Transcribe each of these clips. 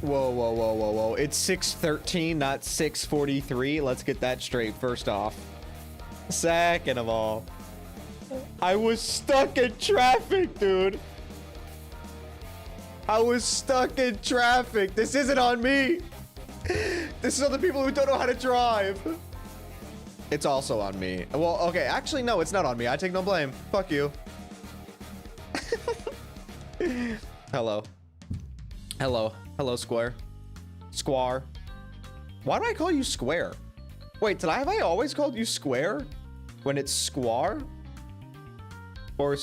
Whoa, whoa, whoa, whoa, whoa. It's 6:13, not 6:43. Let's get that straight first off. Second of all, I was stuck in traffic, dude. I was stuck in traffic. This isn't on me. This is on the people who don't know how to drive. It's also on me. Well, okay, actually, no, it's not on me. I take no blame. Fuck you. Hello. Hello. Hello, Square. Square. Why do I call you Square? Wait, have I always called you Square? When it's Square? Or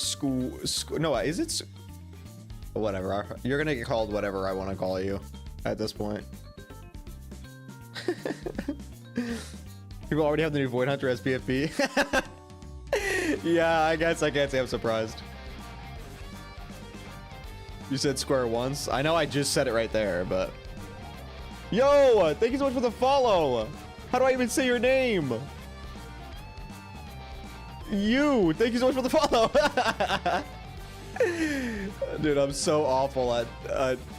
no, is it? Whatever. You're gonna get called whatever I want to call you at this point. People already have the new Void Hunter SPFP. Yeah, I guess I can't say I'm surprised. You said Square once. I know I just said it right there, but... Yo, thank you so much for the follow. How do I even say your name? You, thank you so much for the follow. Dude, I'm so awful at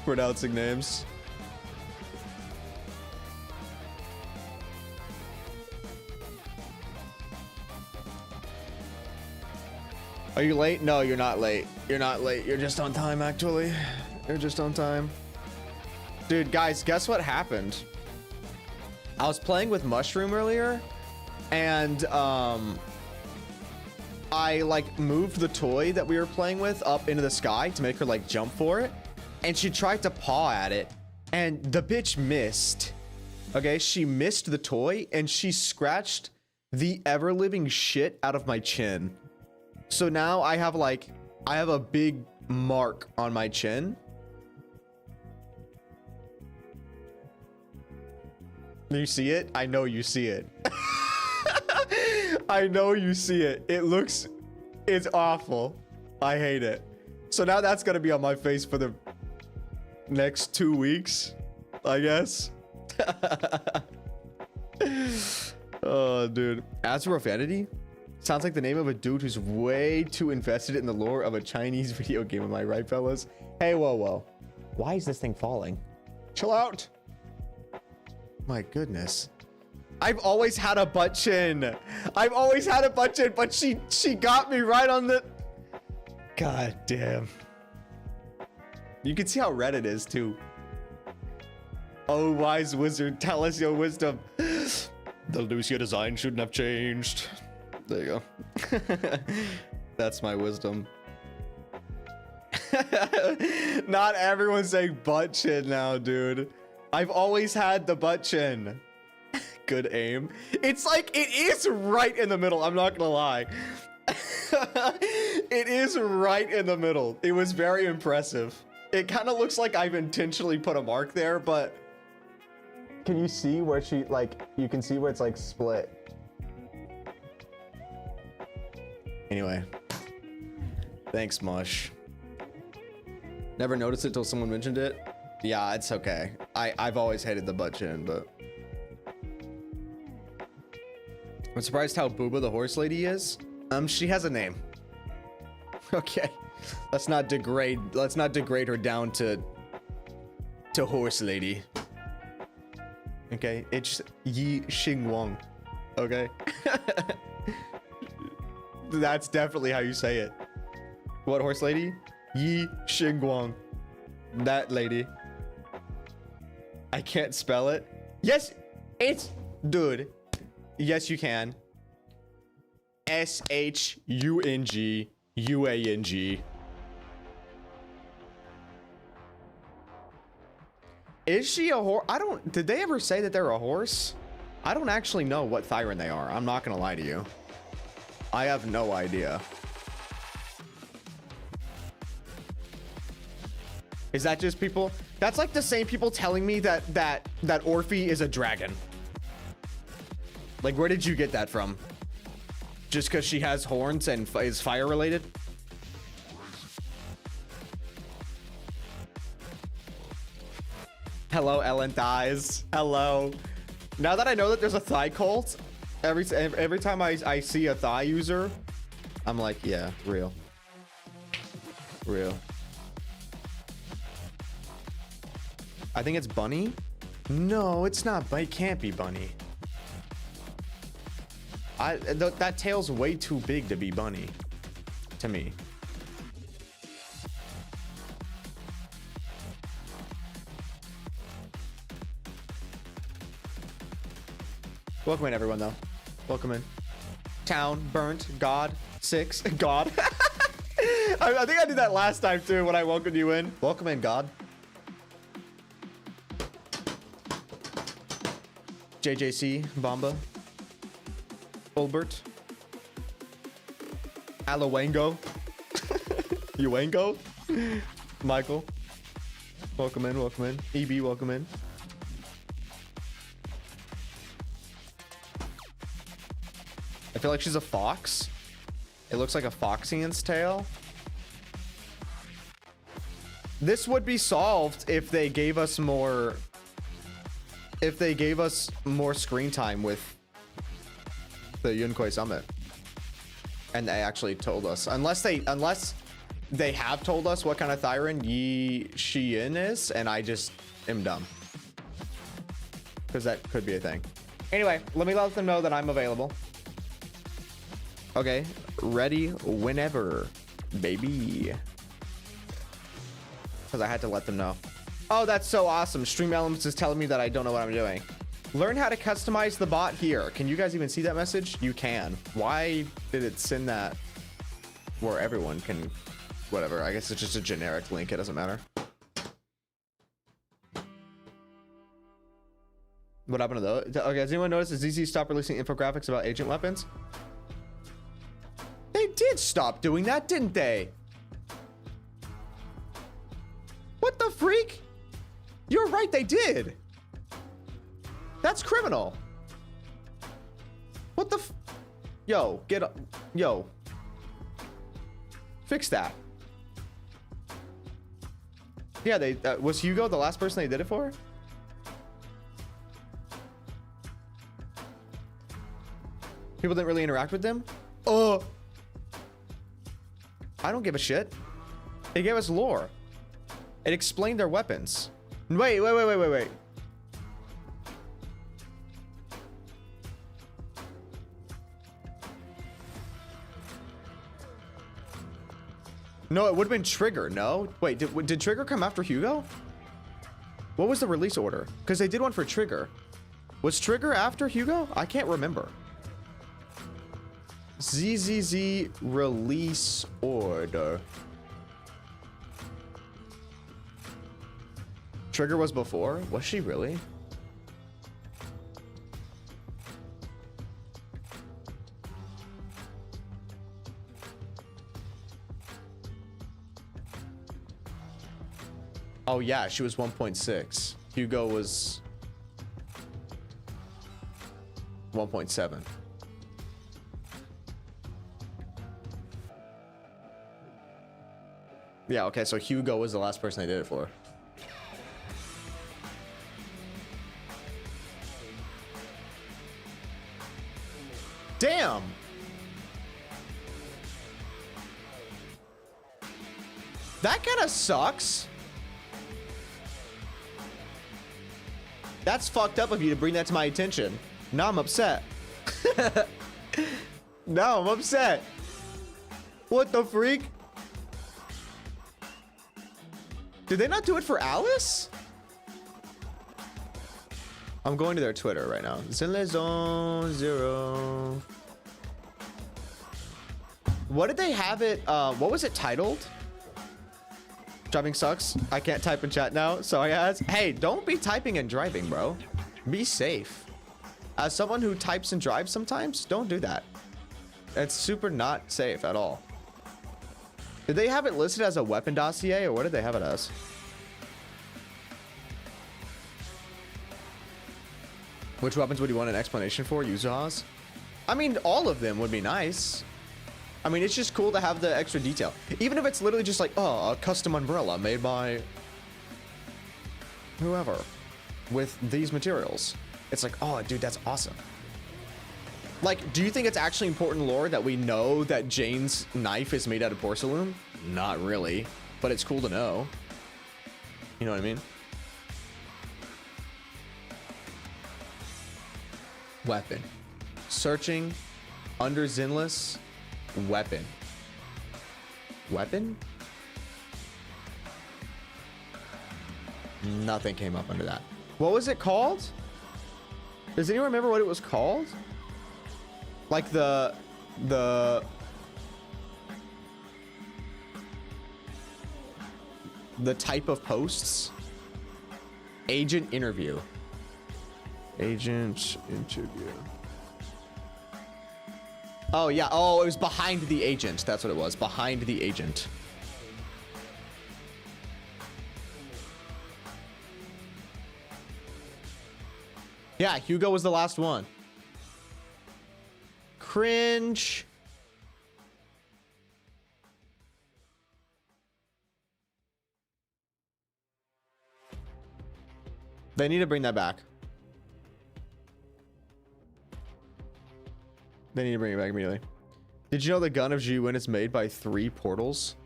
pronouncing names. Are you late? No, you're not late. You're not late. You're just on time, actually. You're just on time. Dude, guys, guess what happened? I was playing with Mushroom earlier, and I like moved the toy that we were playing with up into the sky to make her like jump for it, and she tried to paw at it, and the bitch missed. Okay, she missed the toy, and she scratched the ever-living shit out of my chin. So now I have a big mark on my chin. You see it? I know you see it. I know you see it. It's awful. I hate it. So now that's gonna be on my face for the next 2 weeks, I guess. Oh, dude. Azure Vanity? Sounds like the name of a dude who's way too invested in the lore of a Chinese video game. Am I right, fellas? Hey, whoa, whoa. Why is this thing falling? Chill out. My goodness. I've always had a butt chin. I've always had a butt chin, but she got me right on the... God damn. You can see how red it is, too. Oh, wise wizard, tell us your wisdom. The Lucia design shouldn't have changed. There you go. That's my wisdom. Not everyone's saying butt chin now, dude. I've always had the butt chin. Good aim. It's like, it is right in the middle. I'm not gonna lie. It is right in the middle. It was very impressive. It kind of looks like I've intentionally put a mark there, but can you see where she, like, you can see where it's like split. Anyway, thanks, Mush. Never noticed it till someone mentioned it. Yeah, it's okay. I've always hated the butt chin, but I'm surprised how booba the horse lady is. She has a name. Okay, let's not degrade her down to horse lady. Okay, it's Yi Xing Wang. Okay. That's definitely how you say it. What horse lady? Yi Xingguang. That lady. I can't spell it. Yes, it's... Dude. Yes, you can. S-H-U-N-G-U-A-N-G. Is she a horse? I don't... Did they ever say that they're a horse? I don't actually know what Thyron they are. I'm not gonna lie to you. I have no idea. Is that just people? That's like the same people telling me that Orphe is a dragon. Like, where did you get that from? Just because she has horns and is fire related? Hello, Ellen Thighs. Hello. Now that I know that there's a thigh cult, every time I see a thigh user, I'm like, yeah, real. I think it's Bunny. No, it's not. It can't be Bunny. That tail's way too big to be Bunny to me. Welcome in, everyone, though. Welcome in. Town burnt. God 6. God. I think I did that last time too when I welcomed you in. Welcome in, God. JJC, Bomba, Ulbert, Alawango, Uwango, Michael. Welcome in, welcome in. EB, welcome in. I feel like she's a fox. It looks like a Foxian's tail. This would be solved if they gave us more... If they gave us more screen time with the Yunkoi Summit. And they actually told us. Unless they have told us what kind of Thyron Yi Xian is, and I just am dumb. Because that could be a thing. Anyway, let me let them know that I'm available. Okay, ready whenever, baby. Because I had to let them know. Oh, that's so awesome. Stream Elements is telling me that I don't know what I'm doing. Learn how to customize the bot here. Can you guys even see that message? You can. Why did it send that where everyone can... Whatever, I guess it's just a generic link. It doesn't matter. What happened to those? Okay, has anyone noticed that ZZ stopped releasing infographics about agent weapons? They did stop doing that, didn't they? What the freak? You're right, they did. That's criminal. What the f... Yo, get up. Yo. Fix that. Yeah, they... was Hugo the last person they did it for? People didn't really interact with them? I don't give a shit. It gave us lore. It explained their weapons. Wait. No, it would have been Trigger, no? Wait, did Trigger come after Hugo? What was the release order? Because they did one for Trigger. Was Trigger after Hugo? I can't remember. ZZZ release order. Trigger was before? Was she really? Oh yeah, she was 1.6. Hugo was 1.7. Yeah, okay, so Hugo was the last person I did it for. Damn! That kind of sucks. That's fucked up of you to bring that to my attention. Now I'm upset. Now I'm upset. What the freak? Did they not do it for Alice? I'm going to their Twitter right now. Zzzero. What did they have it? What was it titled? Driving sucks. I can't type in chat now. Sorry, guys. Hey, don't be typing and driving, bro. Be safe. As someone who types and drives sometimes, don't do that. It's super not safe at all. Did they have it listed as a weapon dossier, or what did they have it as? Which weapons would you want an explanation for, Yuzuha's? I mean, all of them would be nice. I mean, it's just cool to have the extra detail. Even if it's literally just like, oh, a custom umbrella made by whoever with these materials. It's like, oh, dude, that's awesome. Like, do you think it's actually important lore that we know that Jane's knife is made out of porcelain? Not really, but it's cool to know. You know what I mean? Weapon. Searching under Zenless. Weapon. Weapon? Nothing came up under that. What was it called? Does anyone remember what it was called? Like the type of posts. Agent interview. Agent interview. Oh yeah. Oh, it was behind the agent. That's what it was. Behind the agent. Yeah, Hugo was the last one. Cringe. They need to bring that back. They need to bring it back immediately. Did you know the gun of Jiwin is made by 3 portals?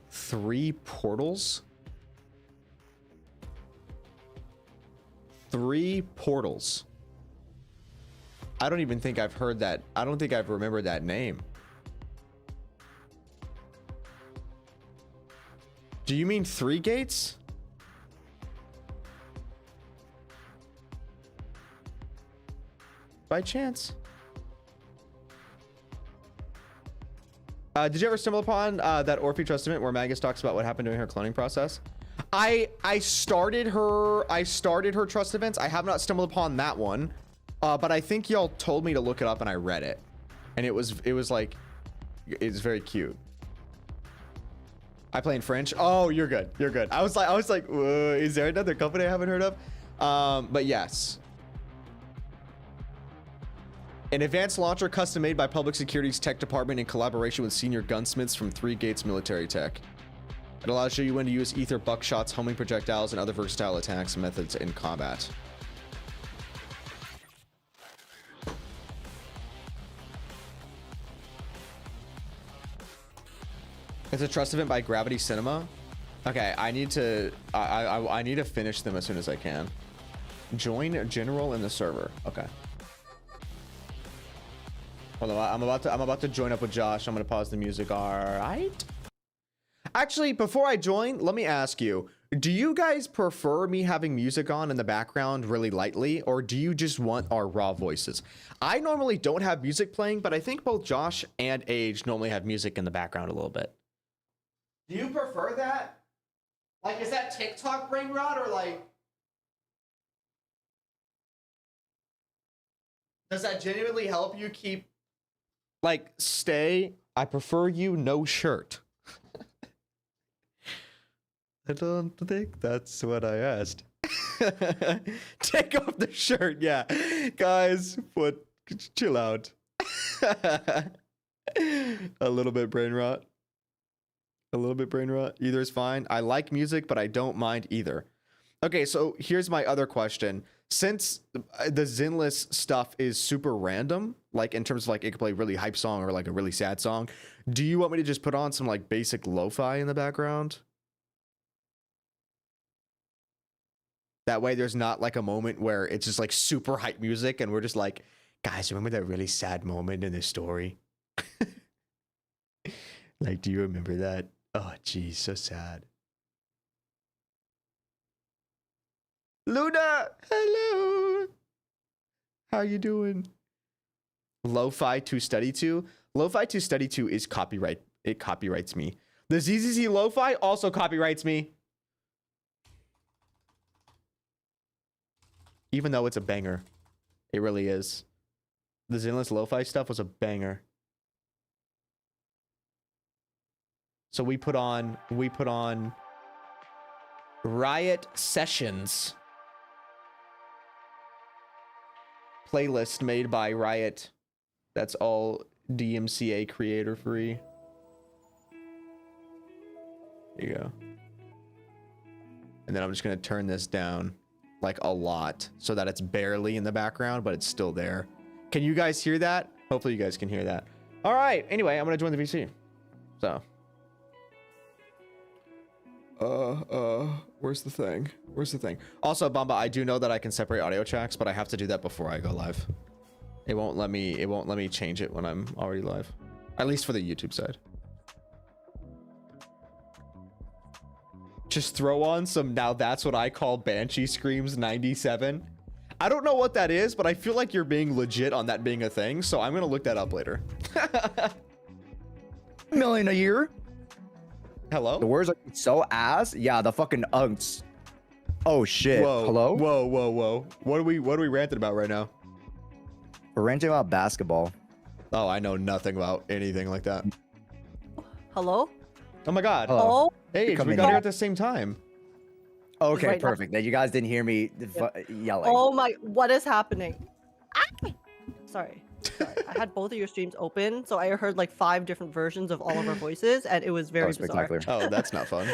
3 portals? 3 portals. I don't even think I've heard that. I don't think I've remembered that name. Do you mean 3 gates? By chance. Did you ever stumble upon that Orphe Trustament where Magus talks about what happened during her cloning process? I started her trust events. I have not stumbled upon that one, but I think y'all told me to look it up and I read it, and it was like, it's very cute. I play in French. Oh, you're good. You're good. I was like, is there another company I haven't heard of? But yes. An advanced launcher custom made by Public Security's Tech Department in collaboration with senior gunsmiths from 3 Gates Military Tech. It allows you when to use ether buckshots, homing projectiles, and other versatile attacks methods in combat. It's a trust event by Gravity Cinema. Okay, I need to I need to finish them as soon as I can. Join general in the server. Okay. Hold on, I'm about to join up with Josh. I'm gonna pause the music. All right. Actually, before I join, let me ask you, do you guys prefer me having music on in the background really lightly, or do you just want our raw voices? I normally don't have music playing, but I think both Josh and Age normally have music in the background a little bit. Do you prefer that? Like, is that TikTok brain rot, or like, does that genuinely help you keep, like, stay? I prefer you no shirt. I don't think that's what I asked. Take off the shirt, yeah. Guys, chill out. A little bit brain rot. A little bit brain rot. Either is fine. I like music, but I don't mind either. Okay, so here's my other question. Since the Zenless stuff is super random, like in terms of like it could play a really hype song or like a really sad song, do you want me to just put on some like basic lo-fi in the background? That way there's not like a moment where it's just like super hype music and we're just like, guys, remember that really sad moment in this story? Like, do you remember that? Oh, geez, so sad. Luna, hello. How you doing? Lo-fi to study to? Lo-fi to study to is copyright. It copyrights me. The ZZZ Lo-fi also copyrights me. Even though it's a banger. It really is. The Zenless Lo-fi stuff was a banger. So we put on Riot Sessions. Playlist made by Riot. That's all DMCA creator free. There you go. And then I'm just gonna turn this down like a lot so that it's barely in the background, but it's still there. Can you guys hear that? Hopefully you guys can hear that. All right, anyway, I'm gonna join the VC. So. Where's the thing? Where's the thing? Also, Bamba, I do know that I can separate audio tracks, but I have to do that before I go live. It won't let me change it when I'm already live. At least for the YouTube side. Just throw on some Now That's What I Call Banshee Screams 97. I don't know what that is, but I feel like you're being legit on that being a thing, so I'm gonna look that up later. $1 million a year. Hello? The words are so ass. Yeah, the fucking unks. Oh shit. Whoa. Hello? Whoa. What are we ranting about right now? We're ranting about basketball. Oh, I know nothing about anything like that. Hello? Oh my god. Oh, Hey, we got here at the same time. Okay, Right now. perfect. That you guys didn't hear me yelling. oh my, what is happening? Ah! Sorry. I had both of your streams open, so I heard like 5 different versions of all of our voices, and it was very bizarre. spectacular. Oh, that's not fun.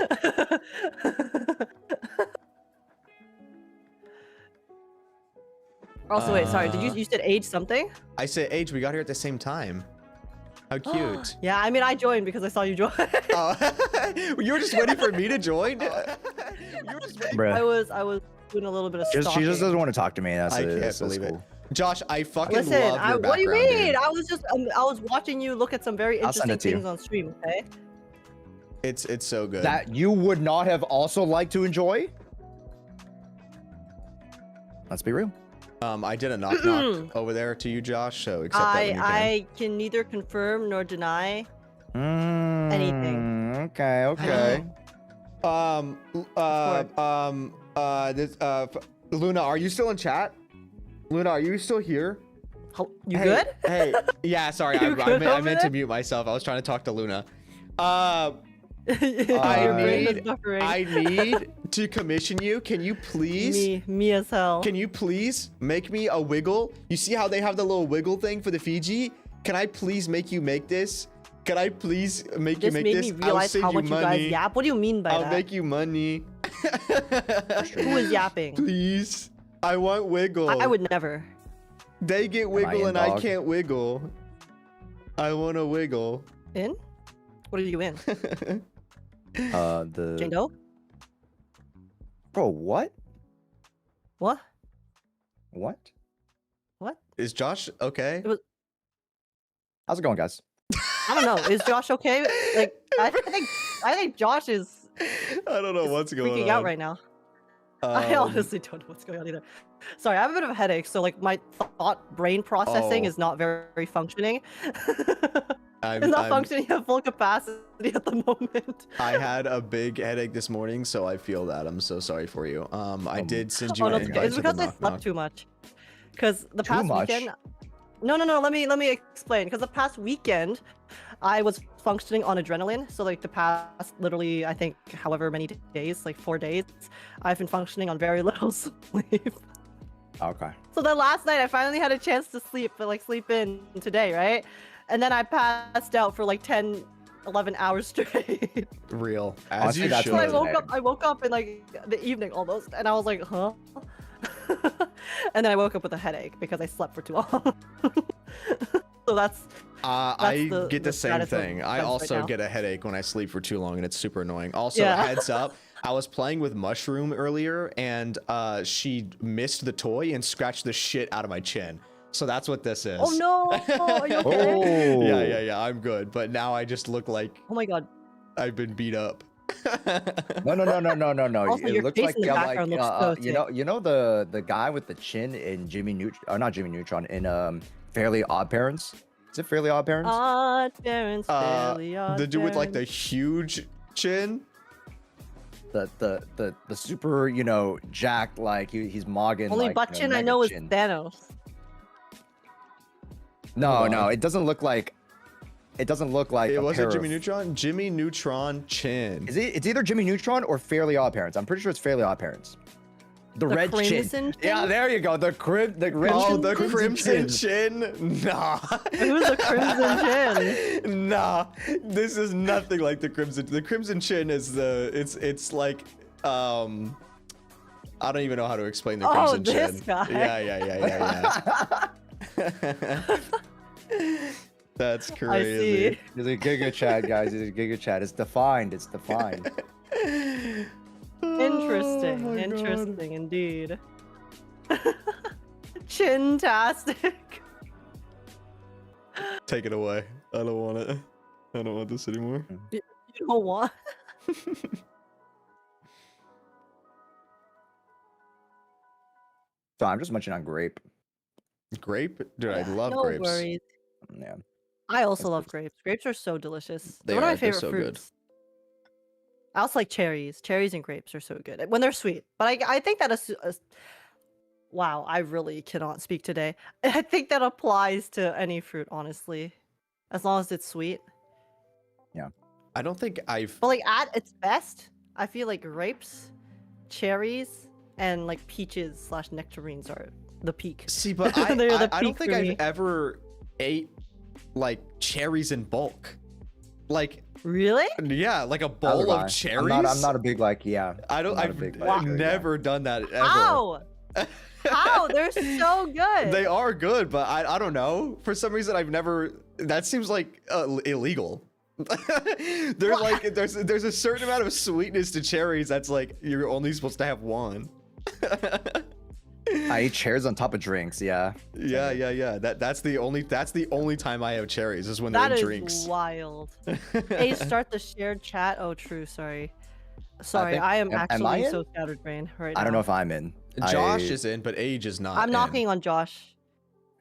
Also, wait, sorry, did you said age something? I said, Age, we got here at the same time. How cute. Yeah, I mean, I joined because I saw you join. Oh, you were just waiting for me to join? You were just waiting. Bruh. I was doing a little bit of She stalking. just doesn't want to talk to me. That's I can't that's believe it. cool. Josh, I fucking Listen, love your background, what do you mean? dude. I was watching you look at some very I'll send interesting it to you. things on stream, okay? It's so good. That you would not have also liked to enjoy? Let's be real. I did a knock knock over there to you, Josh, so accept that when you can. I can neither confirm nor deny anything. Okay. Luna, are you still in chat? Luna, are you still here? You Hey, good? Hey, yeah, sorry, You good I over meant to there? mute myself. I was trying to talk to Luna. Your brain is buffering. I need to commission you. Can you please? Me as hell. Can you please make me a wiggle? You see how they have the little wiggle thing for the Fiji? Can I please make you make this? Can I please make you This make made this? me realize how much you guys yap. What do you mean by I'll that? make you money. Who is yapping? Please. I want wiggle. I would never. They get I wiggle in, and I dog? can't wiggle. I want to wiggle. In? What are you in? The Jane Doe? bro, what? What? What? What? Is Josh okay? How's it going, guys? I don't know. Is Josh okay? Like, I think Josh is I don't know what's going freaking on. out right now. I honestly don't know what's going on either. Sorry, I have a bit of a headache, so like my brain processing Oh. is not very functioning. I'm- It's not I'm- functioning at full capacity at the moment. I had a big headache this morning, so I feel that. I'm so sorry for you. I did send you Oh, no, an it's okay. invite It's to the because I knock slept knock. too much. Because the Too past much? weekend. No. Let me explain. Because the past weekend, I was functioning on adrenaline. So like the past, literally, I think, however many days, like 4 days, I've been functioning on very little sleep. Okay. So then last night I finally had a chance to sleep, but like sleep in today, right? And then I passed out for like 10, 11 hours straight. Real. As Honestly, you that's should. So what I woke up in like the evening almost, and I was like, huh? And then I woke up with a headache because I slept for too long. So that's I the- get the the same status of thing. I events right also now. get a headache when I sleep for too long, and it's super annoying. Also, Yeah. heads up, I was playing with Mushroom earlier, and she missed the toy and scratched the shit out of my chin. So that's what this is. Oh no! Are you okay? Oh. Yeah, I'm good. But now I just look like Oh my god! I've been beat up. No. Also, It your looks face like in the you have background looks so you know the guy with the chin in Jimmy Neutron, or not Jimmy Neutron, in Fairly Odd Parents. Is it Fairly Odd Parents? Odd parents, fairly odd The dude with like the parents. huge chin. The super, jacked, like he's mogging. Only like, butt chin I mega know is chin. Thanos. No, Hold on. it doesn't look like. It doesn't look like. It a wasn't pair Jimmy of- Neutron. Jimmy Neutron chin. It's either Jimmy Neutron or Fairly Odd Parents. I'm pretty sure it's Fairly Odd Parents. The red Crimson chin. Yeah, chin? there you go. The Oh, the crimson chin. chin? Nah. Who's the crimson chin? Nah. This is nothing like the crimson. The crimson chin is it's like I don't even know how to explain the Oh, crimson this chin. guy. Yeah. That's I crazy. see. It's a Giga Chat, guys. It's a Giga Chat. It's defined. It's defined. Interesting. Oh my God. Interesting indeed. Chin-tastic. Take it away. I don't want it. I don't want this anymore. You don't want? So I'm just munching on grape. Grape? Dude, I Yeah, love no grapes. worries. Yeah. I also That's love good. grapes. Grapes are so delicious. They They're one are, of my they're favorite so good. fruits. I also like cherries. Cherries and grapes are so good when they're sweet. But I think that wow, I really cannot speak today. I think that applies to any fruit, honestly, as long as it's sweet. I don't think I've... But like at its best, I feel like grapes, cherries, and like peaches / nectarines are the peak. See, but They're the I don't peak think for I've me. ever ate like cherries in bulk. Like, Really? yeah, like a Neither bowl do I. of cherries. I'm not a big like, yeah. I don't. I'm not a I've big, like, cherry guy. never done that ever. How? How? They're so good. They are good, but I don't know. For some reason, I've never. That seems like illegal. They're What? like there's a certain amount of sweetness to cherries that's like you're only supposed to have one. I eat cherries on top of drinks. Yeah. Yeah. That's the only time I have cherries is when That they're in is drinks. wild. Hey, start the shared chat. Oh, true. Sorry. Sorry, think- I am am I actually in? so scattered brain right now. I don't know if I'm in. Josh I- is in, but Age is not. I'm in. knocking on Josh.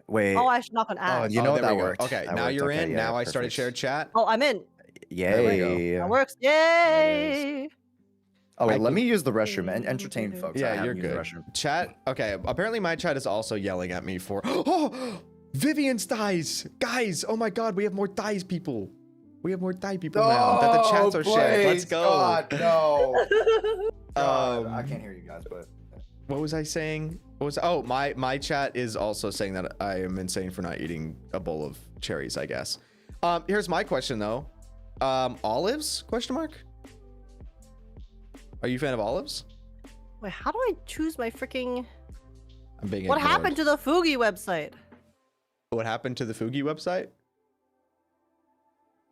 Wait. Oh, I should knock on Ash. you know there that we go. worked. Okay, That now worked. you're Okay, in. yeah, Now I started perfect. shared chat. Oh, I'm in. There we go. Yay. That works. There it Yay. Oh wait, I let can- me use the restroom and entertain folks. I Yeah, haven't you're used the good. restroom. Chat. Okay, apparently my chat is also yelling at me for. Oh, Vivian's thighs, guys! Oh my God, we have more thighs people. We have more thigh people now that the chats are shared. Let's go. God, no. God, I Um, can't hear you guys, but What was I saying? What was? Oh, my chat is also saying that I am insane for not eating a bowl of cherries. I guess. Here's my question though. Olives? Question mark. Are you a fan of olives? Wait, how do I choose my freaking? I'm being What ignored. happened to the Fugi website? What happened to the Fugi website?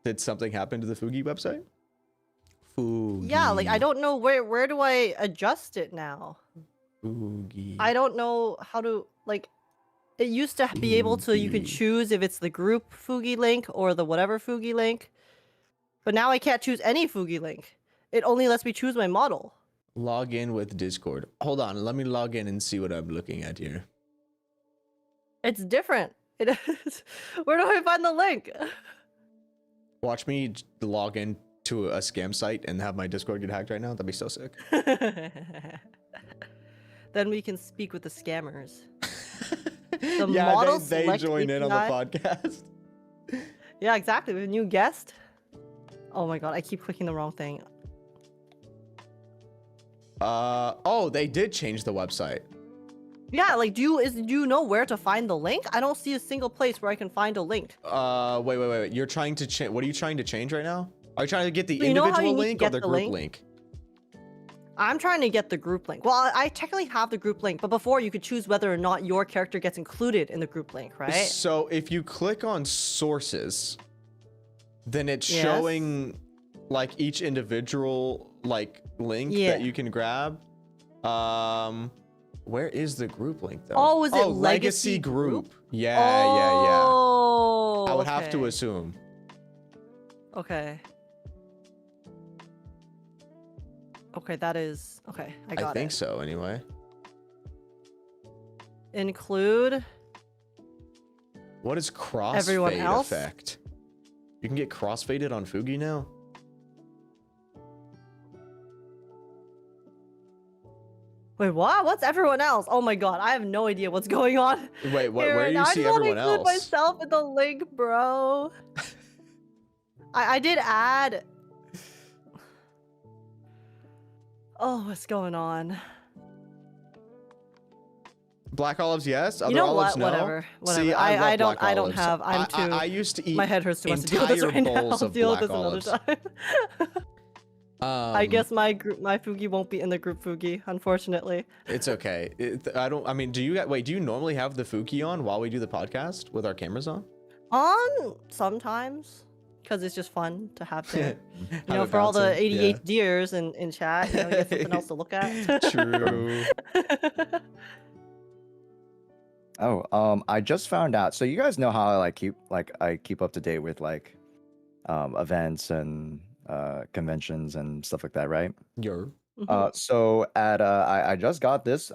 Did something happen to the Fugi website? Fugi. Yeah, like I don't know where do I adjust it now? Fugi. I don't know how to like. It used to be able to you could Fugi. choose if it's the group Fugi link or the whatever Fugi link, but now I can't choose any Fugi link. It only lets me choose my model. Log in with Discord. Hold on, let me log in and see what I'm looking at here. It's different. It is. Where do I find the link? Watch me log in to a scam site and have my Discord get hacked right now. That'd be so sick. Then we can speak with the scammers. Yeah, model they select join in on the API. podcast. Yeah, exactly. With a new guest. Oh my god, I keep clicking the wrong thing. Oh, they did change the website. Yeah, like do you know where to find the link? I don't see a single place where I can find a link. Wait. You're trying to change. What are you trying to change right now? Are you trying to get the You know how you individual need to link or get the the group link? link? I'm trying to get the group link. Well, I technically have the group link, but before you could choose whether or not your character gets included in the group link, right? So if you click on sources, then it's Yes. showing like each individual like link Yeah. that you can grab. Where is the group link though? Oh, is it legacy legacy group? group? Yeah. Oh, I would have to okay. assume. Okay. Okay, that is okay. I I got think it. so anyway. Include. What is crossfade Everyone else? effect? You can get crossfaded on Fugi now? Wait, what? What's everyone else? Oh my god, I have no idea what's going on. Wait, what, here where right do now. you I see just want to everyone include else? myself in the link, bro. I did add. Oh, what's going on? Black olives, yes. Other You know olives, what? no. Whatever. See, Whatever. love I don't. black I don't olives. have. I'm too. I used to eat my head hurts too much to deal with this entire right now. bowls I'll of deal with black this olives. another time. I guess my Fugi won't be in the group Fugi, unfortunately. It's okay. I don't. I mean, do you wait? Do you normally have the Fuki on while we do the podcast with our cameras on? On sometimes, because it's just fun to have there. You Have know, it for all the bouncing, yeah. ADHDers in chat, you know, you get something else to look at. True. I just found out. So you guys know how I keep up to date with events and conventions and stuff like that, right? Yo. So I just got this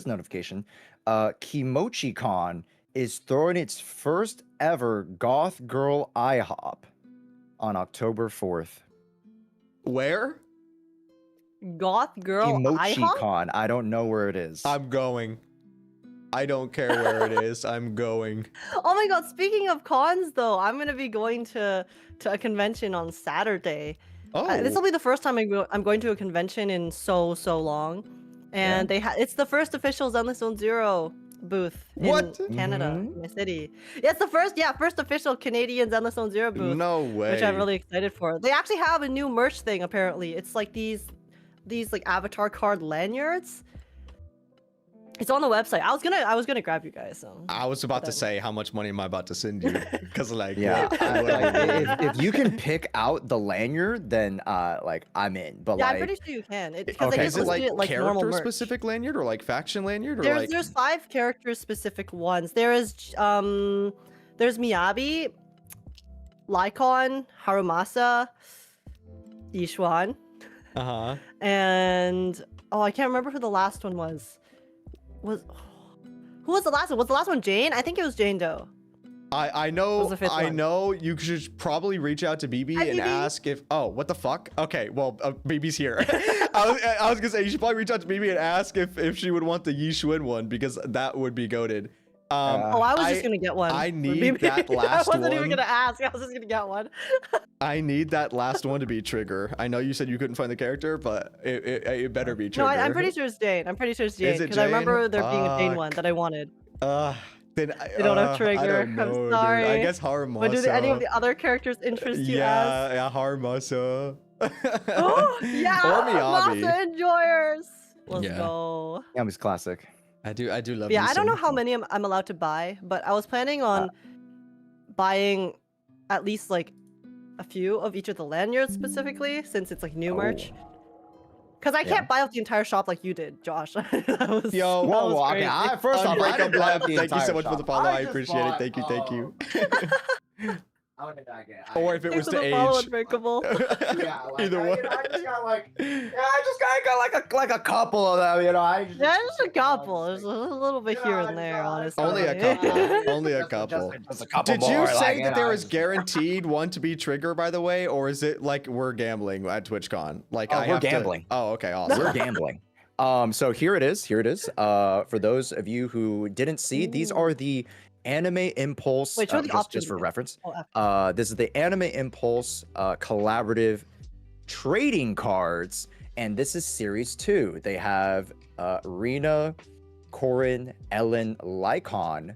notification. KimochiCon is throwing its first ever goth girl IHOP on October 4th. Where? Goth girl IHOP? KimochiCon. I don't know where it is. I'm going. I don't care where it is. I'm going. Oh my god, speaking of cons though, I'm gonna be going to a convention on Saturday. Oh. This will be the first time I'm going to a convention in so long. And it's the first official Zenless zzzero booth in Canada, in my city. Yeah, it's the first official Canadian Zenless zzzero booth. No way. Which I'm really excited for. They actually have a new merch thing apparently. It's like these like avatar card lanyards. It's on the website. I was gonna grab you guys. So I was about to say, how much money am I about to send you? Because like, if you can pick out the lanyard, then I'm in. But I'm pretty sure you can. Is it like character specific lanyard or like faction lanyard? Or there's 5 character specific ones. There's Miyabi, Lycon, Harumasa, Yishuan. And I can't remember who the last one was. Who was the last one? Was the last one Jane? I think it was Jane Doe. I know you should probably reach out to BB and ask if what the fuck? Okay, well BB's here. I was gonna say you should probably reach out to BB and ask if she would want the Yishuan one because that would be goated. I was just gonna get one. I need that last one. I wasn't even gonna ask. I was just gonna get one. I need that last one to be Trigger. I know you said you couldn't find the character, but it better be Trigger. No, I'm pretty sure it's Jane. Because I remember there being a Jane one that I wanted. Then they don't have Trigger. I'm sorry. Dude. I guess Harumasa. But do any of the other characters interest you? Yeah, Harumasa. Oh, yeah, Harumasa enjoyers. Let's go. Yami's classic. I do love. Yeah, I don't know how many I'm allowed to buy, but I was planning on buying at least like a few of each of the lanyards specifically, since it's like new merch. Because I can't buy out the entire shop like you did, Josh. First off, thank you so much for the follow. I appreciate it. Thank you. Or if it was to age. Either one. I just got a couple of them, just a couple. There's a little bit here and there, honestly. Only a couple. Just a couple. Did you say that there was guaranteed one to be Trigger, by the way, or is it like we're gambling at TwitchCon? Like we're gambling. Oh, okay, awesome. We're gambling. So here it is. For those of you who didn't see, these are the Anime Impulse. Wait, just for reference. This is the Anime Impulse collaborative trading cards, and this is series 2. They have Rena, Corin, Ellen, Lycon,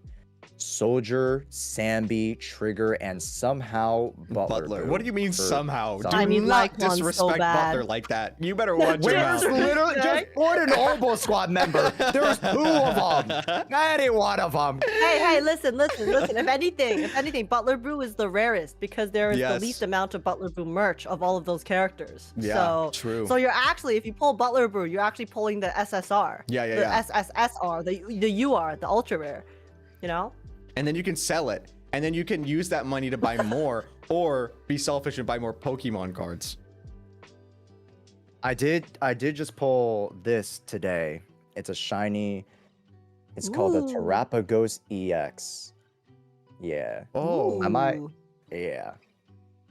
Soldier, Sambi, Trigger, and somehow Butler. What do you mean somehow? Do I mean, not disrespect Butler like that. You better watch your mouth. Literally just put an Obo Squad member. There's 2 of them. Any one of them. Hey, listen. If anything, Butler Brew is the rarest because there is the least amount of Butler Brew merch of all of those characters. Yeah, true. So you're actually, if you pull Butler Brew, you're actually pulling the SSR. Yeah. The SSSR, the UR, the ultra rare. And then you can sell it, and then you can use that money to buy more, or be selfish and buy more Pokemon cards. I did just pull this today. It's a shiny. It's called a Terrapagos EX. Yeah. Oh. I might. Yeah.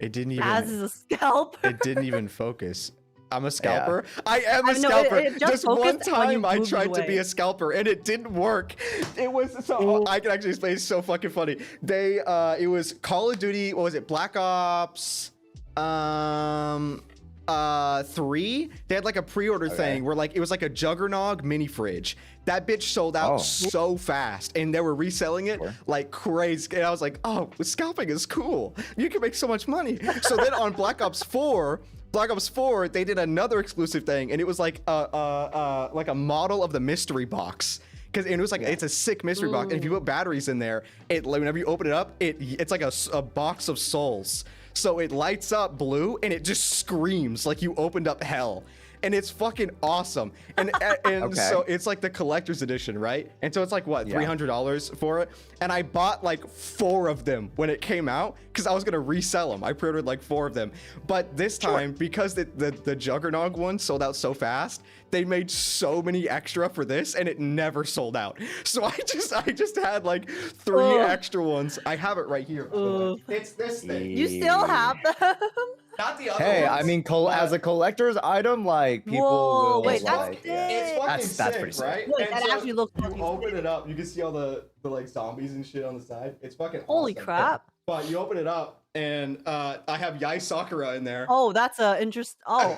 It didn't even. As is a scalper. It didn't even focus. I'm a scalper. Yeah. I am a scalper. It just one time I tried to be a scalper and it didn't work. It was so I can actually explain. It's so fucking funny. It was Call of Duty. What was it? Black Ops 3. They had like a pre-order thing where like it was like a Juggernog mini fridge. That bitch sold out so fast, and they were reselling it like crazy. And I was like, oh, scalping is cool. You can make so much money. So then on Black Ops 4, they did another exclusive thing, and it was like a model of the mystery box. It was like it's a sick mystery box, and if you put batteries in there, whenever you open it up, it's like a box of souls. So it lights up blue, and it just screams like you opened up hell. and it's fucking awesome. And Okay. so it's like the collector's edition, right? And so it's like what, Yeah. $300 for it? And I bought like 4 of them when it came out because I was gonna resell them. I pre-ordered like 4 of them, but this time because the Juggernog one sold out so fast, they made so many extra for this, and it never sold out. So I just had like 3 extra ones. I have it right here. It's this thing. You still have them? Not the other Hey, ones, I mean, but as a collector's item, like people Whoa, will wait, that's like. sick. it's fucking That's sick, pretty sick. right? Wait, And that so actually looks you fucking open sick. it up, you can see all the like zombies and shit on the side. It's fucking Holy awesome. crap. But you open it up, and I have Yai Sakura in there. Oh, that's a interest. Oh,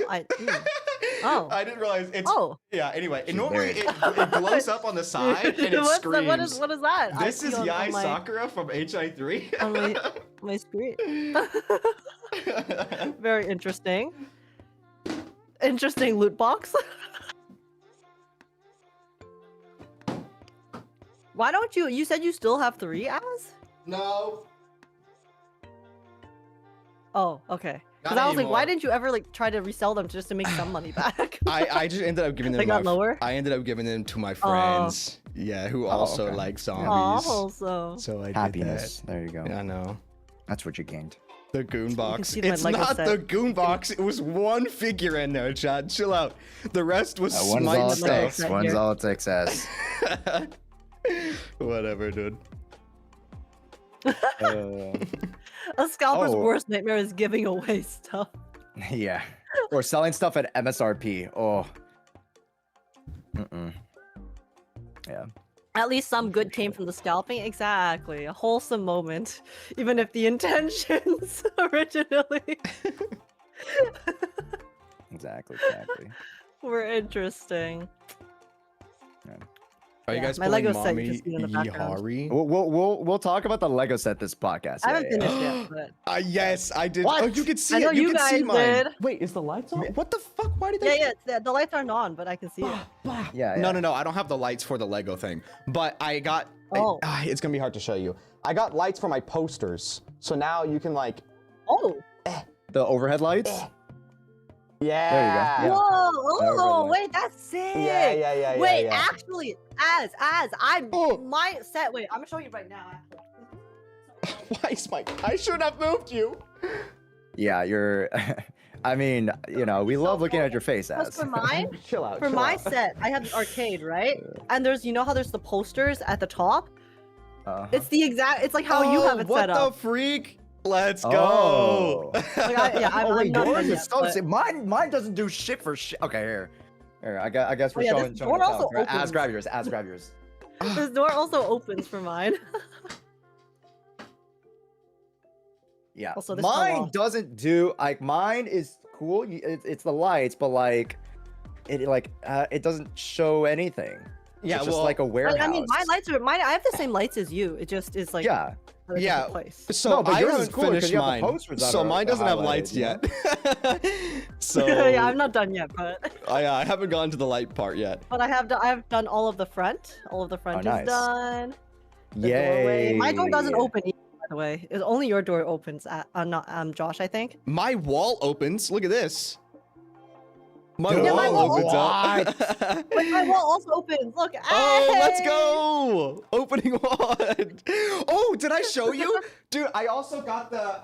Oh. I didn't realize it's. Oh. Yeah. Anyway, She's normally very- it glows up on the side and it What's screams. what is that? I This see is on Yai my- Sakura from HI3. on my screen. Very interesting. Interesting loot box. Why don't you? You said you still have 3 as? No. Oh, okay. Because Not I was like, why anymore. didn't you ever like try to resell them just to make some money back? I just ended up giving them. They got lower? I ended up giving them to my friends. Yeah, who also okay. like zombies. Also. So I did Happiness. There you go. that. I know. That's what you gained. The goon box. see my It's Lego not set. the goon box. It was 1 figure in there, Chad. Chill out. The rest was One's smite all it Lego takes. set One's here. all it takes, S. Whatever, dude. A scalper's Oh. worst nightmare is giving away stuff. Yeah. Or selling stuff at MSRP. Oh. Yeah. At least some good came from the scalping. Exactly. A wholesome moment. Even if the intentions originally Exactly. were interesting. Are you Yeah, guys my playing Lego set you Mommy just see in the background. Yihari? We'll talk about the Lego set this podcast. I haven't Yeah, finished yet, but Yes, I did. What? Oh, you can see I know it. You you can see guys mine. did. Wait, is the lights on? What the fuck? Why did yeah, they? yeah, the lights aren't on, but I can see it. Yeah. No. I don't have the lights for the Lego thing. But I got. Oh. It's gonna be hard to show you. I got lights for my posters. So now you can like. Oh, The overhead lights. Yeah. There you go. whoa! There we Oh, go. wait, that's sick. Yeah. Wait, yeah. actually, I'm Oh. my set. Wait, I'm gonna show you right now. Why is my? I shouldn't have moved you. Yeah, you're. I mean, you know, we love looking at your face, Because as. for mine, Chill out. for my set, I have the arcade, right? And there's, you know how there's the posters at the top? It's the exact. It's like how you have it what set up. the freak? Let's go. Oh. Like, I'm Oh, wait, not yours done is yet, so but- sick. Mine doesn't do shit for shit. Okay, here. I guess we're yeah, showing. this showing door the also talent. As opens. grab yours. As grab yours. This door also opens for mine. Yeah. Also, this fell mine off. doesn't do like mine is cool. It's the lights, but like it doesn't show anything. Yeah, it's just well, like a warehouse. I mean, my lights are mine. I have the same lights as you. It just is like Yeah. a different Yeah. place. So No, but I yours is haven't cool 'cause finished you have the mine. posters that So are mine doesn't have highlighted, lights you yet. So Yeah, I'm not done yet, but I haven't gotten to the light part yet. I have done all of the front. All of the front nice. is done. The doorway. Yay. My door doesn't open either, by the way. It's only your door opens. Not Josh, I think. My wall opens. Look at this. My Dude, Yeah, wall my wall opens up. But my wall also opens. Look. Oh, let's hey! go! Opening one. Oh, did I show you? Dude, I also got the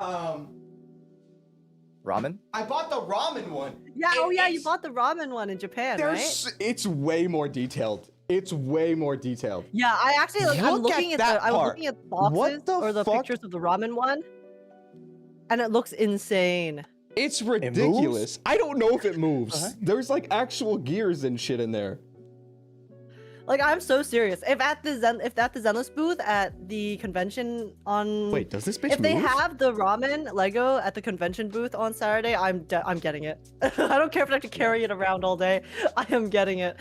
Ramen? I bought the ramen one. Yeah. Oh yeah, you It's- bought the ramen one in Japan, right? It's way more detailed. It's way more detailed. Yeah, I actually like. I'm Look at looking at that the. I was part. looking at the boxes What the or the fuck? pictures of the ramen one, and it looks insane. It's moves? ridiculous. I don't know if it moves. Uh-huh. There's like actual gears and shit in there. Like I'm so serious. If at the Zenless booth at the convention on Wait, does this bitch if they move? have the ramen Lego at the convention booth on Saturday, I'm getting it. I don't care if I have to carry it around all day. I am getting it.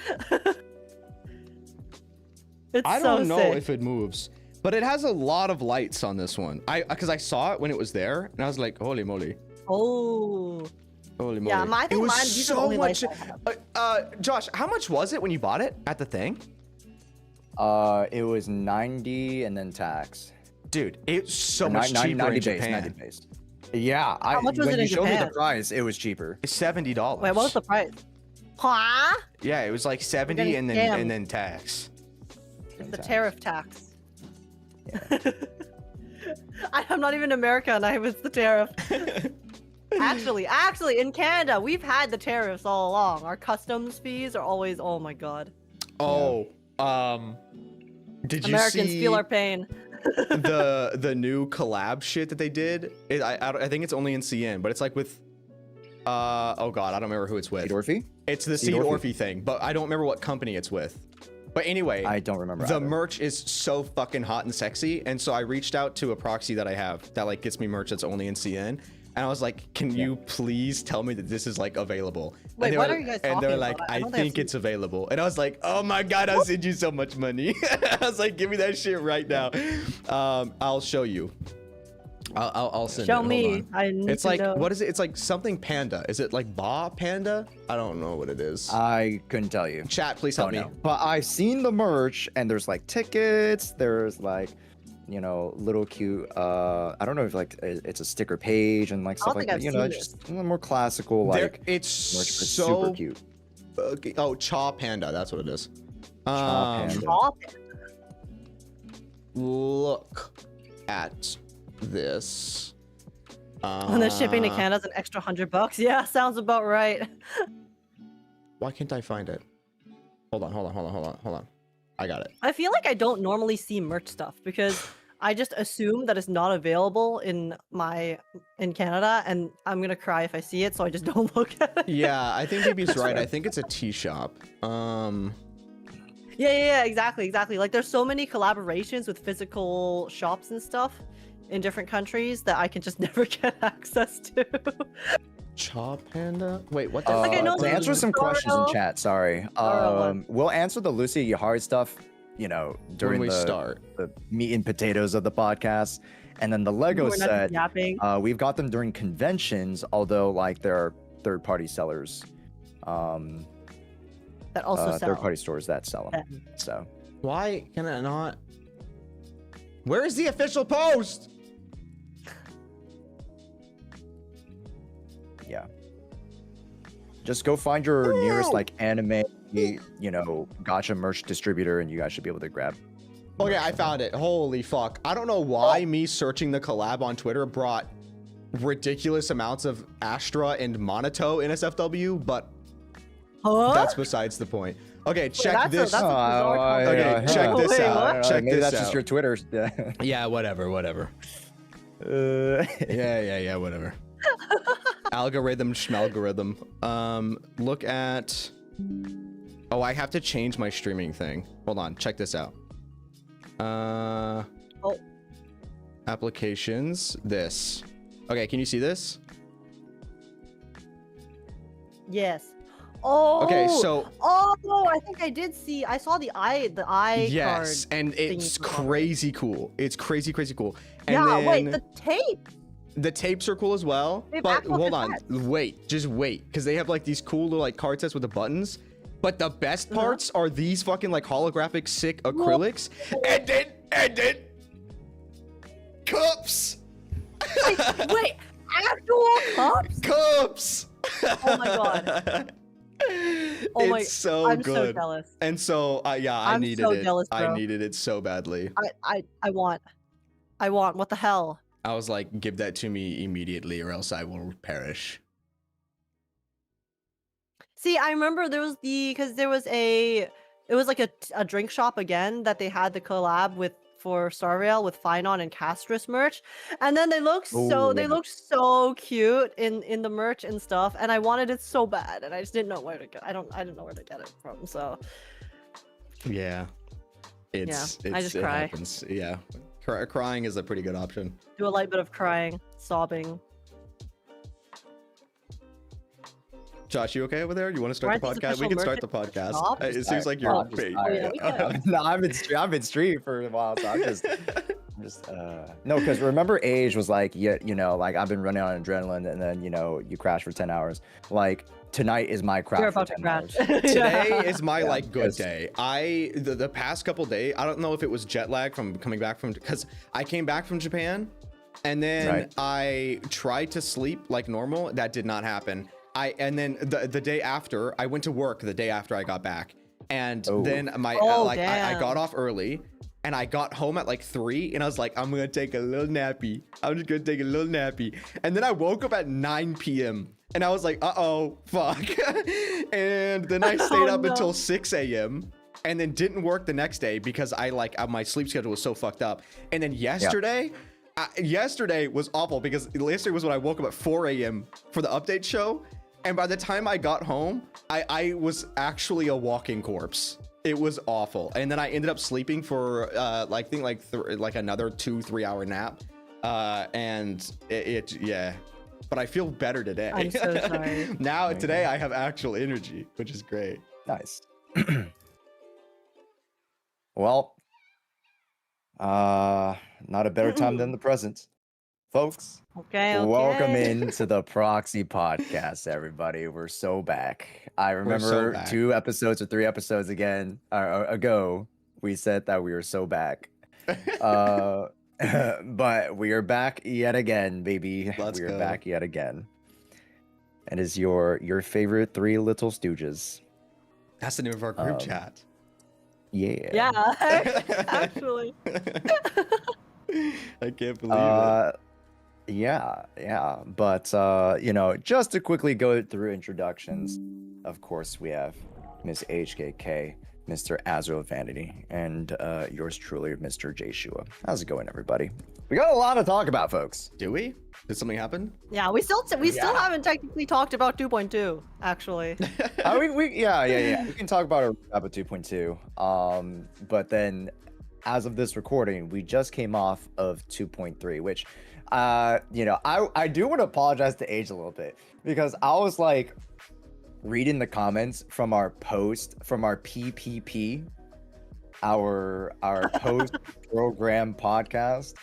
It's I so don't know sick. if it moves, but it has a lot of lights on this one. Because I saw it when it was there, and I was like, holy moly, Oh. holy moly. Yeah, I it think was mine. These are the so only much. lights I have. Josh, how much was it when you bought it at the thing? It was 90 and then tax. Dude, it's so Or much 90 cheaper 90 in base, Japan. 90 base. Yeah, How much was when it you in showed me the Japan? price, it was cheaper. It's $70. Wait, what was the price? Huh? Yeah, it was like 70 getting and scammed. then tax. The tariff tax. I'm not even in America and it's the tariff. Actually, in Canada, we've had the tariffs all along. Our customs fees are always, oh my god. Oh, did you Americans see feel our pain. the new collab shit that they did? I think it's only in CN, but it's like with oh god, I don't remember who it's with. Seed Orphe? It's the Seed Orphe thing, but I don't remember what company it's with. But anyway, I don't remember. The either. merch is so fucking hot and sexy, and so I reached out to a proxy that I have that like gets me merch that's only in CN, and I was like, "Can you please tell me that this is like available?" Wait, and what are you guys And they're talking like, about? "I don't think I've think it's available," and I was like, "Oh my god, I'll send you so much money." I was like, "Give me that shit right now." I'll show you. I'll send it. Show Hold me. on. I need It's to like, know. what is it? It's like something panda. Is it like Ba Panda? I don't know what it is. I couldn't tell you. Chat, please help me. But I've seen the merch, and there's like tickets. There's like, you know, little cute. I don't know if like it's a sticker page and like I don't stuff like think that. I've You know, seen just a little more classical like. It's merch, but so super cute. Oh, Chaw Panda, that's what it is. Chaw Panda. Stop it. Look at this. And then shipping to Canada's an extra $100. Yeah, sounds about right. Why can't I find it? Hold on. I got it. I feel like I don't normally see merch stuff because I just assume that it's not available in Canada, and I'm gonna cry if I see it, so I just don't look at it. Yeah, I think BB's right. I think it's a tea shop. Yeah, exactly. Like, there's so many collaborations with physical shops and stuff in different countries that I can just never get access to. Chaw Panda? Wait, what the Like, I know To there's answer some questions in Zoro. chat, sorry. Zoro We'll answer the Lucy Yahari stuff, you know, during when we the start. meat and potatoes of the podcast. And then the Lego We're not set, yapping. we've got them during conventions, although like there are third-party sellers, That also sell. third-party stores that sell them. them. So Why can I not? Where is the official post? yeah, just go find your nearest like anime, you know, gacha merch distributor, and you guys should be able to grab. Okay, I found it. Holy fuck. I don't know why me searching the collab on Twitter brought ridiculous amounts of Astra and Monato in SFW, but Huh? that's besides the point. Okay, check that's this. a bizarre Okay, concept. check this Wait, out. what? Check Maybe this that's out. just your Twitter. Yeah, whatever. Yeah, whatever. Algorithm schmalgorithm. Look at... Oh, I have to change my streaming thing. Hold on, check this out. Applications, this. Okay, can you see this? Yes. Oh. Okay, so... Oh, I think I did see. I saw the eye Yes, card. and it's thingy for it. crazy cool. It's crazy cool. And Yeah, then wait, the tape. the tapes are cool as well. They have But actual hold on, cassettes. just wait, because they have like these cool little like card sets with the buttons. But the best parts are these fucking like holographic sick acrylics, and then cups. Wait, actual cups? Cups. Oh my god. Oh my- It's so I'm good. so jealous. And so yeah, I I'm needed so it. jealous, I bro. needed it so badly. I want. What the hell? I was like, give that to me immediately, or else I will perish. See, I remember there was it was like a drink shop again that they had the collab with for Starvale with Finon and Castris merch, and then they look so cute in the merch and stuff, and I wanted it so bad, and I just didn't know where to get. I didn't know where to get it from. So Yeah, I just cry. happens. Yeah, crying is a pretty good option. do a light bit of crying, sobbing. Josh, you okay over there? You want to start the Aren't these podcast? We official can start the merchant podcast. shops? It seems like you're Oh, bait. yeah, we can. No, I've been streaming for a while, so I'm just no, because remember Age was like, yeah, you know, like I've been running on adrenaline, and then you know you crash for 10 hours. Like tonight is my crash You're for about to 10 crash. hours. Today is my Yeah, like good because- day. The past couple days, I don't know if it was jet lag from coming back from, because I came back from Japan, and then Right. I tried to sleep like normal. That did not happen. and then the day after, I went to work the day after I got back, and then my I got off early, and I got home at like 3, and I was like, I'm gonna take a little nappy. I'm just gonna take a little nappy, and then I woke up at 9 p.m. and I was like, uh-oh, fuck, and then I stayed up until 6 a.m. and then didn't work the next day because my sleep schedule was so fucked up, and then yesterday. Yesterday was awful because yesterday was when I woke up at 4 a.m. for the update show, and by the time I got home, I was actually a walking corpse. It was awful, and then I ended up sleeping for like another 2-3 hour nap, and yeah. But I feel better today. I'm so sorry. Now today I have actual energy, which is great. Nice. Well, not a better time than the present, folks. Okay. Welcome into the Proxy podcast, everybody. We're so back. I remember 2 episodes or 3 episodes ago, we said that we were so back. But we are back yet again, baby. Let's go. Back yet again. And is your favorite 3 little stooges. That's the name of our group chat. Yeah. Yeah, actually. I can't believe it. Yeah. But just to quickly go through introductions, of course we have Miss HKK, Mr. Azro Vanity, and yours truly, Mr. Jshua. How's it going, everybody? We got a lot to talk about, folks. Do we? Did something happen? Yeah, we still haven't technically talked about 2.2, actually. We can talk about a 2.2. But then, as of this recording, we just came off of 2.3, which, I do want to apologize to Age a little bit because I was like reading the comments from our post from our PPP, our post program podcast.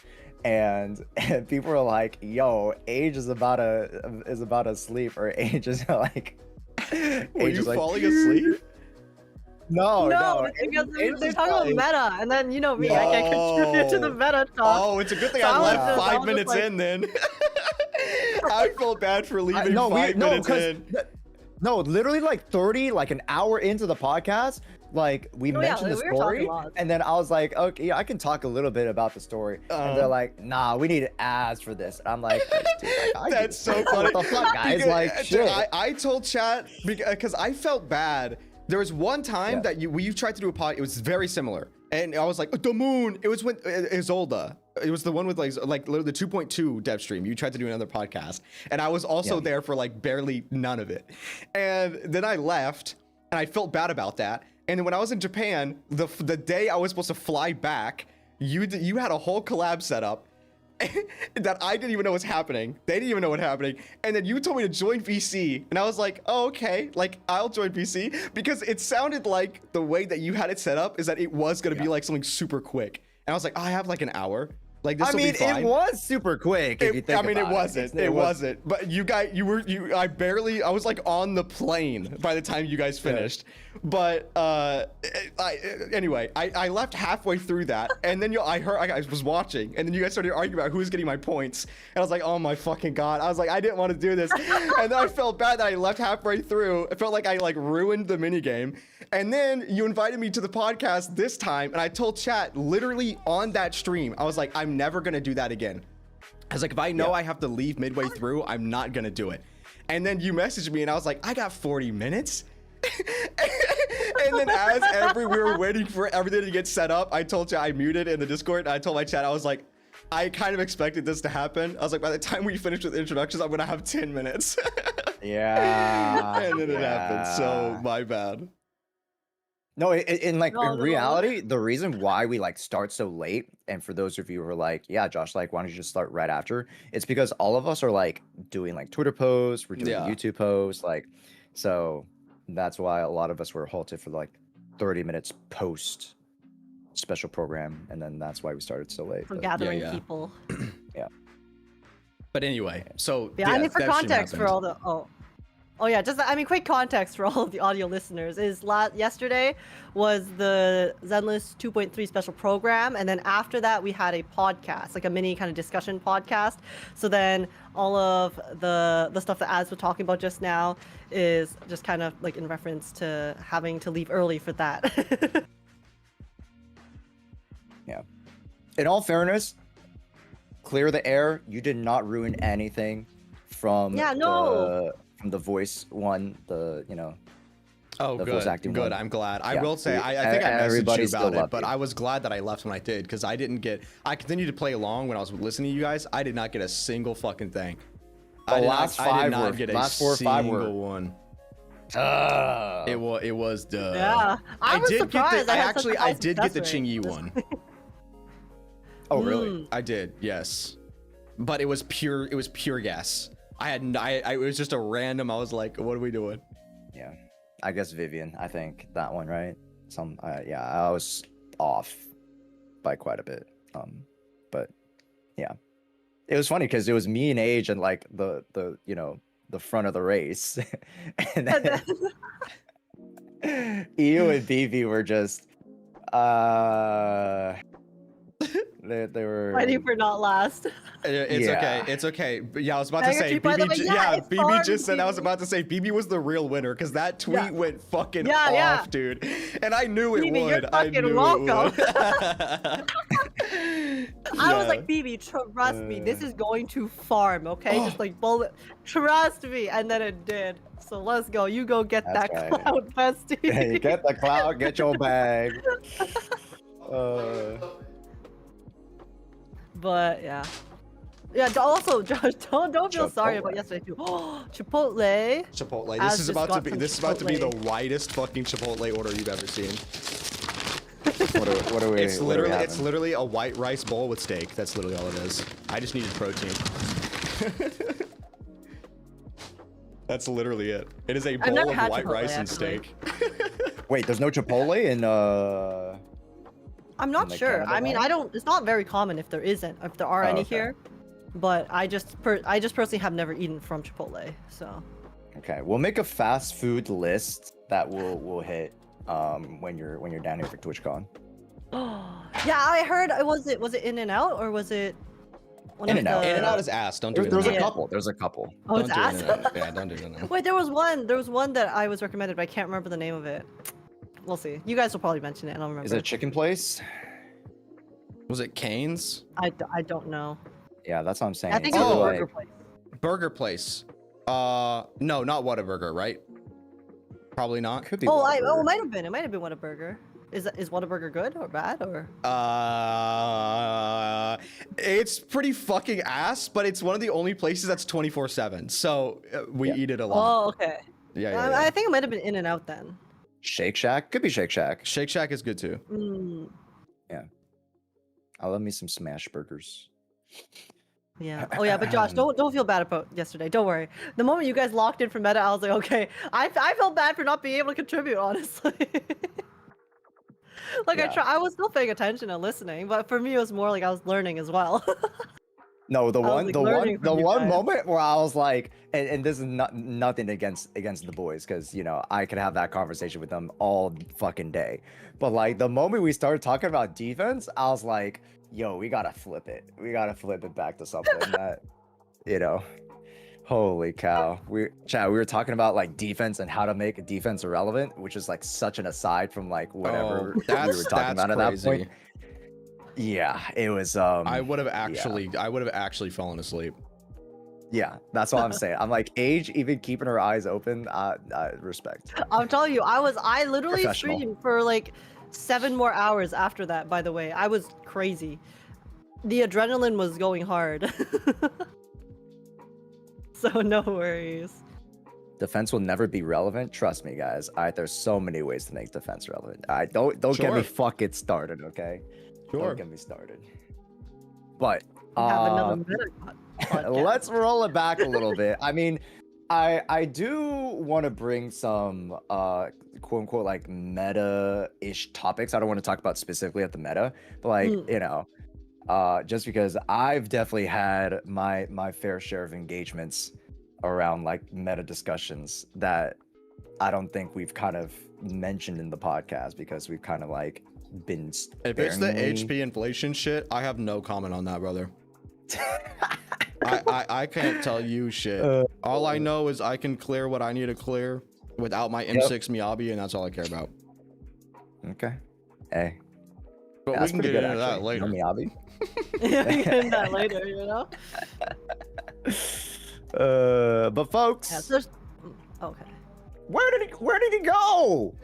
And people are like, "Yo, Age is about to sleep," or Age is like, Were you falling asleep? No, because they're talking about meta, and then me, I can't contribute to the meta talk. Oh, it's a good thing I left 5 minutes in then. I felt bad for leaving 5 minutes in. No, literally like 30, like an hour into the podcast, like we mentioned the story, and then I was like, okay, yeah, I can talk a little bit about the story, and they're like, nah, we need ads for this. And I'm like, dude, that's so funny. What the fuck, guys? Because, like, shit. I told chat because I felt bad. There was one time that you tried to do a pod. It was very similar, and I was like, the moon. It was when Isolda. It was the one with like literally the 2.2 dev stream. You tried to do another podcast, and I was also there for like barely none of it. And then I left, and I felt bad about that. And then when I was in Japan, the day I was supposed to fly back, you had a whole collab set up that I didn't even know was happening. They didn't even know what was happening. And then you told me to join VC, and I was like, oh, okay, like I'll join VC, because it sounded like the way that you had it set up is that it was gonna be like something super quick. And I was like, I have like an hour. Like this will be fine. It was super quick. If you think about it wasn't. It wasn't. But you guys, I was like on the plane by the time you guys finished. But anyway, I left halfway through that, and then I was watching, and then you guys started arguing about who's getting my points, and I was like, oh my fucking god! I was like, I didn't want to do this, and then I felt bad that I left halfway through. It felt like I like ruined the minigame. And then you invited me to the podcast this time, and I told chat literally on that stream, I was like, I'm never gonna do that again. I was like, if I know I have to leave midway through, I'm not gonna do it. And then you messaged me, and I was like, I got 40 minutes. And then as we were waiting for everything to get set up, I told chat, I muted in the Discord, and I told my chat, I was like, I kind of expected this to happen. I was like, by the time we finish with introductions, I'm gonna have 10 minutes. Yeah. And then it happened, so my bad. No, in reality, the reason why we like start so late, and for those of you who are like, yeah, Josh, like, why don't you just start right after? It's because all of us are like doing like Twitter posts, we're doing YouTube posts, like, so that's why a lot of us were halted for like 30 minutes post special program, and then that's why we started so late. For gathering people. Yeah. But anyway, so I mean, for context, for all the Oh yeah, just I mean, quick context for all of the audio listeners is yesterday was the Zenless 2.3 special program, and then after that we had a podcast, like a mini kind of discussion podcast. So then all of the stuff that Az was talking about just now is just kind of like in reference to having to leave early for that. Yeah. In all fairness, clear the air. You did not ruin anything from from the voice one, Oh, the good. voice acting Good. one. I'm glad. I Yeah, will say, I think I messaged everybody you still about it, loved but you. I was glad that I left when I did because I didn't get. I continued to play along when I was listening to you guys. I did not get a single fucking thing. The last I did not were- get a last 4 or 5 were- single one. It was duh. Yeah, I was did surprised. Get the, I had such actually a high I did get the success rate. Chingy one. Oh, really? I did, yes, but it was pure guess. It was just a random. I was like, what are we doing? Yeah. I guess Vivian. I think that one, right? Yeah, I was off by quite a bit. But yeah, it was funny because it was me and Age and like the front of the race, and then EU and BB were just they were Fighting for not last. It's Yeah. okay. It's okay. But yeah, I was about to Tiger say Tree, by the way, yeah, it's BB hard, just said I was BB. about to say BB was the real winner because that tweet Yeah. went fucking Yeah, off, yeah. dude. And I knew it BB, you're would. I fucking knew welcome. it would. I was like, BB, trust me, this is going to farm, okay? Just like bullet, trust me, and then it did. So let's go. You go get That's that right. cloud, bestie. you get the cloud, get your bag. But yeah. Yeah, also, Josh, don't feel sorry about Chipotle. yesterday too. Chipotle. Chipotle. Az This is just about to got be. some This is about to be the Chipotle. widest fucking Chipotle order you've ever seen. What are we? It's what are we literally having? a white rice bowl with steak. That's literally all it is. I just needed protein. That's literally it. It is a bowl never of had white Chipotle, rice and actually. steak. Wait, there's no Chipotle in I'm not like sure. Canada I mean, now? it's not very common if there isn't, if there are Oh, any okay. here. But I just personally have never eaten from Chipotle, so. Okay, we'll make a fast food list that we'll hit when you're down here for TwitchCon. Yeah, I heard. Was it In-N-Out or was it? One of In-N-Out. the- In-N-Out is ass. Don't do There's In-N-Out. a Yeah. couple. There's a couple. Oh, Don't it's do ass. In-N-Out. Yeah, don't do In-N-Out. Wait, there was one that I was recommended, but I can't remember the name of it. We'll see. You guys will probably mention it, and I'll remember. Is it a chicken place? Was it Cane's? I don't know. Yeah, that's what I'm saying. I think It's it was a either, burger like- place. Burger place. No, not Whataburger, right? Probably not. Could be. It Whataburger. might have been. It might have been Whataburger. Is Whataburger good or bad or? It's pretty fucking ass, but it's one of the only places that's 24/7. So we Yeah. eat it a lot. Oh, okay. Yeah, yeah. I think it might have been In-N-Out then. Shake Shack? Could be Shake Shack. Shake Shack is good too. Mm, I love me some smash burgers. yeah. Oh yeah, but Josh, don't feel bad about yesterday. Don't worry. The moment you guys locked in for meta, I was like, okay. I felt bad for not being able to contribute, honestly. Like Yeah. I was still paying attention and listening, but for me it was more like I was learning as well. No, the I was, one, like, the learning one, the from you one guys. moment where I was like, and this is nothing against the boys, because I could have that conversation with them all fucking day. But like the moment we started talking about defense, I was like, yo, we gotta flip it. We gotta flip it back to something that, holy cow. We were talking about like defense and how to make a defense irrelevant, which is like such an aside from like whatever we were talking about at that point. Yeah, it was. I would have actually fallen asleep. Yeah, that's what I'm saying. I'm like, Age even keeping her eyes open. Respect. I'm telling you, I literally Professional. streamed for like 7 more hours after that, by the way. I was crazy. The adrenaline was going hard. So no worries. Defense will never be relevant. Trust me, guys. There's so many ways to make defense relevant. Don't get me Sure. fucking started, okay? Sure. Don't get me started. But We have another meta podcast. let's roll it back a little bit. I mean, I do want to bring some quote unquote like meta-ish topics. I don't want to talk about specifically at the meta, but like just because I've definitely had my fair share of engagements around like meta discussions that I don't think we've kind of mentioned in the podcast because we've kind of like been If it's the sparingly- HP inflation shit, I have no comment on that, brother. I can't tell you shit. All I know is I can clear what I need to clear without my M6 Miyabi, and that's all I care about. Okay. Hey. But Yeah, we that's can pretty get good, into that actually. later. Miyabi. Yeah, we get into that later, you know? But folks, Yeah, so okay. where did he go?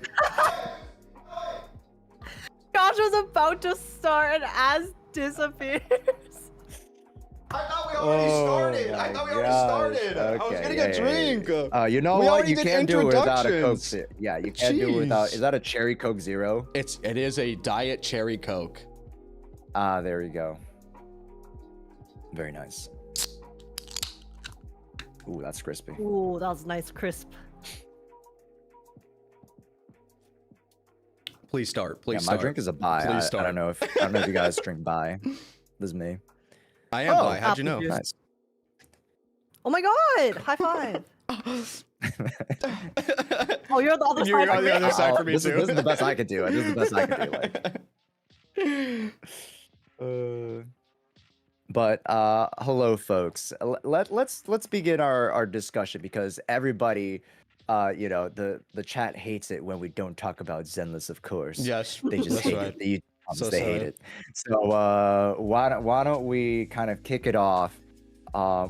Josh was about to start and Az disappears. I thought we already started. I thought we already started. I was Okay, getting yeah, a drink. You know We what? already You did can't do it without a Coke. introductions. Yeah, you can't do it without. Jeez. Is that a cherry Coke Zero? It is a diet cherry Coke. Ah, there you go. Very nice. Ooh, that's crispy. Ooh, that was nice, crisp. Please start. Please Yeah, start. my drink is a buy. Please I start. don't know if you guys drink buy. This is me. I am Oh, by. How'd you know? apple juice. Nice. Oh my god! High five! Oh, you're the other You're side. on of the me. other side for me this too. Is the best I could do. This is the best I could do. Like. But hello, folks. Let's begin our discussion because everybody, you know, the chat hates it when we don't talk about Zenless, of course. Yes, They just that's hate right. it. They So hate sorry. it. So why don't we kind of kick it off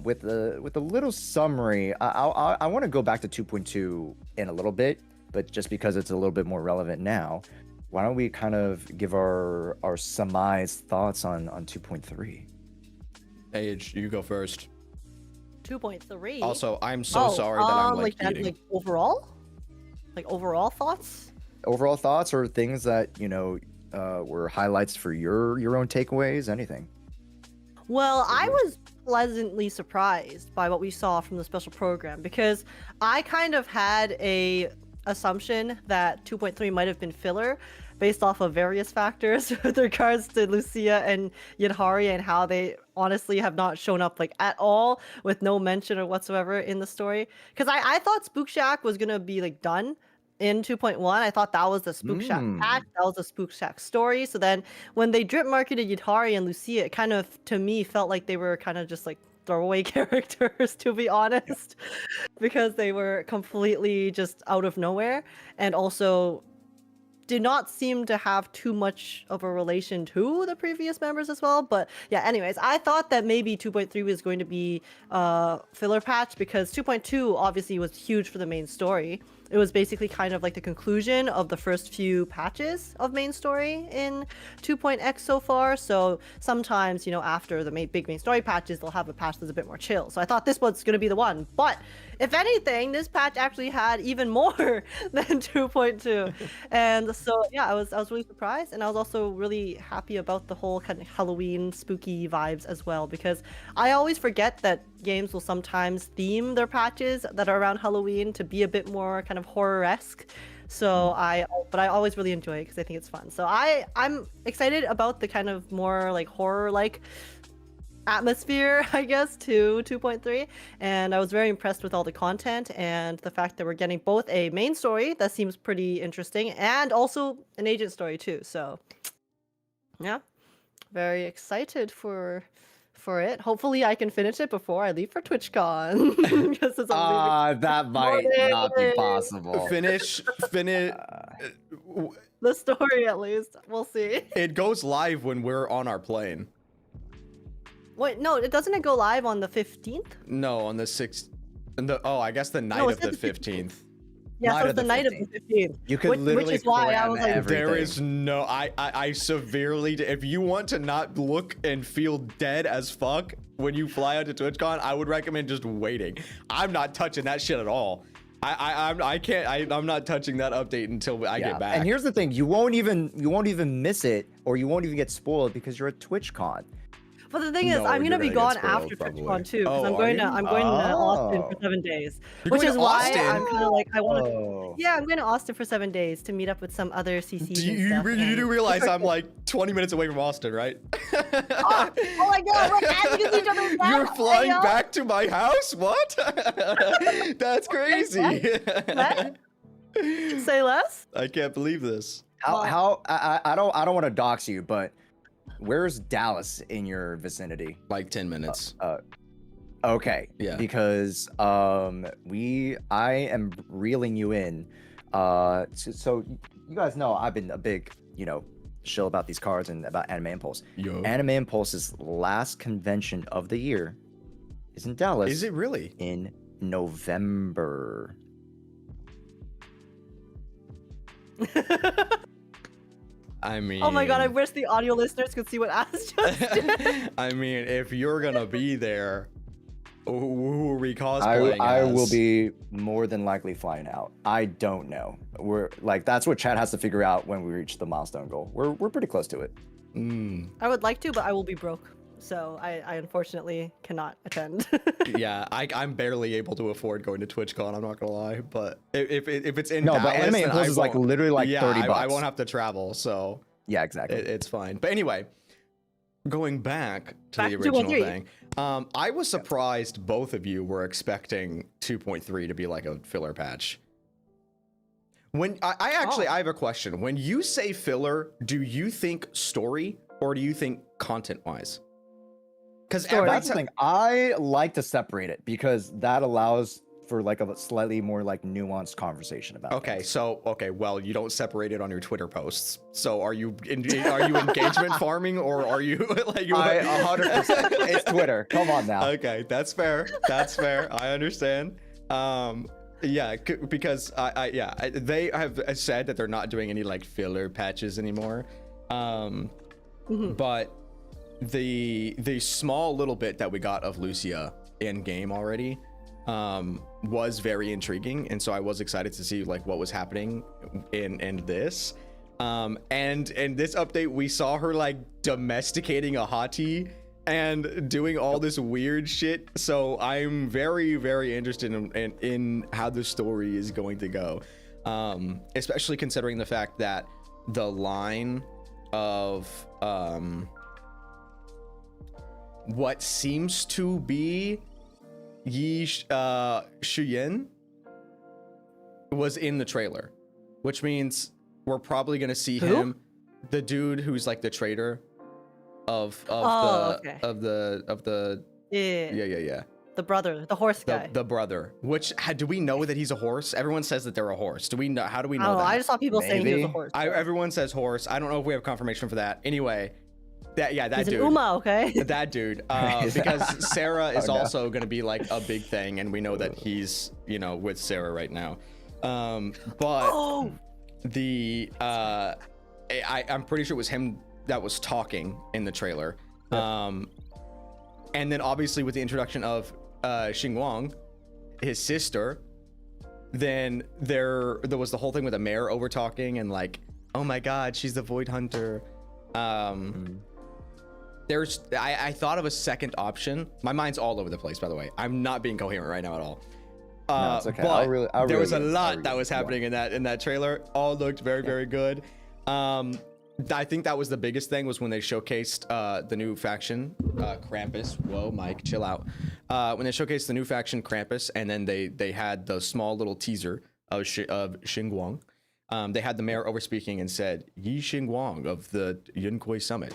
with a little summary. I want to go back to 2.2 in a little bit, but just because it's a little bit more relevant now, why don't we kind of give our surmised thoughts on 2.3? Age, you go first. 2.3. Also, I'm so sorry that I'm like eating. like overall, like overall thoughts. Overall thoughts or things that you know were highlights for your own takeaways, anything. Well, I was pleasantly surprised by what we saw from the special program because I kind of had a assumption that 2.3 might have been filler based off of various factors with regards to Lucia and Yidhari and how they honestly have not shown up like at all with no mention or whatsoever in the story. Because I thought Spook Shack was gonna be like done in 2.1. I thought that was the Spook Shack patch, that was the Spook Shack story. So then when they drip marketed Yidhari and Lucia, it kind of to me felt like they were kind of just like throwaway characters, to be honest, because they were completely just out of nowhere and also did not seem to have too much of a relation to the previous members as well. But yeah, anyways, I thought that maybe 2.3 was going to be filler patch because 2.2 obviously was huge for the main story. It was basically kind of like the conclusion of the first few patches of main story in 2.x so far. So sometimes, you know, after the big main story patches, they'll have a patch that's a bit more chill. So I thought this was going to be the one. But if anything, this patch actually had even more than 2.2. And so, yeah, I was really surprised. And I was also really happy about the whole kind of Halloween spooky vibes as well, because I always forget that games will sometimes theme their patches that are around Halloween to be a bit more kind of horror-esque. So but I always really enjoy it because I think it's fun. So I'm excited about the kind of more like horror-like atmosphere, I guess, to 2.3, and I was very impressed with all the content and the fact that we're getting both a main story that seems pretty interesting and also an agent story too. So yeah, very excited for it. Hopefully I can finish it before I leave for TwitchCon. Because it's That might not be possible. Finish. the story at least. We'll see. It goes live when we're on our plane. Wait, no, it doesn't it go live on the 15th? No, on the 6th. I guess the night No, of it the said the 15th. Yeah, Night so of it's the the night of the 15th. You could which literally is why I was cram like, everything. There is no. I severely. If you want to not look and feel dead as fuck when you fly out to TwitchCon, I would recommend just waiting. I'm not touching that shit at all. I can't. I'm not touching that update until I get back. And here's the thing: you won't even miss it, or you won't even get spoiled because you're at TwitchCon. But the thing is, No, I'm you're gonna be gonna get gone spoiled, after probably. TwitchCon too, because Oh, I'm are going to you? Austin for Oh. 7 days, You're which going is to why Austin? I'm kind of like I want to. Oh. Yeah, I'm going to Austin for 7 days to meet up with some other CCs Do and you, stuff. you do and- realize I'm like 20 minutes away from Austin, right? Oh my god, we're asking each other now. You're flying Hey, yo. back to my house? What? That's crazy. What? Say less. I can't believe this. I don't want to dox you, but where's Dallas in your vicinity? Like 10 minutes. Okay. Yeah. Because I am reeling you in. So you guys know I've been a big, shill about these cards and about Anime Impulse. Yo. Anime Impulse's last convention of the year is in Dallas. Is it really? In November. I mean. Oh my god, I wish the audio listeners could see what Alice just did. I mean, if you're gonna be there, who are we cosplaying I will as? be more than likely flying out. I don't know. That's what Chad has to figure out when we reach the milestone goal. We're pretty close to it. I would like to, but I will be broke. So I unfortunately cannot attend. Yeah, I'm barely able to afford going to TwitchCon. I'm not gonna lie, but if it's in No, Dallas, but Anime then Impulse I is like won't- literally like yeah, 30 bucks. I won't have to travel, so Yeah, exactly. it's fine. But anyway, going back to Back the to original 2.3. thing, I was surprised both of you were expecting 2.3 to be like a filler patch. When I have a question. When you say filler, do you think story or do you think content wise? Because That's the thing. I like to separate it because that allows for like a slightly more like nuanced conversation about. Okay, so well, you don't separate it on your Twitter posts. So are you engagement farming or are you like you? 100%. It's Twitter. Come on now. Okay, that's fair. That's fair. I understand. Yeah, because they have said that they're not doing any like filler patches anymore. But the small little bit that we got of Lucia in game already was very intriguing, and so I was excited to see like what was happening in this. And in this update, we saw her like domesticating a hottie and doing all this weird shit. So I'm very, very interested in how the story is going to go, especially considering the fact that the line of what seems to be Shuyin was in the trailer, which means we're probably gonna see him, the dude who's like the traitor of the Yeah. The brother, the horse guy. the brother. Which do we know that he's a horse? Everyone says that they're a horse. Do we know? How do we I know don't know. that? I just saw people saying he was a Maybe. horse. Everyone says horse. I don't know if we have confirmation for that. Anyway, that He's dude. an Uma, okay? That dude, because Sarah is also going to be like a big thing, and we know that he's, with Sarah right now. But I'm pretty sure it was him that was talking in the trailer. And then obviously with the introduction of Xingguang, his sister, then there was the whole thing with the mayor over talking and like, oh my god, she's the Void Hunter. I thought of a second option. My mind's all over the place, by the way. I'm not being coherent right now at all. No, it's okay. But I'll there was a really lot get that was happening in that trailer. All looked very, very good. I think that was the biggest thing was when they showcased the new faction, Krampus. Whoa, Mike, chill out. When they showcased the new faction, Krampus, and then they had the small little teaser of Xingguang. They had the mayor over speaking and said, Yi Xingguang of the Yunkui Summit.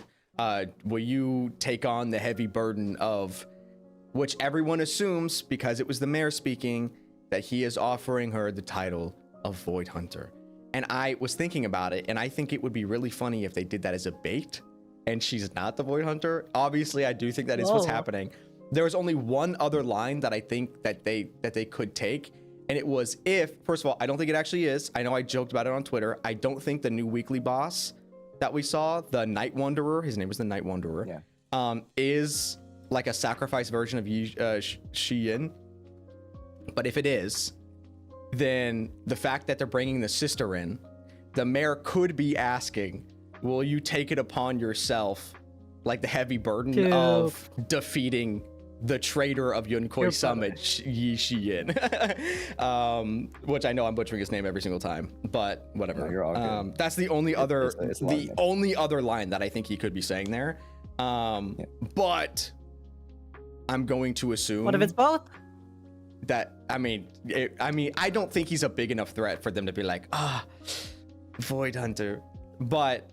Will you take on the heavy burden of, which everyone assumes because it was the mayor speaking, that he is offering her the title of Void Hunter. And I was thinking about it, and I think it would be really funny if they did that as a bait and she's not the Void Hunter. Obviously, I do think that is what's happening. There was only one other line that I think that they could take, and it was first of all, I don't think it actually is. I know I joked about it on Twitter. I don't think the new weekly boss that we saw, the Night Wanderer, his name was the Night Wanderer, is like a sacrifice version of Xiyin. But if it is, then the fact that they're bringing the sister in, the mayor could be asking, will you take it upon yourself like the heavy burden Dude. of defeating the traitor of Yunkoi Your Summit, Yi Xian. Which I know I'm butchering his name every single time, but whatever. No, you're all good. That's the only other it's a lot of only other line that I think he could be saying there. But I'm going to assume What if it's both? that I mean I don't think he's a big enough threat for them to be like Void Hunter, but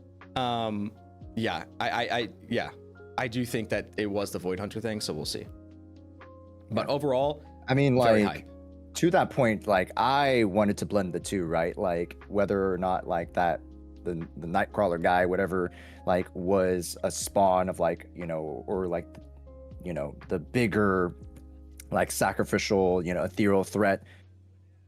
yeah, I do think that it was the Void Hunter thing, so we'll see. But overall, I mean, very like hype. to that point, like I wanted to blend the two, right? Like whether or not like that the Nightcrawler guy, whatever, like was a spawn of like, you know, or like, you know, the bigger like sacrificial, you know, ethereal threat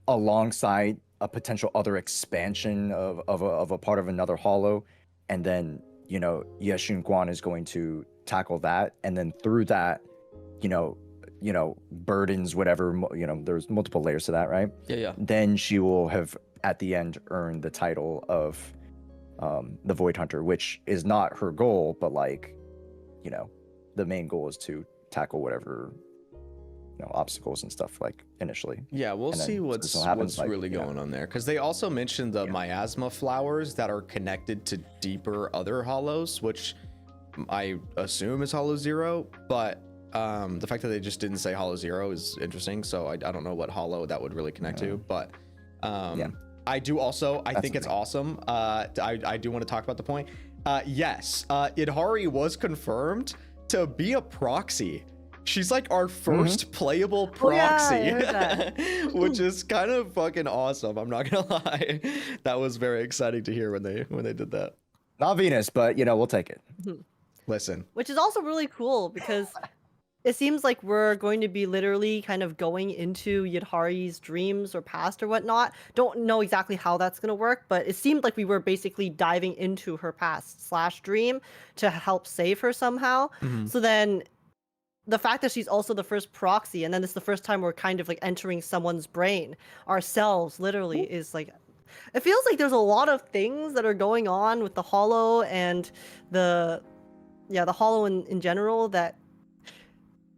alongside a potential other expansion of a part of another hollow, and then, you know, Yeshun Guan is going to tackle that, and then through that, you know, burdens, whatever, you know, there's multiple layers to that, right? Yeah. Then she will have at the end earned the title of the Void Hunter, which is not her goal, but like, you know, the main goal is to tackle whatever, you know, obstacles and stuff like initially. Yeah, we'll And then see what's like, really you know, going on there, because they also mentioned the miasma flowers that are connected to deeper other hollows, which I assume is Hollow Zero, but the fact that they just didn't say Hollow Zero is interesting. So I don't know what hollow that would really connect to, but I do also, I think it's awesome. I do want to talk about the point. Yes, Idhari was confirmed to be a proxy. She's like our first playable proxy, I heard that. which is kind of fucking awesome. I'm not gonna lie. That was very exciting to hear when they did that. not Venus, but you know, we'll take it. Listen, Which is also really cool because it seems like we're going to be literally kind of going into Yidhari's dreams or past or whatnot. Don't know exactly how that's going to work, but it seemed like we were basically diving into her past / dream to help save her somehow. So then the fact that she's also the first proxy, and then it's the first time we're kind of like entering someone's brain ourselves, literally, is like, it feels like there's a lot of things that are going on with the Hollow and the Hollow in general, that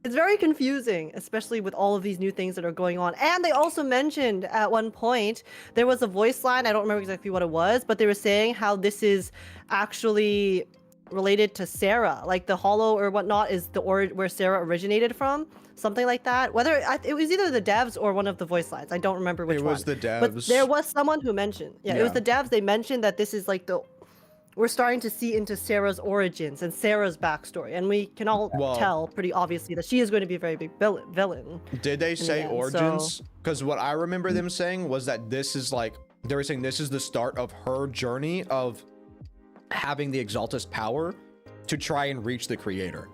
it's very confusing, especially with all of these new things that are going on. And they also mentioned at one point, there was a voice line, I don't remember exactly what it was, but they were saying how this is actually related to Sarah, like the Hollow or whatnot is where Sarah originated from, something like that. Whether it was either the devs or one of the voice lines, I don't remember which one. it was the devs. But there was someone who mentioned, it was the devs. They mentioned that this is like we're starting to see into Sarah's origins and Sarah's backstory, and we can all tell pretty obviously that she is going to be a very big villain. Did they say end, origins? Because what I remember them saying was that this is like, they were saying this is the start of her journey of having the Exaltus power to try and reach the creator.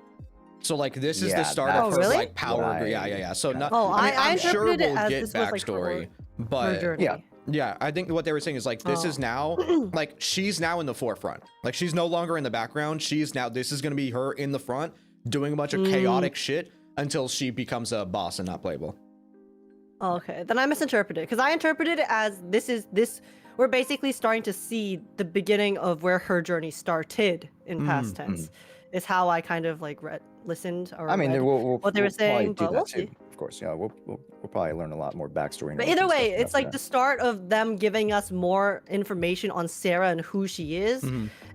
So like this is the start of her really? like power. Yeah. So not, I I'm sure interpreted it we'll as get this was, like, backstory, her but journey. yeah, I think what they were saying is like this is now like she's now in the forefront. Like she's no longer in the background. This is gonna be her in the front doing a bunch of chaotic shit until she becomes a boss and not playable. Okay, then I misinterpreted, because I interpreted it as we're basically starting to see the beginning of where her journey started in past tense. Is how I kind of like listened or I mean, read we'll what they were saying, probably but do we'll that too. see. Of course, yeah, we'll probably learn a lot more backstory. But either way, it's like the start of them giving us more information on Sarah and who she is,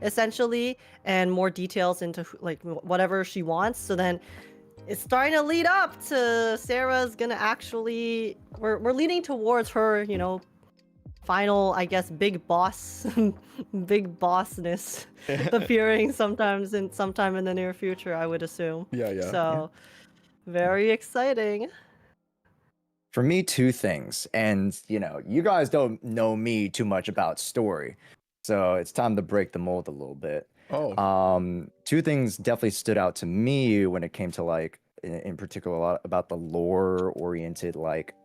essentially, and more details into like whatever she wants. So then it's starting to lead up to Sarah's gonna actually, we're leading towards her, you know, final, I guess, big bossness appearing sometime in the near future, I would assume. So very exciting. For me, two things, and you know, you guys don't know me too much about story, so it's time to break the mold a little bit. Two things definitely stood out to me when it came to like, in particular, a lot about the lore-oriented like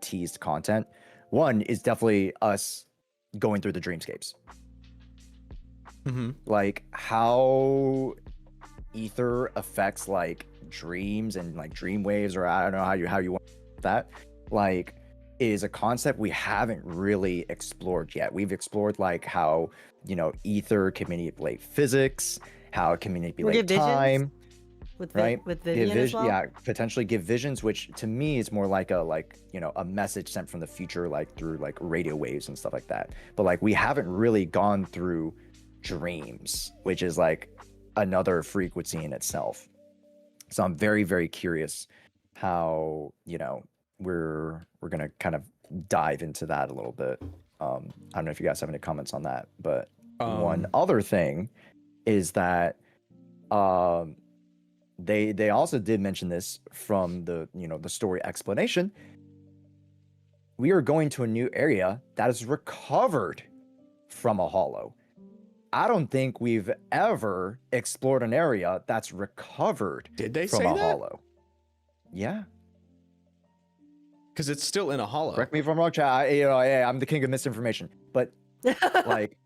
teased content. One is definitely us going through the dreamscapes. Like how ether affects like dreams and like dream waves, or I don't know how you want that, like, is a concept we haven't really explored yet. We've explored like how, you know, ether can manipulate physics, how it can manipulate give visions time, with right? with Give Vivian as well. yeah, potentially give visions, which to me is more like a message sent from the future, like through like radio waves and stuff like that. But like we haven't really gone through dreams, which is like another frequency in itself. So I'm very, very curious how, we're gonna kind of dive into that a little bit. I don't know if you guys have any comments on that, but one other thing is that they also did mention this from the the story explanation. We are going to a new area that is recovered from a hollow. I don't think we've ever explored an area that's recovered Did they from say a that? hollow. Yeah. Because it's still in a hollow. Correct me if I'm wrong, chat. I'm the king of misinformation. But like,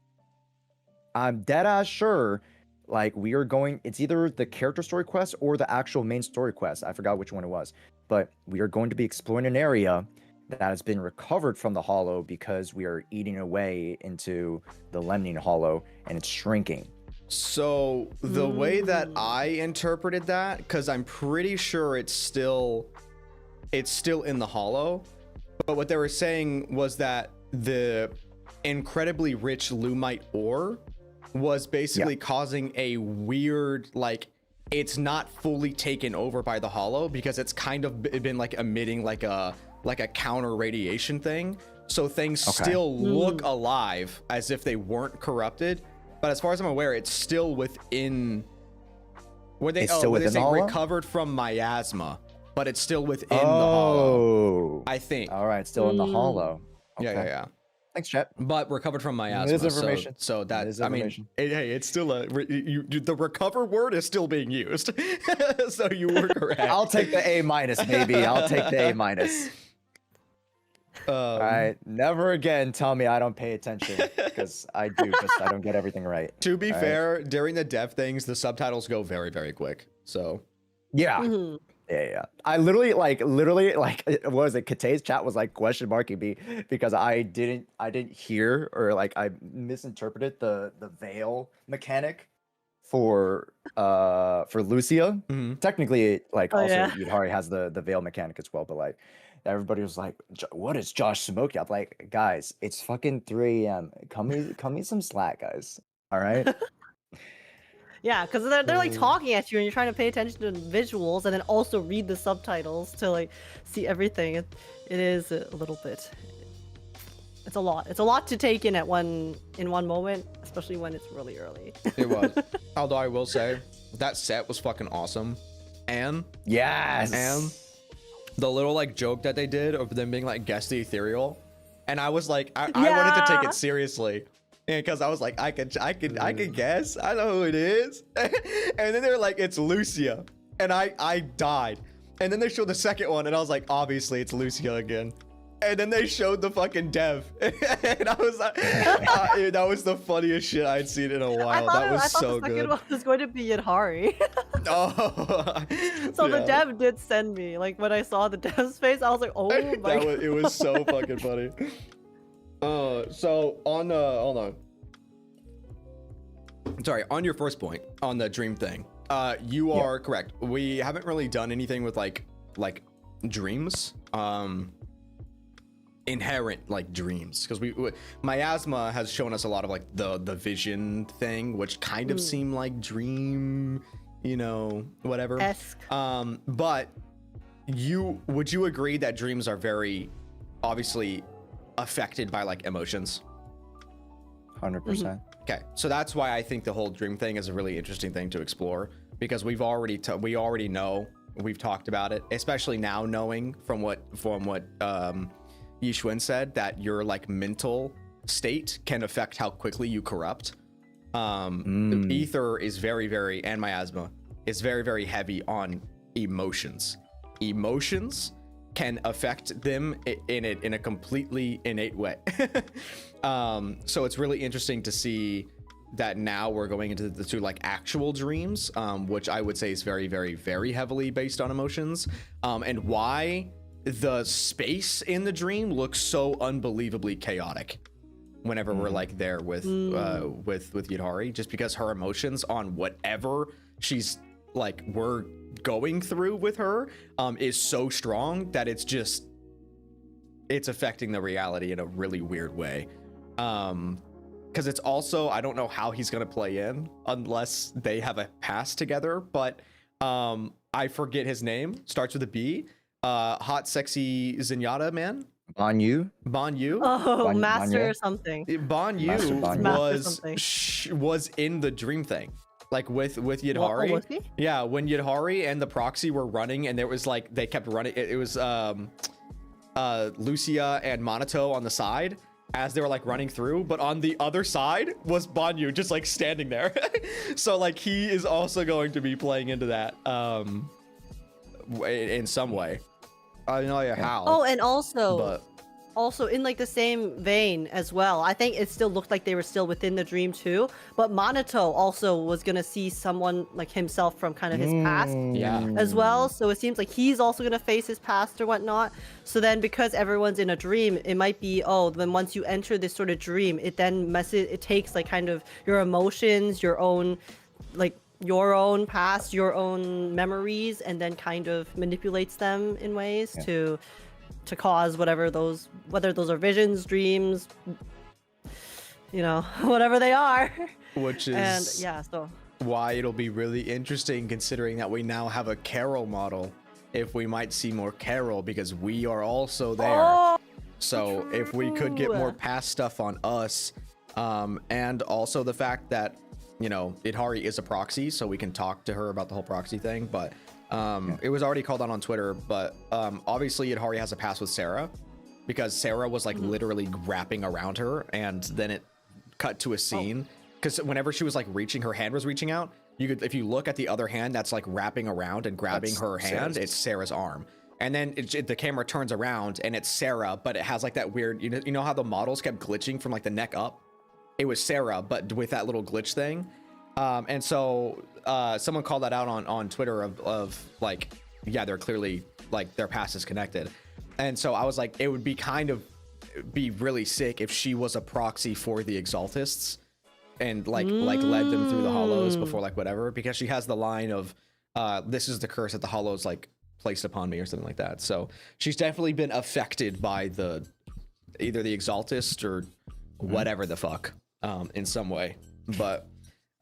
I'm dead ass sure. Like, we are going. It's either the character story quest or the actual main story quest. I forgot which one it was. But we are going to be exploring an area that has been recovered from the hollow because we are eating away into the Lemning hollow and it's shrinking. So the way that I interpreted that, because I'm pretty sure it's still in the hollow, but what they were saying was that the incredibly rich Lumite ore was basically causing a weird, like, it's not fully taken over by the hollow because it's kind of been like emitting like a counter radiation thing. So things still look alive as if they weren't corrupted. But as far as I'm aware, it's still within where they say recovered from miasma, but it's still within the hollow. I think. All right, still in the hollow. Okay. Yeah. Thanks, chat. But recovered from miasma. Misinformation. So that it's still the recover word is still being used. So you were correct. I'll take the A-, baby. I'll take the A-. All right, never again tell me I don't pay attention, because I do, just I don't get everything right. To be fair, during the dev things, the subtitles go very, very quick. So yeah. Yeah. I literally like what was it? Kate's chat was like question marking me because I didn't hear, or like I misinterpreted the veil mechanic for Lucia. Technically, like Yudhari has the veil mechanic as well, but like everybody was like, what is Josh smoking? I'm like, guys, it's fucking 3 a.m. Come me some slack, guys. All right. Yeah, because they're like talking at you and you're trying to pay attention to the visuals and then also read the subtitles to like see everything. It is a little bit. It's a lot. It's a lot to take in one moment, especially when it's really early. It was. Although I will say that set was fucking awesome. And and the little like joke that they did of them being like guess the ethereal, and I was like, I wanted to take it seriously. Because I was like, I could guess. I know who it is. And then they were like, it's Lucia. And I died. And then they showed the second one, and I was like, obviously it's Lucia again. And then they showed the fucking dev. And I was like, that was the funniest shit I'd seen in a while. That was so good. I thought the second one was going to be Yudhari. So the dev did send me. Like, when I saw the dev's face, I was like, oh my god. It was so fucking funny. So on hold on. Sorry, on your first point on the dream thing, you are correct. We haven't really done anything with like dreams, inherent like dreams, because miasma has shown us a lot of like the vision thing, which kind of seemed like dream, whatever. But would you agree that dreams are very obviously affected by like emotions? 100%. Okay, so that's why I think the whole dream thing is a really interesting thing to explore, because we already know, we've talked about it, especially now knowing from what Yishun said, that your like mental state can affect how quickly you corrupt. Ether is very, and miasma is very, very heavy on emotions. Emotions can affect them in a completely innate way. So it's really interesting to see that now we're going into the two like actual dreams, which I would say is very, very, very heavily based on emotions, and why the space in the dream looks so unbelievably chaotic. whenever we're like there with Yudhari, just because her emotions on whatever she's like we're going through with her is so strong that it's affecting the reality in a really weird way. Because it's also, I don't know how he's gonna play in unless they have a past together, but I forget his name, starts with a B. Hot sexy Zenyatta man. Bon Yu? Oh, Ban master Yu? or something. Bon Yu Master Ban Yu. was in the dream thing, like with Yudhari. Oh, was he? Yeah, when Yudhari and the Proxy were running, and there was like they kept running. It was Lucia and Monato on the side as they were like running through, but on the other side was Bon Yu just like standing there. So like he is also going to be playing into that in some way. I don't know how. Oh, and also, but in like the same vein as well, I think it still looked like they were still within the dream too. But Monato also was gonna see someone like himself from kind of his past yeah. as well. So it seems like he's also gonna face his past or whatnot. So then, because everyone's in a dream, it might be then once you enter this sort of dream, it then it takes like kind of your emotions, your own past, your own memories, and then kind of manipulates them in ways to cause whether those are visions, dreams, whatever they are. Which is so why it'll be really interesting, considering that we now have a Carol model, if we might see more Carol, because we are also there. Oh, so if we could get more past stuff on us, and also the fact that Yudhari is a proxy, so we can talk to her about the whole proxy thing. But it was already called out on Twitter, but obviously Yudhari has a past with Sarah, because Sarah was like literally wrapping around her, and then it cut to a scene because whenever she was like her hand was reaching out, if you look at the other hand that's like wrapping around and grabbing her hand, it's Sarah's arm. And then the camera turns around and it's Sarah, but it has like that weird, you know how the models kept glitching from like the neck up? It was Sarah, but with that little glitch thing. And so someone called that out on Twitter of like, yeah, they're clearly like their past is connected. And so I was like, it would be be really sick if she was a proxy for the Exaltists and like led them through the hollows before like whatever, because she has the line of this is the curse that the hollows like placed upon me or something like that. So she's definitely been affected by either the Exaltist or whatever the fuck in some way. But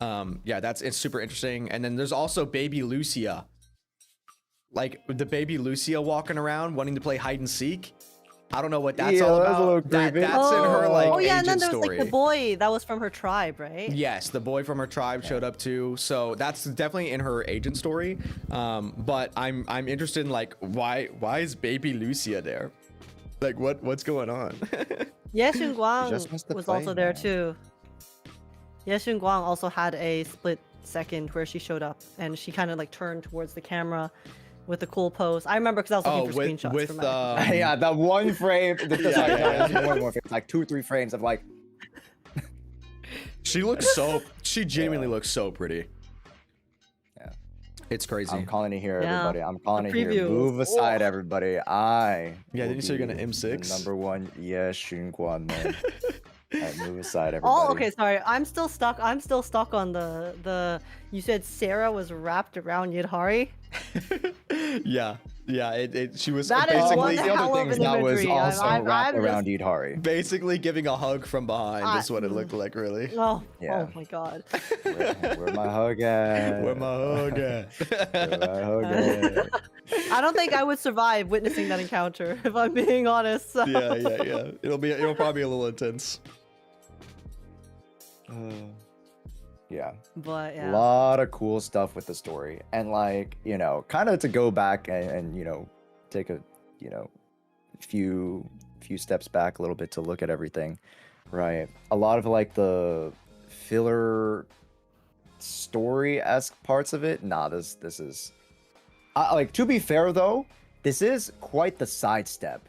yeah, it's super interesting. And then there's also baby Lucia, like the baby Lucia walking around wanting to play hide and seek. I don't know what that's all about. That's in her like and then agent there was story. like the boy that was from her tribe, right? Yes, the boy from her tribe showed up too. So that's definitely in her agent story. But I'm interested in like why is baby Lucia there? Like what's going on? Yeshun Guang was also there too. Yeshun Guang also had a split second where she showed up and she kind of like turned towards the camera with a cool pose. I remember because I was looking for screenshots from that. Yeah, that one frame. Like 2 or 3 frames of like. She genuinely looks so pretty. Yeah, it's crazy. I'm calling it here, Yeah. everybody. I'm calling it Preview. here. Move aside, everybody. Didn't you say you're gonna M6? The number one, Shun Guan man. Alright, move aside, everybody. Oh, okay, sorry. I'm still stuck on the. You said Sarah was wrapped around Yudhari. yeah. She was That is basically one the hell other of things an that was imagery. also wrapped around just... Yudhari. basically giving a hug from behind. Is what it looked like, really. Oh, Yeah. oh my god. Where my hug at? Where my hug at? Where my hug at? I don't think I would survive witnessing that encounter, if I'm being honest. So. Yeah. It'll probably be a little intense. Yeah. But A yeah. lot of cool stuff with the story, and like kind of to go back and take a few steps back a little bit to look at everything, right? A lot of like the filler story-esque parts of it. Nah, this is like, to be fair though, this is quite the sidestep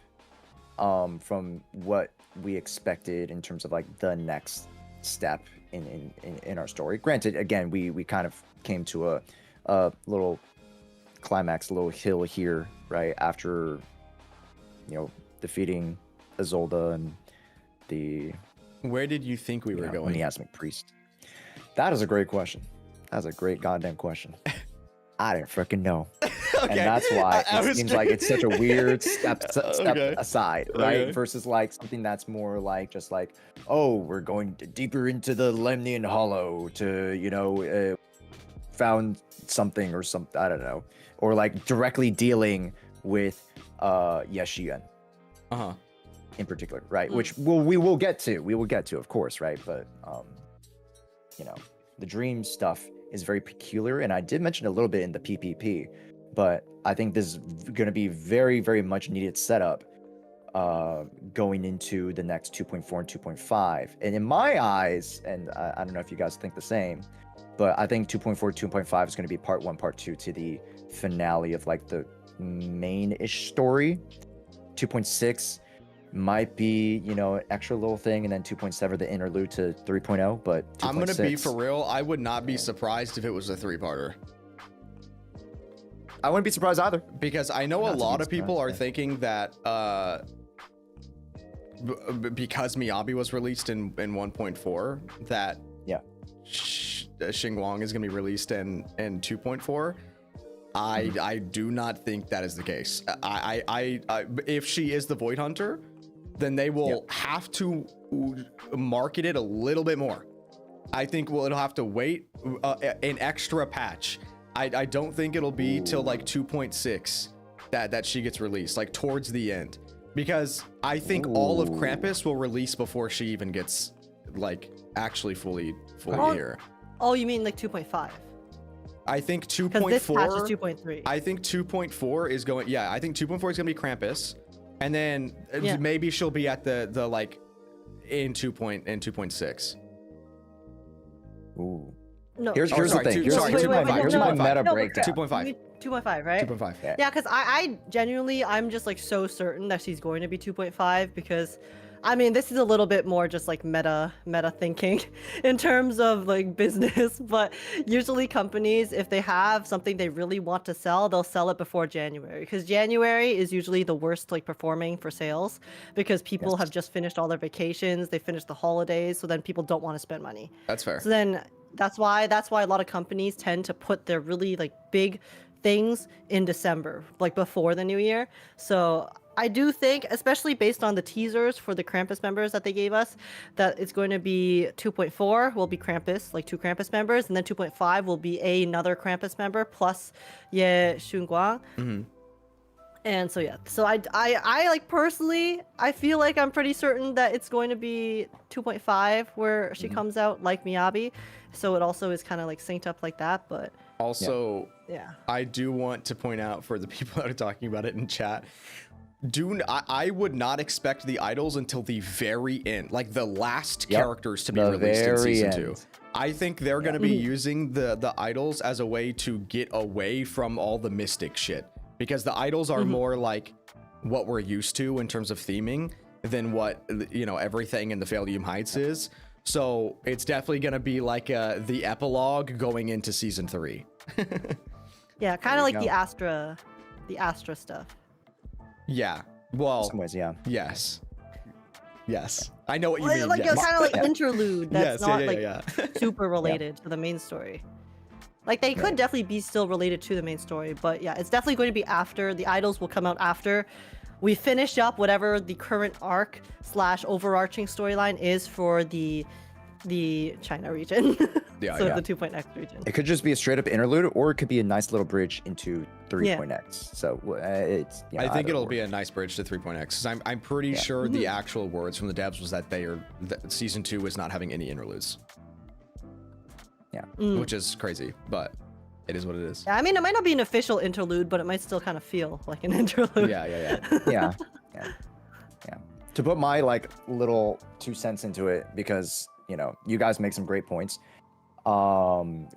from what we expected in terms of like the next step in our story. Granted, again, we kind of came to a little climax, a little hill here, right after defeating Isolde and the Where did you think we were When going? he asked McPriest. That is a great question. That's a great goddamn question. I didn't freaking know. Okay. And that's why I it was seems like it's such a weird step Okay. aside, right? Okay. Versus like something that's more like just like, oh, we're going deeper into the Lemnian Hollow to, you know, found something or something, I don't know. Or like directly dealing with Yeshian Uh-huh. in particular, right? Which we will get to. We will get to, of course, right? But you know, the dream stuff is very peculiar, and I did mention a little bit in the PPP, but I think this is going to be very, very much needed setup going into the next 2.4 and 2.5. And in my eyes, and I don't know if you guys think the same, but I think 2.4, 2.5 is going to be part 1, part 2 to the finale of like the main-ish story. 2.6 might be, you know, an extra little thing, and then 2.7 the interlude to 3.0, but 2.6, I'm gonna be for real. I would not be surprised if it was a 3-parter. I wouldn't be surprised either. Because I know a lot of people are thinking that because Miyabi was released in 1.4, that Xinguang is gonna be released in 2.4. I do not think that is the case. I if she is the Void Hunter, then they will have to market it a little bit more. I think it'll have to wait an extra patch. I don't think it'll be till like 2.6 that she gets released, like towards the end, because I think all of Krampus will release before she even gets like actually fully here. Oh, you mean like 2.5? I think Because this patch is 2.4. 2.3. I think 2.4 is going. Yeah, I think 2.4 is gonna be Krampus, and then maybe she'll be at the like in 2.6. Ooh. No. Here's the thing. Here's my meta breakdown. 2.5. 2.5, right? 2.5. Yeah, because I genuinely, I'm just like so certain that she's going to be 2.5 because, I mean, this is a little bit more just like meta thinking in terms of like business, but usually companies, if they have something they really want to sell, they'll sell it before January, because January is usually the worst like performing for sales because people have just finished all their vacations, they finished the holidays, so then people don't want to spend money. That's fair. So then that's why a lot of companies tend to put their really like big things in December, like before the new year. So I do think, especially based on the teasers for the Krampus members that they gave us, that it's going to be 2.4 will be Krampus, like 2 Krampus members, and then 2.5 will be another Krampus member plus Ye Xunguang. And so yeah, so I like personally, I feel like I'm pretty certain that it's going to be 2.5 where she comes out like Miyabi. So it also is kind of like synced up like that, but also, yeah, I do want to point out for the people that are talking about it in chat, I would not expect the idols until the very end, like the last characters to be released in season 2. I think they're going to be using the idols as a way to get away from all the mystic shit, because the idols are more like what we're used to in terms of theming than what, you know, everything in the Failure Heights is. So it's definitely going to be like the epilogue going into season 3. yeah, kind of like the Astra stuff. Yeah. Well, in some ways, yeah. Yes. I know what you mean. Like Yes. kind of like interlude that's not like yeah. super related to the main story. Like they could definitely be still related to the main story, but yeah, it's definitely going to be after. The idols will come out after we finish up whatever the current arc / overarching storyline is for the China region. The 2.x region. It could just be a straight up interlude, or it could be a nice little bridge into 3.x. So it's. I think it'll be a nice bridge to 3.x, because I'm pretty sure the actual words from the devs was that that season 2 is not having any interludes. Yeah. Which is crazy, but it is what it is. Yeah, I mean, it might not be an official interlude, but it might still kind of feel like an interlude. Yeah. To put my like little 2 cents into it, because you know you guys make some great points. In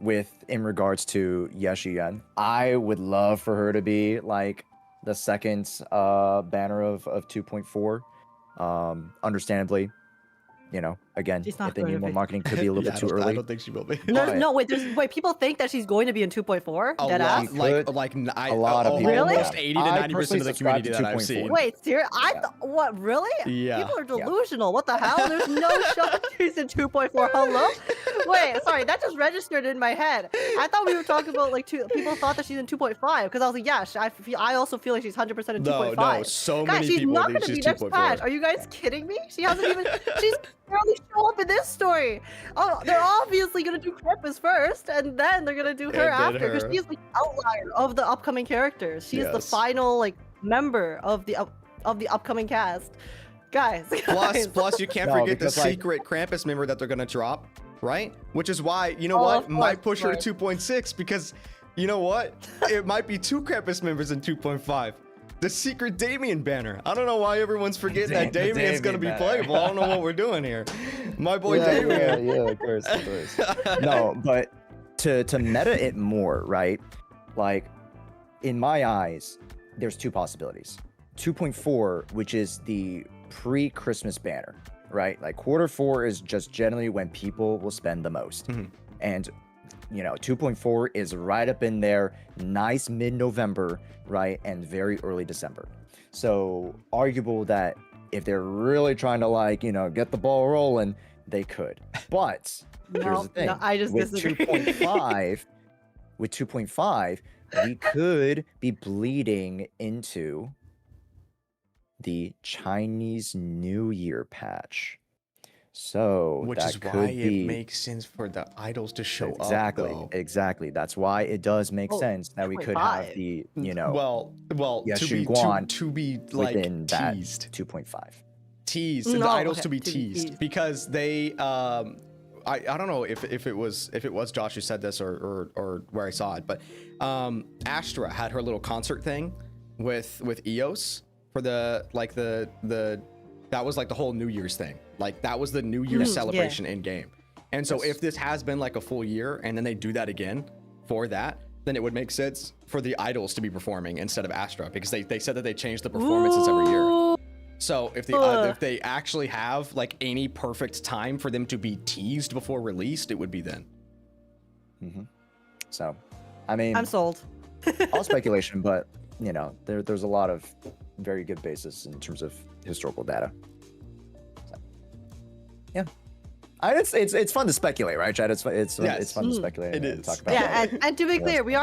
regards to Yeshian, I would love for her to be like the second banner of 2.4. Understandably, you know, Again, She's not if they going need to more be. marketing, could be a little bit too I early. don't think she will be. But- No, wait, people think that she's going to be in 2.4? A Dead lot, ass? a lot of people, almost yeah. 80 to I 90% of personally the subscribe community to that I've 2.4. seen. Wait, serious? Yeah. What, really? Yeah. People are Yeah. delusional. What the hell? There's no shot she's in 2.4. Hello? Wait, sorry, that just registered in my head. I thought we were talking about like people thought that she's in 2.5 because I was like, yeah, I also feel like she's 100% in 2.5. No, so Guys, many she's people not think gonna be she's next patch. 2.4. Are you guys kidding me? She hasn't even. She's barely show up in this story. Oh, they're obviously gonna do Krampus first, and then they're gonna do her And then after because her. she's the outlier of the upcoming characters. She is the Yes. final like member of the upcoming cast. Guys, Plus, you can't No, forget the because, like- secret Krampus member that they're gonna drop, right? Which is why, you know Oh, what, of might course, push her of to 2.6 because, you know what, it might be 2 Krampus members in 2.5. The secret Damien banner. I don't know why everyone's forgetting that The Damien's gonna be Damien banner. playable. I don't know what we're doing here. My boy yeah, Damien. yeah, of course. No, but to meta it more, right? Like, in my eyes, there's two possibilities. 2.4, which is the pre-Christmas banner, right? Like Q4 is just generally when people will spend the most. Mhm. And 2.4 is right up in there, nice mid-November, right? And very early December. So arguable that if they're really trying to get the ball rolling, they could. But here's the thing. No, I just with disagree. 2.5, with 2.5, we could be bleeding into the Chinese New Year patch. So Which that is could why be it makes sense for the idols to show exactly, up. exactly. That's why it does make Oh, sense that we could have 2.5. the Well, Yes, to be Guan to be like within that teased. 2.5. Teased, No, the idols okay, to be to be teased teased. because they I don't know if it was Josh who said this or where I saw it, but Astra had her little concert thing with EOS for the that was like the whole New Year's thing. Like that was the New Year's celebration in game. And so Yes. if this has been like a full year and then they do that again for that, then it would make sense for the idols to be performing instead of Astra because they said that they changed the performances every year. Ooh. So if they actually have like any perfect time for them to be teased before released, it would be then. So, I mean, I'm sold. all speculation, but there's a lot of very good basis in terms of historical data. So, yeah, it's fun to speculate, right, Chad? It's fun to speculate. it and is. talk about Yeah, it. and to be Yes. clear, we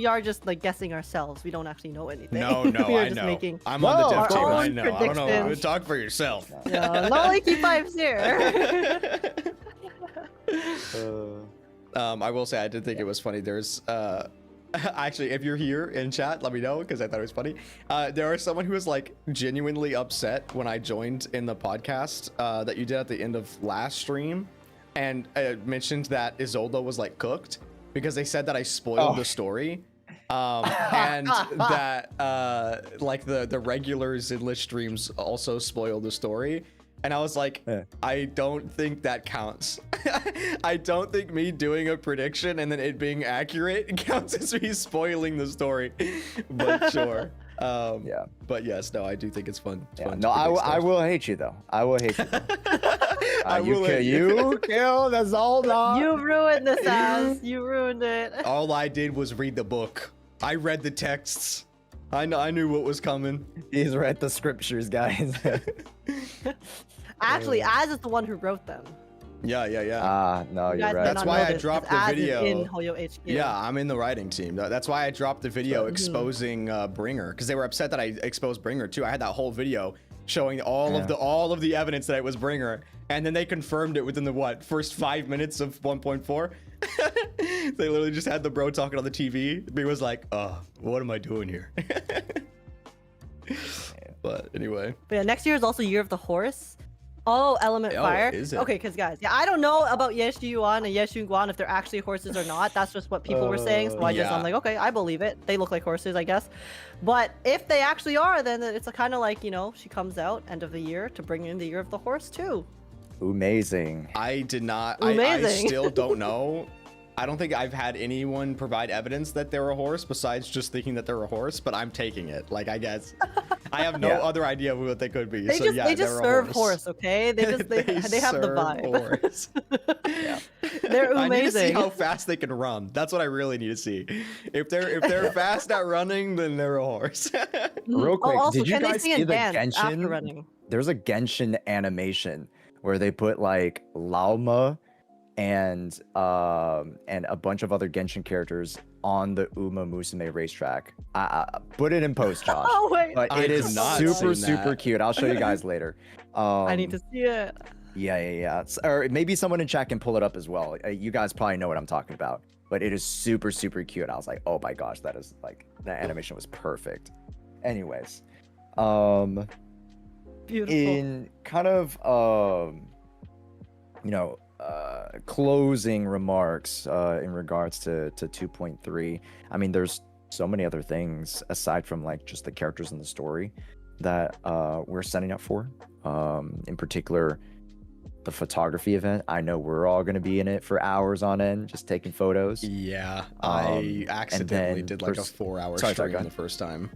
are just like guessing ourselves. We don't actually know anything. No, we are I just know. making I'm on the No, dev our team. I own know. I don't know. predictions. Talk for yourself. not like E5's here. I will say I did think it was funny. There's actually, if you're here in chat, let me know because I thought it was funny. There was someone who was like genuinely upset when I joined in the podcast that you did at the end of last stream, and mentioned that Isolde was like cooked because they said that I spoiled the story. And that like the regular Zenless streams also spoil the story. And I was like, Yeah. I don't think that counts. I don't think me doing a prediction and then it being accurate counts as me spoiling the story. But sure. Yeah. But yes, no, I do think it's fun. It's Yeah, fun no, to predict I stuff. will hate you though. I will hate you. I will hate you kill the Zolda. You ruined this ass. You ruined it. All I did was read the book. I read the texts. I knew what was coming. He's read the scriptures, guys. Actually, Az is the one who wrote them. Yeah. No, You you're guys may right. That's not why know I this, dropped because the Az is video. in Hoyo HQ. Yeah, I'm in the writing team. That's why I dropped the video Mhm. exposing Bringer, because they were upset that I exposed Bringer too. I had that whole video showing all of the evidence that it was Bringer, and then they confirmed it within the first 5 minutes of 1.4. They literally just had the bro talking on the TV. He was like, what am I doing here? But anyway. But yeah, next year is also Year of the Horse. Oh, Element Oh, Fire. is it? Okay, because guys, I don't know about Yeshu Yuan and Yeshu Guan if they're actually horses or not. That's just what people were saying. So Yeah. I'm like, okay, I believe it. They look like horses, I guess. But if they actually are, then it's kind of like, she comes out end of the year to bring in the Year of the Horse too. Amazing. I did not. I Amazing. still don't know. I don't think I've had anyone provide evidence that they're a horse besides just thinking that they're a horse, but I'm taking it. Like, I guess I have no Yeah. other idea what they could be. They So just yeah, they just they're a serve horse, okay? They just they have the serve vibe. horse. Yeah. They're I need to see amazing. how fast they can run. That's what I really need to see. If they're fast at running, then they're a horse. Real quick, also, did you can they guys sing see and the dance after Genshin? running? There's a Genshin animation where they put like Lauma and a bunch of other Genshin characters on the Uma Musume racetrack. I put it in post, Josh. Oh wait, But I it have is not super seen that. super cute. I'll show you guys later. I need to see it. Yeah. Or maybe someone in chat can pull it up as well. You guys probably know what I'm talking about. But it is super super cute. I was like, oh my gosh, that is like that animation was perfect. Anyways, Beautiful. in kind of closing remarks in regards to 2.3, I mean, there's so many other things aside from like just the characters in the story that we're setting up for. In particular, the photography event. I know we're all going to be in it for hours on end, just taking photos. Yeah, I accidentally then did like a 4-hour Sorry, stream go ahead. the first time.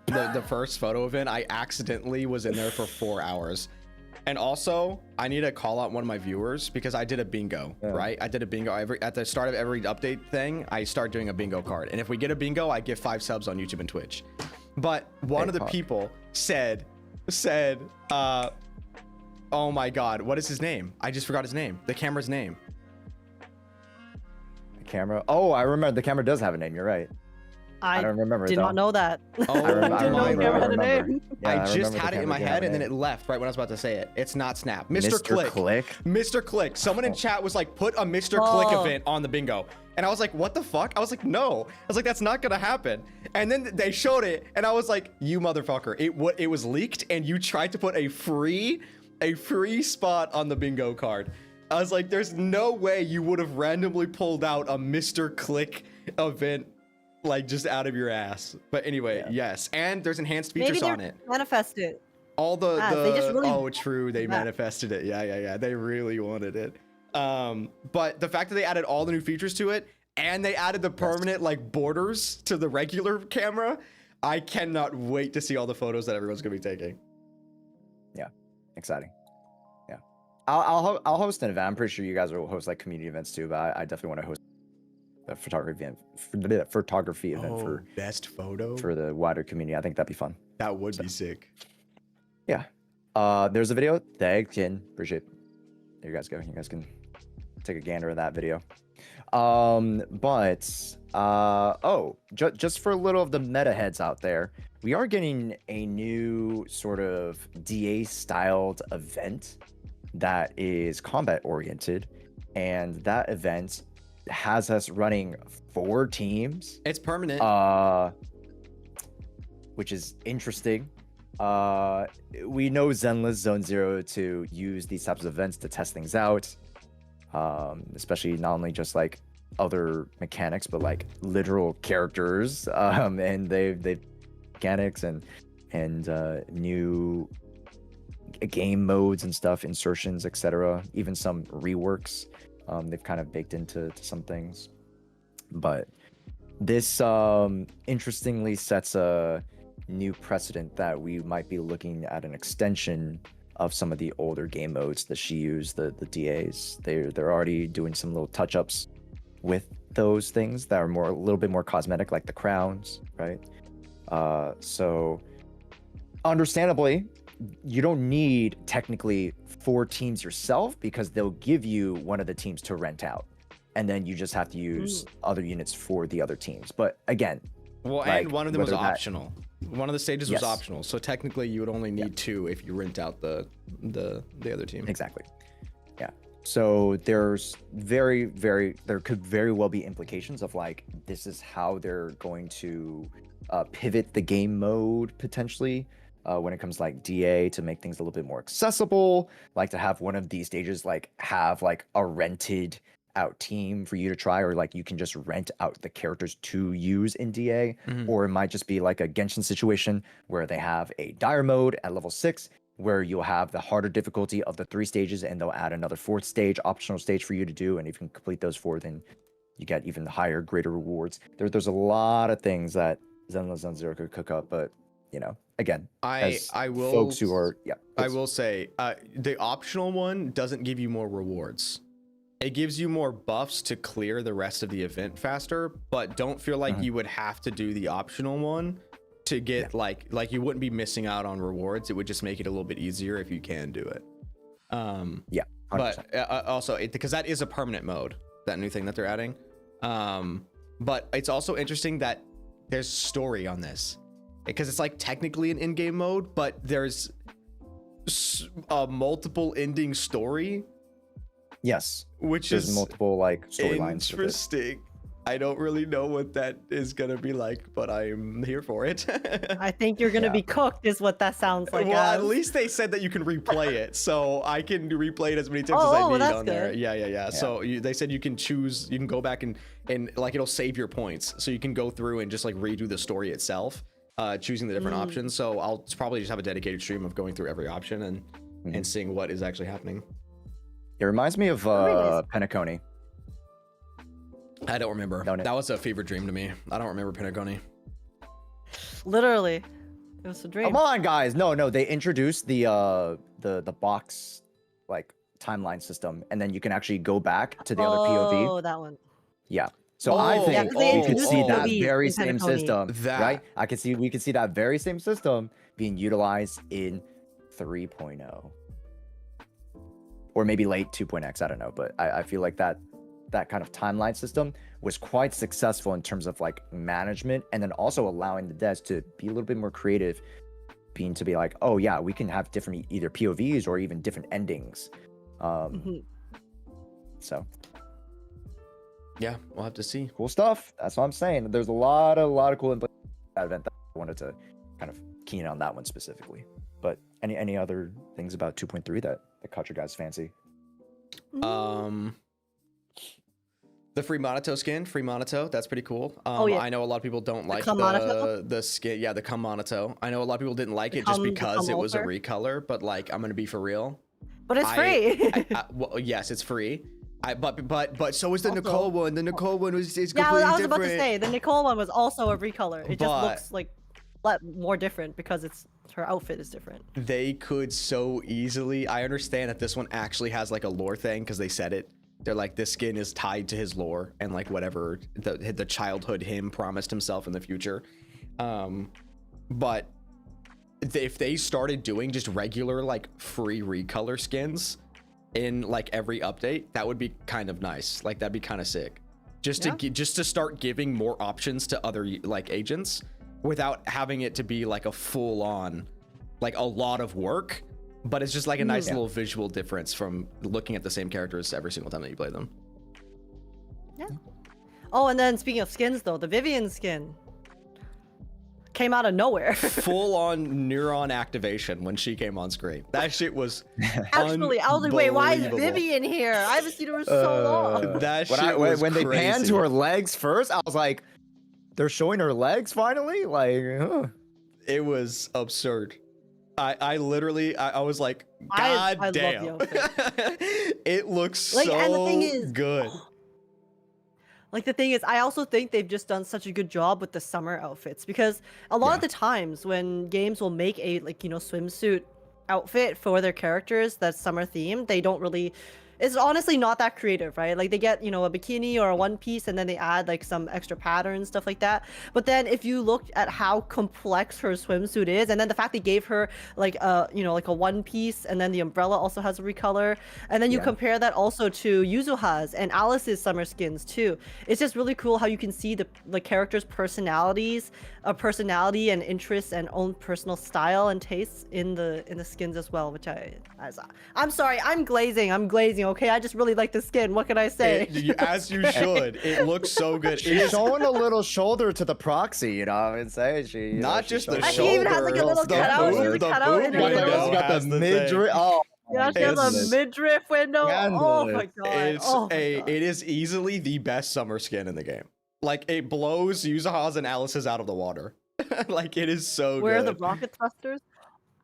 The first photo event, I accidentally was in there for 4 hours. And also, I need to call out one of my viewers because I did a bingo, right? I did a bingo at the start of every update thing. I start doing a bingo card, and if we get a bingo, I give 5 subs on YouTube and Twitch. But one of the people said, oh my God, what is his name? I just forgot his name. The camera's name. The camera. Oh, I remember. The camera does have a name. You're right. I don't remember. Did not know that. Oh, I remember. Didn't know I the camera had a remember. name. Yeah, I remember just the had it in camera my did have head a and then name. it left right when I was about to say it. It's not Snap. Mr. Click. Click. Mr. Click. Someone in chat was like, put a Mr. Click event on the bingo. And I was like, what the fuck? I was like, no. I was like, that's not gonna happen. And then they showed it and I was like, you motherfucker. It was leaked and you tried to put a free spot on the bingo card. I was like, there's no way you would have randomly pulled out a Mr. Click event like just out of your ass. But anyway, yes. And there's enhanced features on it. Manifest it. All the they just really oh true, they that. manifested it. Yeah. They really wanted it. But the fact that they added all the new features to it and they added the permanent like borders to the regular camera, I cannot wait to see all the photos that everyone's gonna be taking. Yeah, exciting. Yeah, I'll host an event. I'm pretty sure you guys will host like community events too, but I definitely want to host a photography event for best photo for the wider community. I think that'd be fun. that would be sick. Yeah. There's a video. Thanks, Jen. Appreciate it. There you guys go. You guys can take a gander at that video. Just for a little of the meta heads out there, we are getting a new sort of DA styled event that is combat oriented, and that event has us running 4 teams. It's permanent. Which is interesting. We know Zenless Zone Zero to use these types of events to test things out, especially not only just like other mechanics, but like literal characters, and they've mechanics and new game modes and stuff, insertions, etc. Even some reworks. They've kind of baked into some things, but this interestingly sets a new precedent that we might be looking at an extension of some of the older game modes that she used, the DAs. They're already doing some little touch-ups with those things that are a little bit more cosmetic, like the crowns, right? So understandably, you don't need technically 4 teams yourself because they'll give you one of the teams to rent out, and then you just have to use other units for the other teams. But again, well, like, and one of them was whether that- optional. One of the stages Yes. was optional, so technically you would only need 2 if you rent out the other team. Exactly. Yeah. So there's there could very well be implications of like, this is how they're going to pivot the game mode potentially when it comes to like DA to make things a little bit more accessible, like to have one of these stages like have like a rented out team for you to try, or like you can just rent out the characters to use in DA, or it might just be like a Genshin situation where they have a dire mode at level 6 where you'll have the harder difficulty of the 3 stages, and they'll add another 4th stage, optional stage for you to do, and if you can complete those 4, then you get even higher, greater rewards. There's a lot of things that Zenless Zone Zero could cook up, but you know, again, I will folks who are I will say the optional one doesn't give you more rewards. It gives you more buffs to clear the rest of the event faster, but don't feel like you would have to do the optional one to get like you wouldn't be missing out on rewards. It would just make it a little bit easier if you can do it. 100%. But also because that is a permanent mode, that new thing that they're adding. But it's also interesting that there's story on this, because it's like technically an in-game mode, but there's a multiple ending story. Yes, which there's is multiple like storylines. Interesting. I don't really know what that is gonna be like, but I'm here for it. I think you're gonna be cooked, is what that sounds like. Well, at least they said that you can replay it, so I can replay it as many times as I need on there. Yeah. So they said you can choose, you can go back and like it'll save your points, so you can go through and just like redo the story itself, choosing the different options. So I'll probably just have a dedicated stream of going through every option and seeing what is actually happening. It reminds me of Penacony. I don't remember. That was a fever dream to me. I don't remember Penacony. Literally, it was a dream. Come on, guys. No, they introduced the box like timeline system, and then you can actually go back to the other POV. Oh, that one. Yeah. So I think you could see that very same system, right? We could see that very same system being utilized in 3.0. Or maybe late 2.x, I don't know, but I feel like that kind of timeline system was quite successful in terms of like management, and then also allowing the devs to be a little bit more creative, to be like, oh yeah, we can have different either POVs or even different endings. So yeah, we'll have to see. Cool stuff. That's what I'm saying. There's a lot of cool that event that I wanted to kind of key in on that one specifically. But any other things about 2.3 that caught your guys' fancy? The free Monato skin, that's pretty cool. I know a lot of people don't like the skin. Yeah, the Monato. I know a lot of people didn't like it just because it was a recolor, but like, I'm gonna be for real. But it's free. Well, yes, it's free. But so is the Nicole one. The Nicole one is completely different. Yeah, I was different. about to say the Nicole one was also a recolor. It just looks like more different because her outfit is different. They could so easily. I understand that this one actually has like a lore thing because they said it. They're like, this skin is tied to his lore and like whatever the childhood him promised himself in the future. But if they started doing just regular like free recolor skins in like every update, that would be kind of nice. Like that'd be kind of sick. Just to start giving more options to other like agents without having it to be like a full on, like a lot of work. But it's just like a nice little visual difference from looking at the same characters every single time that you play them. Yeah. Oh, and then speaking of skins, though, the Vivian skin came out of nowhere. Full on neuron activation when she came on screen. That shit was actually. I was like, wait, why is Vivian here? I haven't seen her in so long. That shit was when crazy. They panned to her legs first, I was like, they're showing her legs finally. Like, it was absurd. I literally was like, God damn. It looks like, so and the thing is, good. Like the thing is, I also think they've just done such a good job with the summer outfits, because a lot of the times when games will make a swimsuit outfit for their characters that's summer themed, they don't really. It's honestly not that creative, right? Like they get, a bikini or a one piece and then they add like some extra patterns, stuff like that. But then if you look at how complex her swimsuit is, and then the fact they gave her like like a one piece, and then the umbrella also has a recolor, and then you compare that also to Yuzuha's and Alice's summer skins too. It's just really cool how you can see the characters' personality and interests and own personal style and tastes in the skins as well, which I'm sorry, I'm glazing. Okay, I just really like the skin. What can I say? As you should. It looks so good. She's showing a little shoulder to the Proxy, you know what I mean? Say not just the shoulder. She even has like a little cutout. She's cut in her window. Got the midriff. Oh. Yeah, she has a midriff window. Oh my god. It is easily the best summer skin in the game. Like it blows Yuzuha's and Alice's out of the water. Like it is so good. Where are the rocket thrusters?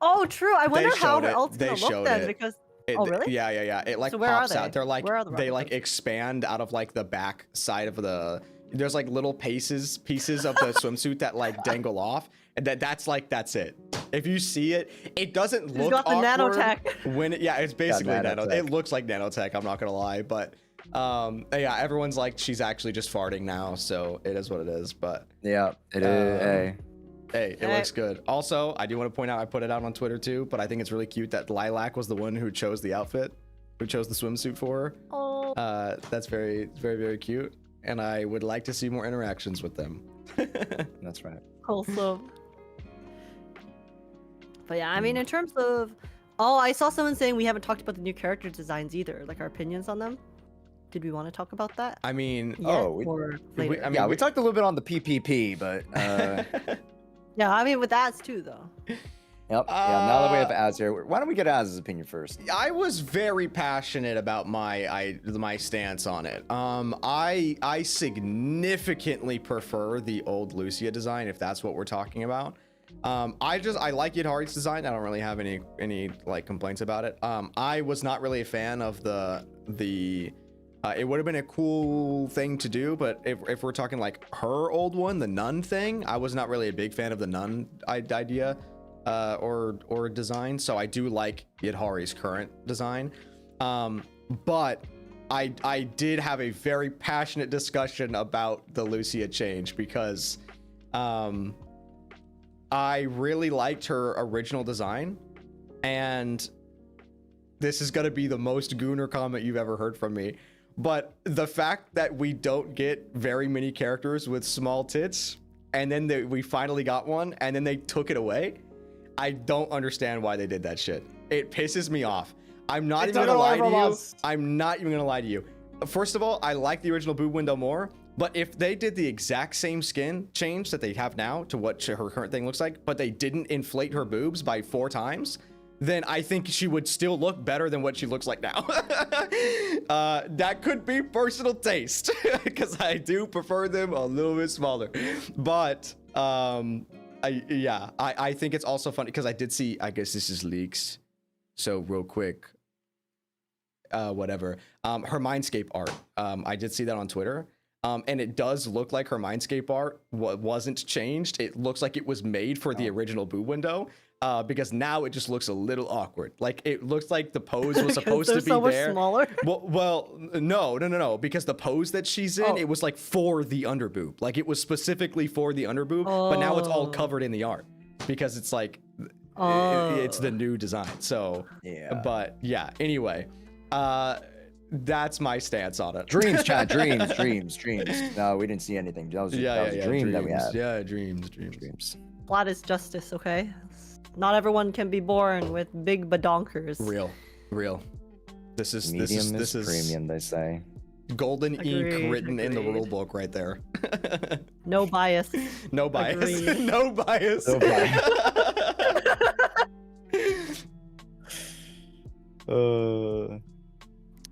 Oh, true. I wonder how her ult's gonna look then, because really? Yeah. It like pops out. They're like they like expand out of like the back side of the. There's like little pieces of the swimsuit that like dangle off, And that's it. If you see it, it doesn't She's look got the awkward nanotech. when it's basically nanotech. It looks like nanotech. I'm not gonna lie, but yeah, everyone's like she's actually just farting now, so it is what it is. But Yeah, it is. hey, it looks good. Also, I do want to point out I put it out on Twitter too, but I think it's really cute that Lilac was the one who chose the outfit, who chose the swimsuit for her. Oh. That's very, very, very cute, and I would like to see more interactions with them. That's right. Wholesome. But yeah, I mean, in terms of, oh, I saw someone saying we haven't talked about the new character designs either, like our opinions on them. Did we want to talk about that? I mean, Or later? We talked a little bit on the PPP, but Yeah, I mean with ads too, though. yep. Yeah, now that we have Az here, why don't we get Az's opinion first? I was very passionate about my stance on it. I significantly prefer the old Lucia design, if that's what we're talking about. I like Yidhari's design. I don't really have any like complaints about it. I was not really a fan of the it would have been a cool thing to do, but if we're talking like her old one, the nun thing, I was not really a big fan of the nun idea or design. So I do like Yidhari's current design. But I did have a very passionate discussion about the Lucia change because I really liked her original design, and this is going to be the most Gooner comment you've ever heard from me, but the fact that we don't get very many characters with small tits, and then we finally got one, and then they took it away, I don't understand why they did that shit. It pisses me off. I'm not even gonna lie to you. I'm not even gonna lie to you. First of all, I like the original boob window more, but if they did the exact same skin change that they have now to what her current thing looks like, but they didn't inflate her boobs by 4 times, then I think she would still look better than what she looks like now. That could be personal taste, because I do prefer them a little bit smaller. But I think it's also funny because I did see, I guess this is leaks, so real quick, whatever. Her Mindscape art, I did see that on Twitter. And it does look like her Mindscape art wasn't changed. It looks like it was made for the original boob window, because now it just looks a little awkward. Like it looks like the pose was supposed to be so much there. smaller. Well, no, because the pose that she's in, it was like for the underboob. Like it was specifically for the underboob, but now it's all covered in the art because it's like it's the new design. So Yeah. But yeah. Anyway. That's my stance on it. Dreams, chat. Dreams. No, we didn't see anything. That was a dream that we had. Yeah, dreams. Plot is justice, okay? Not everyone can be born with big badonkers. Real. This is premium, they say. Golden ink Agreed, written in the agreed. rule book right there. No bias. No bias. Agreed. No bias. No bias.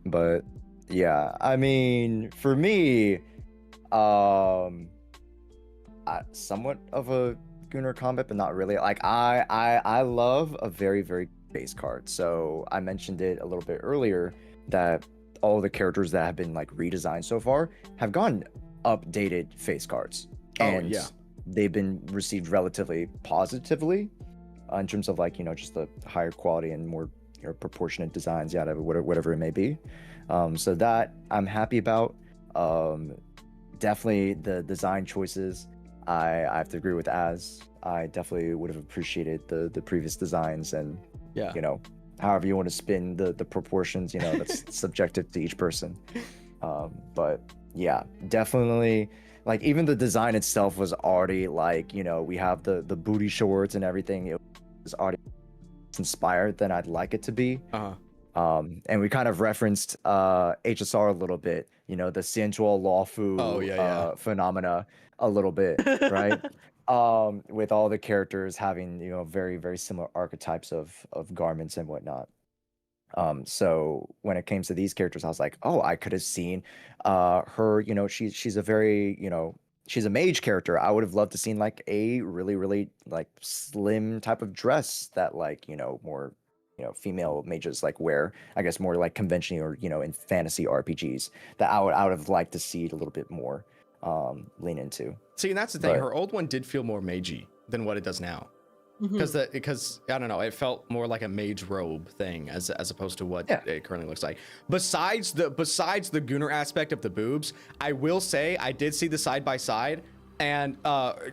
But yeah, I mean, for me, somewhat of a Gooner comment, but not really. Like I love a very, very base card. So I mentioned it a little bit earlier that all the characters that have been like redesigned so far have gotten updated face cards, and they've been received relatively positively in terms of like, you know, just the higher quality and more proportionate designs, whatever it may be. So that I'm happy about. Definitely the design choices, I have to agree with Az. I definitely would have appreciated the previous designs, and you know, however you want to spin the proportions, you know, that's subjective to each person. But yeah, definitely, like even the design itself was already like, you know, we have the booty shorts and everything. It was already inspired than I'd like it to be. And we kind of referenced HSR a little bit, you know, the sensual lawfu phenomena a little bit, right? With all the characters having, you know, very, very similar archetypes of garments and whatnot. So when it came to these characters, I was like, oh, I could have seen her, you know, she's a very, you know, she's a mage character. I would have loved to seen like a really, really like slim type of dress that like, you know, more, you know, female mages like wear, I guess more like conventionally, or, you know, in fantasy RPGs that I would have liked to see it a little bit more lean into. See, and that's the thing. Her old one did feel more magey. than what it does now. Mhm. Because I don't know, it felt more like a mage robe thing as opposed to what it currently looks like. Besides the Gunnar aspect of the boobs, I will say I did see the side by side, and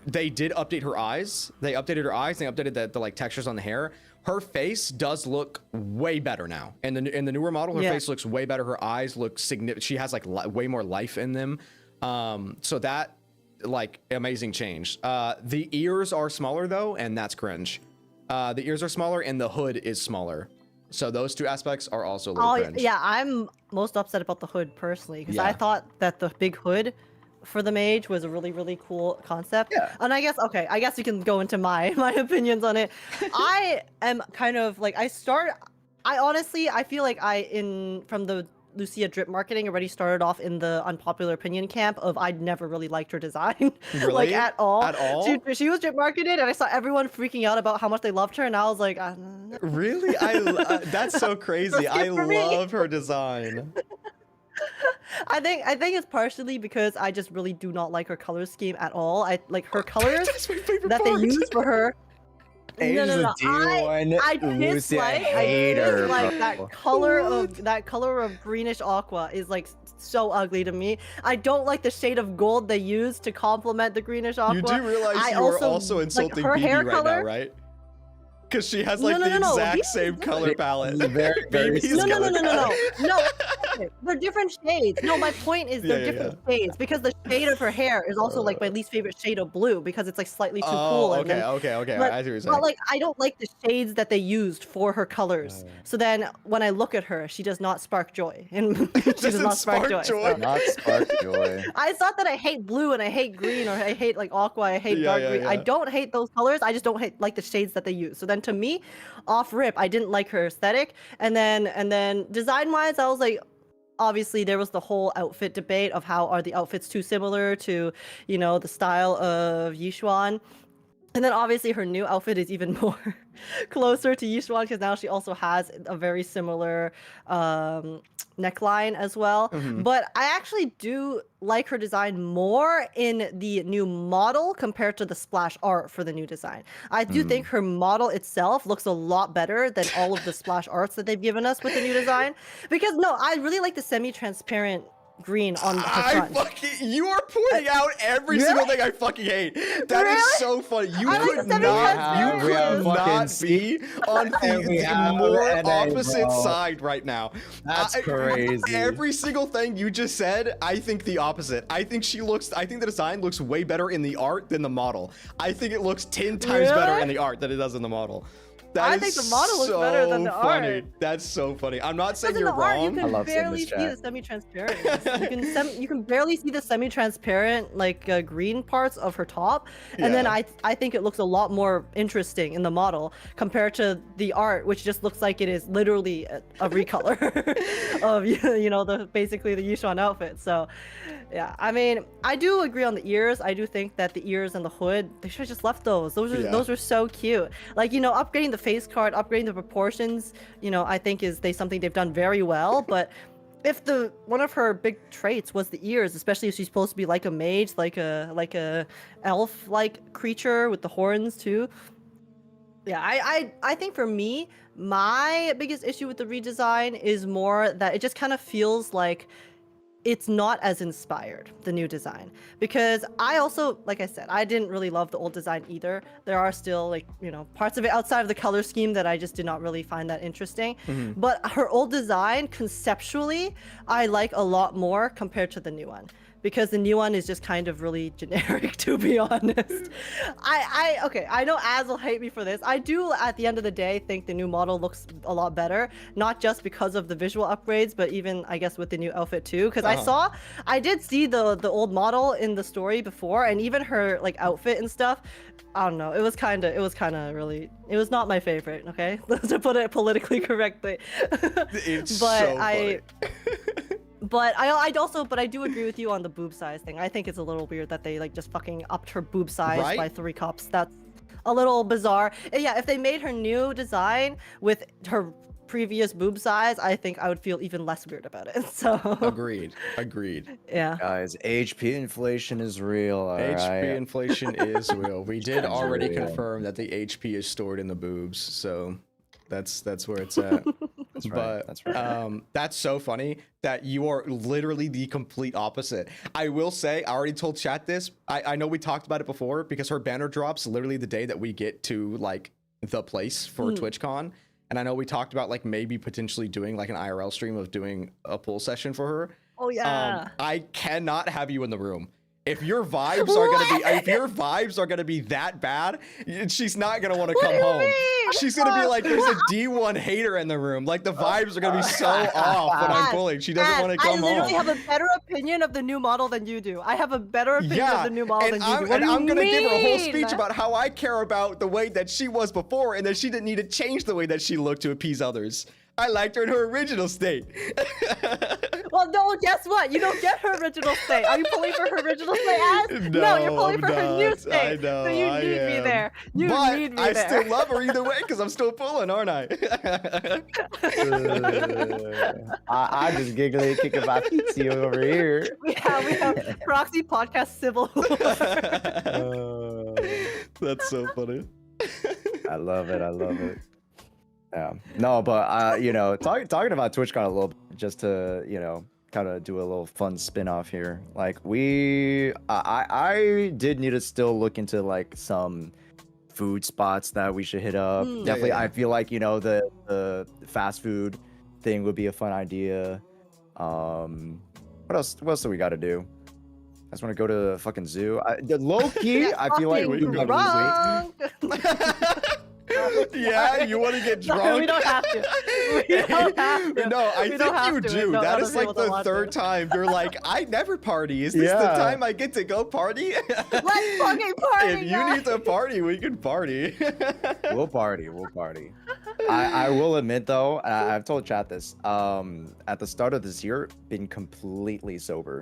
they did update her eyes. They updated her eyes. They updated the like textures on the hair. Her face does look way better now. In the newer model, her face looks way better. Her eyes look significant. She has like way more life in them. So that, like, amazing change. The ears are smaller though, and that's cringe. The ears are smaller and the hood is smaller. So those two aspects are also a little cringe. Yeah, I'm most upset about the hood personally, because I thought that the big hood for the mage was a really, really cool concept. Yeah. And I guess you can go into my opinions on it. I am kind of like, I honestly feel like from the Lucia drip marketing already started off in the unpopular opinion camp of I'd never really liked her design. Really? Like at all. At all? She was drip marketed, and I saw everyone freaking out about how much they loved her, and I was like, Really? That's so crazy. I love her design. I think it's partially because I just really do not like her color scheme at all. I like her colors That's my favorite that part. they use for her. No. I dislike that color of greenish aqua is like so ugly to me. I don't like the shade of gold they use to complement the greenish aqua. You do realize you are also insulting her BB hair right color? now, right? Because she has like the No. exact BB same color palette. Very BB's No. color palette. No, they're different shades. No, my point is they're different shades, because the shade of her hair is also like my least favorite shade of blue, because it's like slightly too cool. Okay. But, I see what you're saying. but like I don't like the shades that they used for her colors. So then when I look at her, she does not spark joy, and she does not spark joy. So. Not spark joy. I thought that I hate blue and I hate green, or I hate like aqua, I hate dark green. I don't hate those colors. I just don't like the shades that they use. So then to me, off rip, I didn't like her aesthetic. And then design wise, I was like, obviously there was the whole outfit debate of how are the outfits too similar to, the style of Yishuan. And then obviously her new outfit is even more closer to Yishuan, because now she also has a very similar neckline as well. But I actually do like her design more in the new model compared to the splash art for the new design. I do think her model itself looks a lot better than all of the splash arts that they've given us with the new design. Because no, I really like the semi-transparent green on the front. You are pointing out every single thing I fucking hate. That is so funny. You could not be on the more opposite side right now. That's crazy. Every single thing you just said, I think the opposite. I think the design looks way better in the art than the model. I think it looks 10 times better in the art than it does in the model. I think the model looks better than the art. That's so funny. I'm not saying you're wrong. wrong. You can barely see the semi-transparent. You can barely see the semi-transparent like green parts of her top, and then I think it looks a lot more interesting in the model compared to the art, which just looks like it is literally a recolor of basically the Yishuan outfit. So yeah, I mean, I do agree on the ears. I do think that the ears and the hood, they should have just left those. Those are so cute. Like, upgrading the face card, upgrading the proportions, I think is something they've done very well. But if one of her big traits was the ears, especially if she's supposed to be like a mage, like a elf-like creature with the horns too. Yeah, I think for me, my biggest issue with the redesign is more that it just kind of feels like it's not as inspired, the new design, because I also, like I said, I didn't really love the old design either. There are still parts of it outside of the color scheme that I just did not really find that interesting. But her old design conceptually, I like a lot more compared to the new one, because the new one is just kind of really generic, to be honest. I know Az will hate me for this. I do, at the end of the day, think the new model looks a lot better, not just because of the visual upgrades, but even, I guess, with the new outfit too. Because I did see the old model in the story before, and even her outfit and stuff. I don't know. It was kind of really. It was not my favorite. Okay, to put it politically correctly. But I do agree with you on the boob size thing. I think it's a little weird that they just fucking upped her boob size by 3 cups. That's a little bizarre. Yeah, if they made her new design with her previous boob size, I think I would feel even less weird about it. So Agreed. yeah. Guys, HP inflation is real. All HP right? inflation is real. We did It's already real. confirm that the HP is stored in the boobs, so that's where it's at. That's right. But That's right. that's so funny that you are literally the complete opposite. I will say, I already told chat this. I know we talked about it before because her banner drops literally the day that we get to like the place for TwitchCon. And I know we talked about like maybe potentially doing like an IRL stream of doing a pool session for her. Oh yeah. I cannot have you in the room. If your vibes are gonna be that bad, she's not gonna want to come home. She's gonna be like, there's a D1 hater in the room. Like the vibes are gonna be so off when I'm pulling. She doesn't want to come home. I literally have a better opinion of the new model than you do. I have a better opinion of the new model than you do. And I'm gonna give her a whole speech about how I care about the way that she was before and that she didn't need to change the way that she looked to appease others. I liked her in her original state. Well, no, guess what? You don't get her original state. Are you pulling for her original state as? No, you're pulling for her new state. I know, so you need me there. You need me there. I still love her either way because I'm still pulling, aren't I? I just giggling, kicking my feet over here. We have Proxy podcast civil war. That's so funny. I love it. Yeah. No, but you know, talking about TwitchCon a little bit, just to, you know, kind of do a little fun spin-off here. Like I did need to still look into like some food spots that we should hit up. Definitely, yeah. I feel like, you know, the fast food thing would be a fun idea. What else do we got to do? I just want to go to the fucking zoo. Low key, I feel like we can go to the zoo. Yeah, you want to get drunk? No, we don't have to. We don't have to. No, I think you do. No, that is like other people the don't third want to. time you're like, I never party. Is this the time I get to go party? Let's fucking party. If you need to party, we can party. We'll party. I will admit though, I've told chat this. At the start of this year, been completely sober.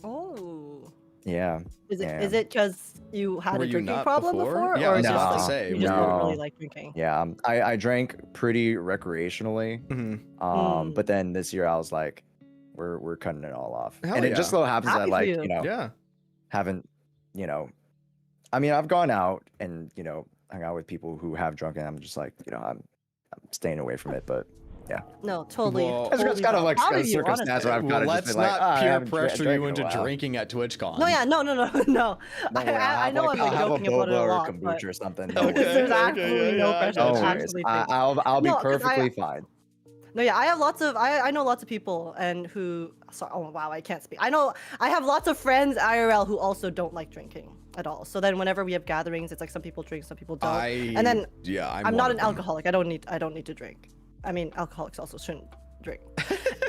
Oh. Yeah. Is it because you had Were a you drinking not problem before? before? Yeah, or I was just about to like, say, you just no. don't really like drinking? Yeah, I drank pretty recreationally. But then this year I was like, we're cutting it all off. Hell and it yeah. just so happens Happy that for like, you. you know, Yeah. haven't, you know, I mean, I've gone out and, you know, hung out with people who have drunk, and I'm just like, you know, I'm staying away from it, but yeah. No, totally. Well, It's totally kind of like proud a of you, circumstance honestly. where I've kind of Let's just been like, not I peer haven't pressure drank you in a into while. drinking at TwitchCon. No, yeah, no. Don't worry, I know I'm I'll like have a joking about it boba a or lot, kombucha but or something. there's absolutely no pressure. No to worries. actually drink. I'll be No, 'cause perfectly fine. No, yeah, I have lots of I know lots of people and who oh wow, I can't speak. I have lots of friends IRL who also don't like drinking at all. So then whenever we have gatherings, it's like some people drink, some people don't. And then I'm not an alcoholic. I don't need to drink. I mean, alcoholics also shouldn't drink.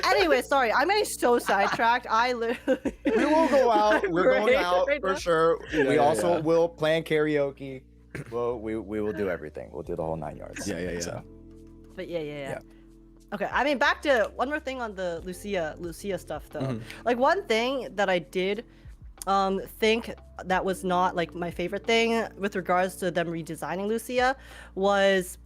Anyway, sorry, I'm getting so sidetracked. I literally We will go out. We're going Right out for now. sure. We Yeah, also yeah. will plan karaoke. Well, we will do everything. We'll do the whole 9 yards. Yeah. So, But yeah. Okay, I mean, back to one more thing on the Lucia stuff though. Like one thing that I did think that was not like my favorite thing with regards to them redesigning Lucia was,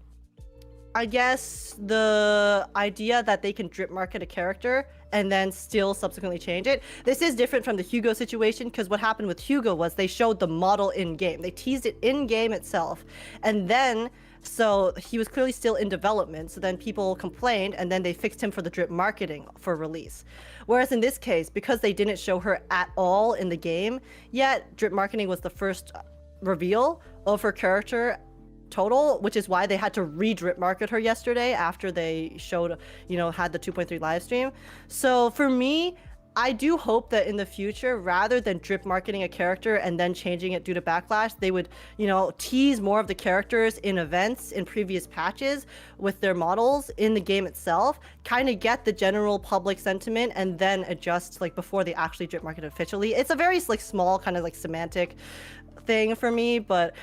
I guess, the idea that they can drip market a character and then still subsequently change it. This is different from the Hugo situation, because what happened with Hugo was they showed the model in game. They teased it in game itself, and then so he was clearly still in development. So then people complained, and then they fixed him for the drip marketing for release. Whereas in this case, because they didn't show her at all in the game yet, drip marketing was the first reveal of her character total, which is why they had to re-drip market her yesterday after they showed, had the 2.3 live stream. So for me, I do hope that in the future, rather than drip marketing a character and then changing it due to backlash, they would, tease more of the characters in events in previous patches with their models in the game itself, kind of get the general public sentiment and then adjust like before they actually drip market officially. It's a very like small kind of like semantic thing for me, but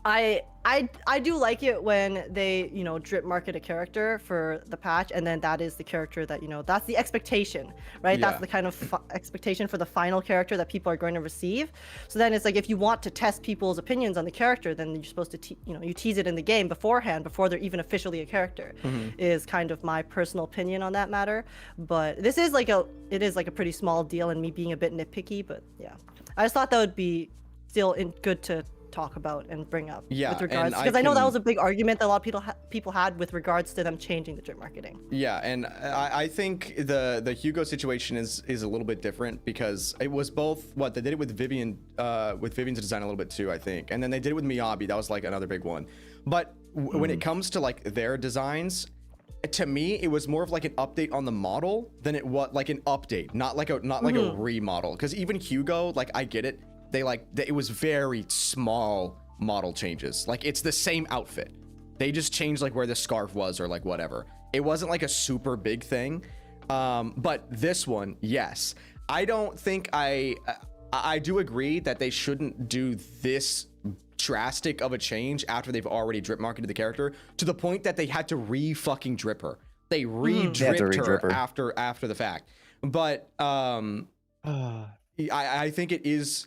I do like it when they, you know, drip market a character for the patch, and then that is the character that, you know, that's the expectation, right? Yeah. That's the kind of expectation for the final character that people are going to receive. So then it's like, if you want to test people's opinions on the character, then you're supposed to, you know, you tease it in the game beforehand, before they're even officially a character, is kind of my personal opinion on that matter. But this is like it is like a pretty small deal, and me being a bit nitpicky, but yeah. I just thought that would be still good to talk about and bring up with regards, because I know that was a big argument that a lot of people had with regards to them changing the drip marketing. Yeah, and I think the Hugo situation is a little bit different, because it was both what they did it with Vivian's design a little bit too, I think, and then they did it with Miyabi. That was like another big one. But when it comes to like their designs, to me it was more of like an update on the model than it was like an update, not like a remodel. Because even Hugo, like, I get it. It was very small model changes. Like, it's the same outfit. They just changed like where the scarf was or like whatever. It wasn't like a super big thing. But this one, yes. I don't think I do agree that they shouldn't do this drastic of a change after they've already drip marketed the character, to the point that they had to fucking drip her. They re-dripped her after the fact. But I think it is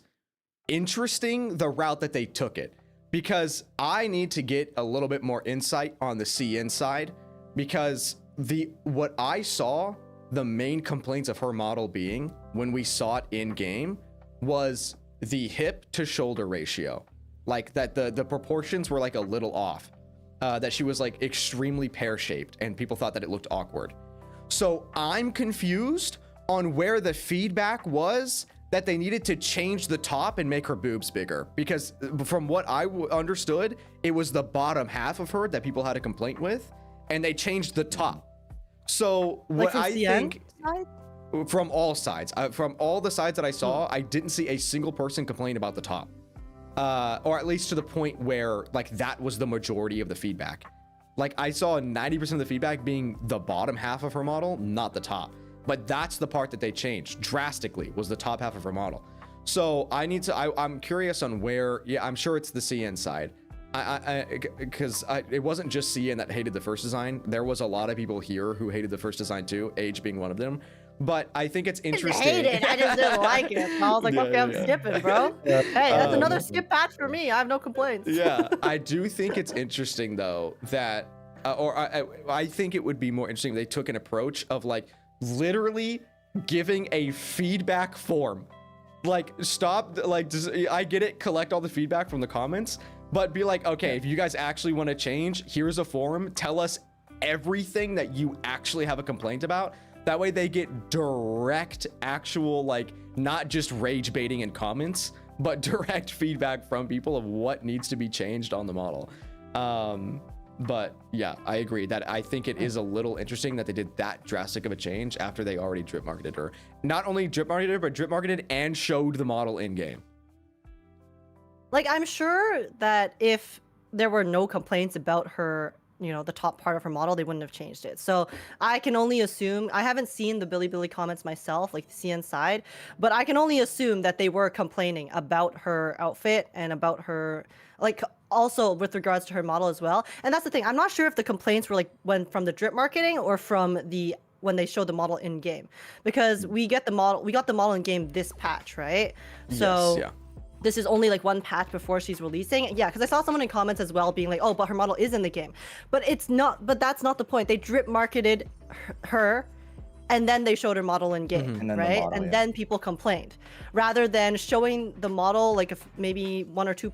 interesting the route that they took it, because I need to get a little bit more insight on the CN side, because what I saw the main complaints of her model being when we saw it in game was the hip to shoulder ratio, like that the proportions were like a little off, that she was like extremely pear-shaped, and people thought that it looked awkward. So I'm confused on where the feedback was that they needed to change the top and make her boobs bigger, because from what I understood, it was the bottom half of her that people had a complaint with, and they changed the top. So what I think from all sides, from all the sides that I saw, I didn't see a single person complain about the top, or at least to the point where like that was the majority of the feedback. Like, I saw 90% of the feedback being the bottom half of her model, not the top. But that's the part that they changed drastically, was the top half of her model. So I'm curious on where, I'm sure it's the CN side. Because it wasn't just CN that hated the first design. There was a lot of people here who hated the first design too, Age being one of them. But I think it's interesting. I hate it. I just didn't like it. I was like, okay, I'm skipping, bro. Hey, that's another skip patch for me. I have no complaints. Yeah, I do think it's interesting though that, I think it would be more interesting if they took an approach of like literally giving a feedback form. Like, stop, like, I get it, collect all the feedback from the comments, but be like, okay, if you guys actually want to change, here's a forum, tell us everything that you actually have a complaint about. That way they get direct, actual, like, not just rage baiting in comments, but direct feedback from people of what needs to be changed on the model. But yeah, I agree that I think it is a little interesting that they did that drastic of a change after they already drip marketed her. Not only drip marketed her, but drip marketed and showed the model in game. Like, I'm sure that if there were no complaints about her, you know, the top part of her model, they wouldn't have changed it. So I can only assume, I haven't seen the Billy comments myself, like the CN side, but I can only assume that they were complaining about her outfit and about her, like, also with regards to her model as well. And that's the thing, I'm not sure if the complaints were like from the drip marketing or from when they showed the model in game, because we got the model in game this patch, right? So yes, yeah. This is only like one patch before she's releasing. Yeah, because I saw someone in comments as well being like, oh, but her model is in the game. But it's not, but that's not the point. They drip marketed her, and then they showed her model in game, right? And then people complained. Rather than showing the model like maybe one or two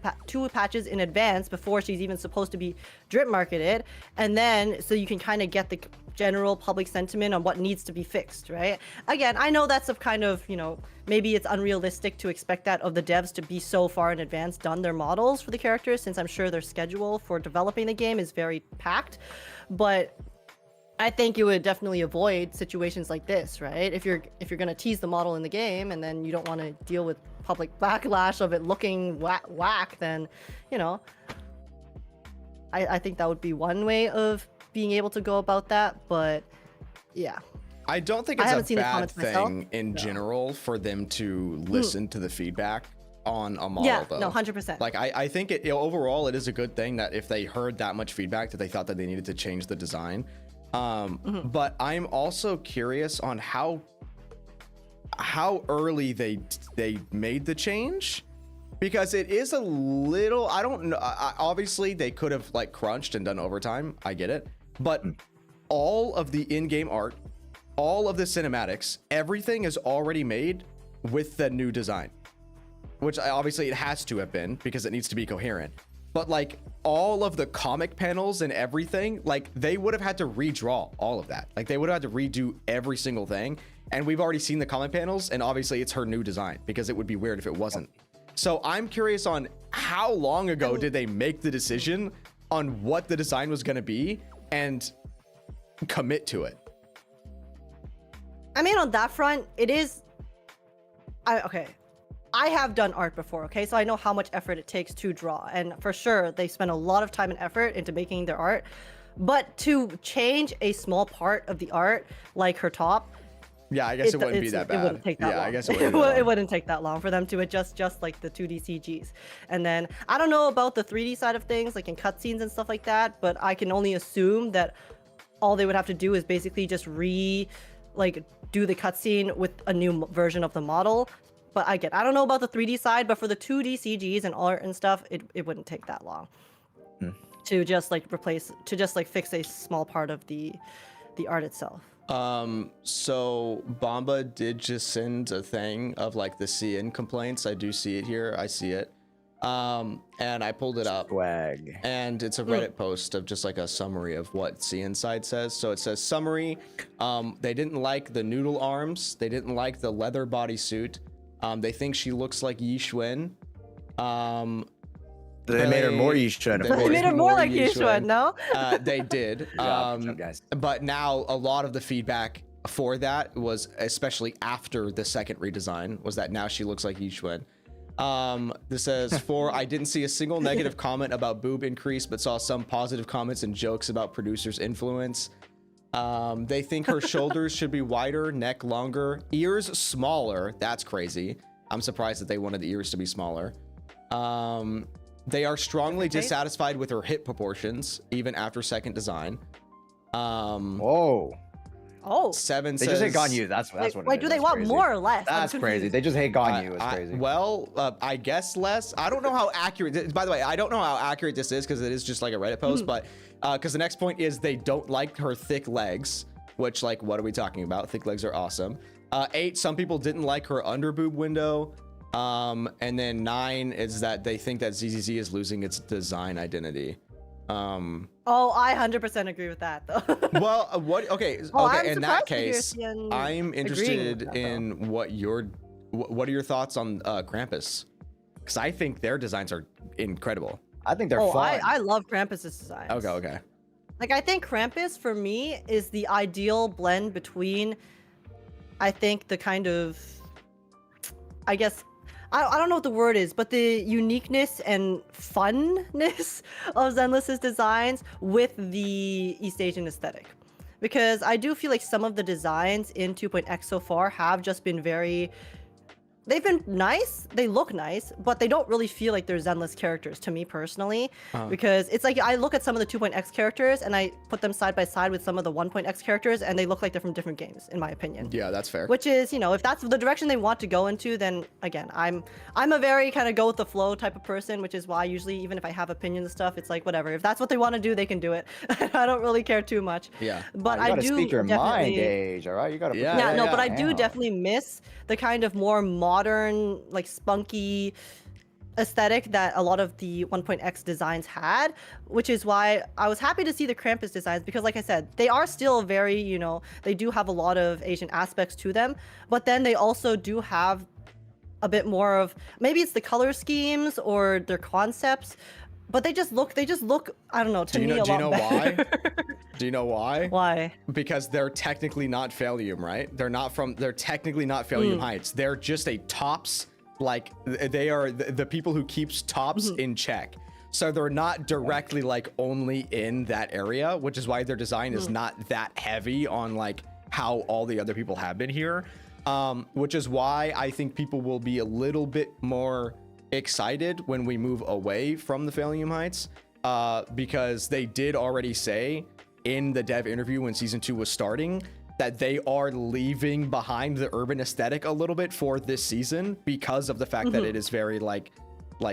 patches in advance before she's even supposed to be drip marketed, and then so you can kind of get the general public sentiment on what needs to be fixed, right? Again, I know that's a kind of, you know, maybe it's unrealistic to expect that of the devs to be so far in advance done their models for the characters, since I'm sure their schedule for developing the game is very packed. But I think you would definitely avoid situations like this, right? If you're gonna tease the model in the game and then you don't want to deal with public backlash of it looking whack, then, you know, I think that would be one way of being able to go about that. But yeah, I don't think it's a bad thing in general for them to listen to the feedback. on a model, Yeah, though. no, 100%. Like I think it, overall it is a good thing that if they heard that much feedback that they thought that they needed to change the design. But I'm also curious on how early they made the change, because it is a little, I don't know, obviously they could have like crunched and done overtime, I get it, but all of the in-game art, all of the cinematics, everything is already made with the new design, which obviously it has to have been because it needs to be coherent. But like all of the comic panels and everything, like they would have had to redraw all of that. Like they would have had to redo every single thing. And we've already seen the comic panels, and obviously it's her new design, because it would be weird if it wasn't. So I'm curious on how long ago did they make the decision on what the design was going to be and commit to it? I mean, on that front, it is. Okay. I have done art before, okay? So I know how much effort it takes to draw. And for sure, they spend a lot of time and effort into making their art. But to change a small part of the art, like her top, yeah, I guess it wouldn't be that bad. It wouldn't take that long. I guess it wouldn't take that long for them to adjust just like the 2D CGs. And then I don't know about the 3D side of things, like in cutscenes and stuff like that, but I can only assume that all they would have to do is basically just do the cutscene with a new version of the model. But I don't know about the 3D side, but for the 2D CGs and art and stuff, it wouldn't take that long to just like fix a small part of the art itself. So Bomba did just send a thing of like the CN complaints. I do see it here. I see it. And I pulled it up. Swag. And it's a Reddit post of just like a summary of what CN side says. So it says summary. They didn't like the noodle arms. They didn't like the leather bodysuit. They think she looks like Yi Xuan. They made her more Yi Xuan. They made her more like Yi Xuan, no? They did. Guys. But now a lot of the feedback for that was, especially after the second redesign, was that now she looks like Yi Xuan. This says, I didn't see a single negative comment about boob increase, but saw some positive comments and jokes about producers' influence. They think her shoulders should be wider, neck longer, ears smaller. That's crazy. I'm surprised that they wanted the ears to be smaller. They are strongly dissatisfied with her hip proportions, even after second design. Oh. 7 they says, just hate Ganyu. That's what. Wait, do they want crazy. more or less? That's crazy. They just hate Ganyu. It's crazy. I guess less. I don't know how accurate. By the way, I don't know how accurate this is because it is just like a Reddit post. But because the next point is they don't like her thick legs, which, like, what are we talking about? Thick legs are awesome. 8, some people didn't like her underboob window. And then 9 is that they think that ZZZ is losing its design identity. I 100% agree with that, though. Well, okay, in that case, I'm interested in what are your thoughts on Krampus? Because I think their designs are incredible. I think they're fun. I love Krampus's designs. Okay. Like, I think Krampus, for me, is the ideal blend between, I think, the kind of, I guess, I don't know what the word is, but the uniqueness and funness of Zenless's designs with the East Asian aesthetic. Because I do feel like some of the designs in 2.x so far have just been they've been nice, they look nice, but they don't really feel like they're Zenless characters to me personally. Because it's like, I look at some of the 2.x characters and I put them side by side with some of the 1.x characters and they look like they're from different games, in my opinion. Yeah, that's fair. Which is, if that's the direction they want to go into, then again, I'm a very kind of go with the flow type of person, which is why usually, even if I have opinions and stuff, it's like, whatever. If that's what they want to do, they can do it. I don't really care too much. Yeah. But you gotta I do speak your mind, definitely... Age, all right? You gotta... But I do definitely miss the kind of more modern, like spunky aesthetic that a lot of the 1.x designs had, which is why I was happy to see the Krampus designs, because like I said, they are still very, they do have a lot of Asian aspects to them, but then they also do have a bit more of, maybe it's the color schemes or their concepts, but they just look, I don't know, to me a lot better. Why? Do you know why? Why? Because they're technically not Phalium, right? They're technically not Phalium Heights. They're just a tops, like, they are the people who keeps tops in check. So they're not directly like only in that area, which is why their design is not that heavy on like how all the other people have been here. Which is why I think people will be a little bit more excited when we move away from the Phalium Heights, because they did already say in the dev interview when season 2 was starting that they are leaving behind the urban aesthetic a little bit for this season because of the fact that it is very like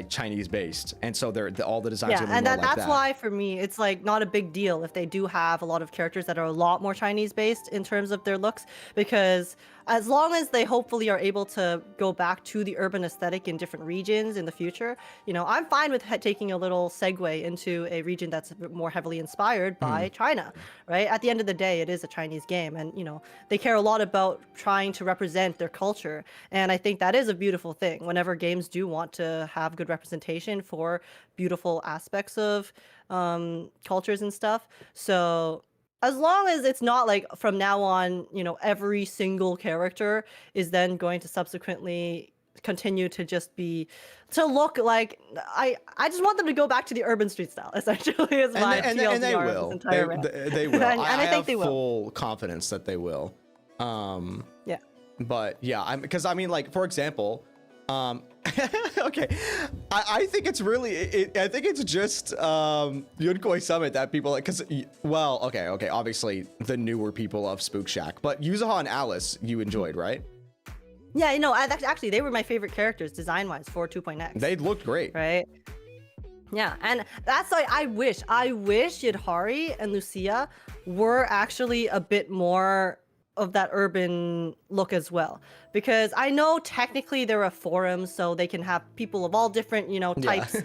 Chinese based, and so all the designs are and more like that's that. why for me it's like not a big deal if they do have a lot of characters that are a lot more Chinese based in terms of their looks, because as long as they hopefully are able to go back to the urban aesthetic in different regions in the future, you know, I'm fine with taking a little segue into a region that's more heavily inspired by China, right? At the end of the day, it is a Chinese game, and you know, they care a lot about trying to represent their culture, and I think that is a beautiful thing whenever games do want to have good representation for beautiful aspects of cultures and stuff. So as long as it's not like from now on, you know, every single character is then going to subsequently continue to just be to look like I just want them to go back to the urban street style essentially is my TLDR and they of will. this entire rant. They will. and I think have they will. full confidence that they will. Yeah. But yeah, because I mean, like, for example, okay, I think it's really, I think it's just Yunkoi Summit that people like, because, well, okay, obviously the newer people of Spook Shack, but Yuzuha and Alice you enjoyed, right? Yeah, you know, actually they were my favorite characters design-wise for 2.x. They looked great. Right? Yeah, and that's why I wish Yidhari and Lucia were actually a bit more of that urban look as well, because I know technically they're a forum, so they can have people of all different, you know, types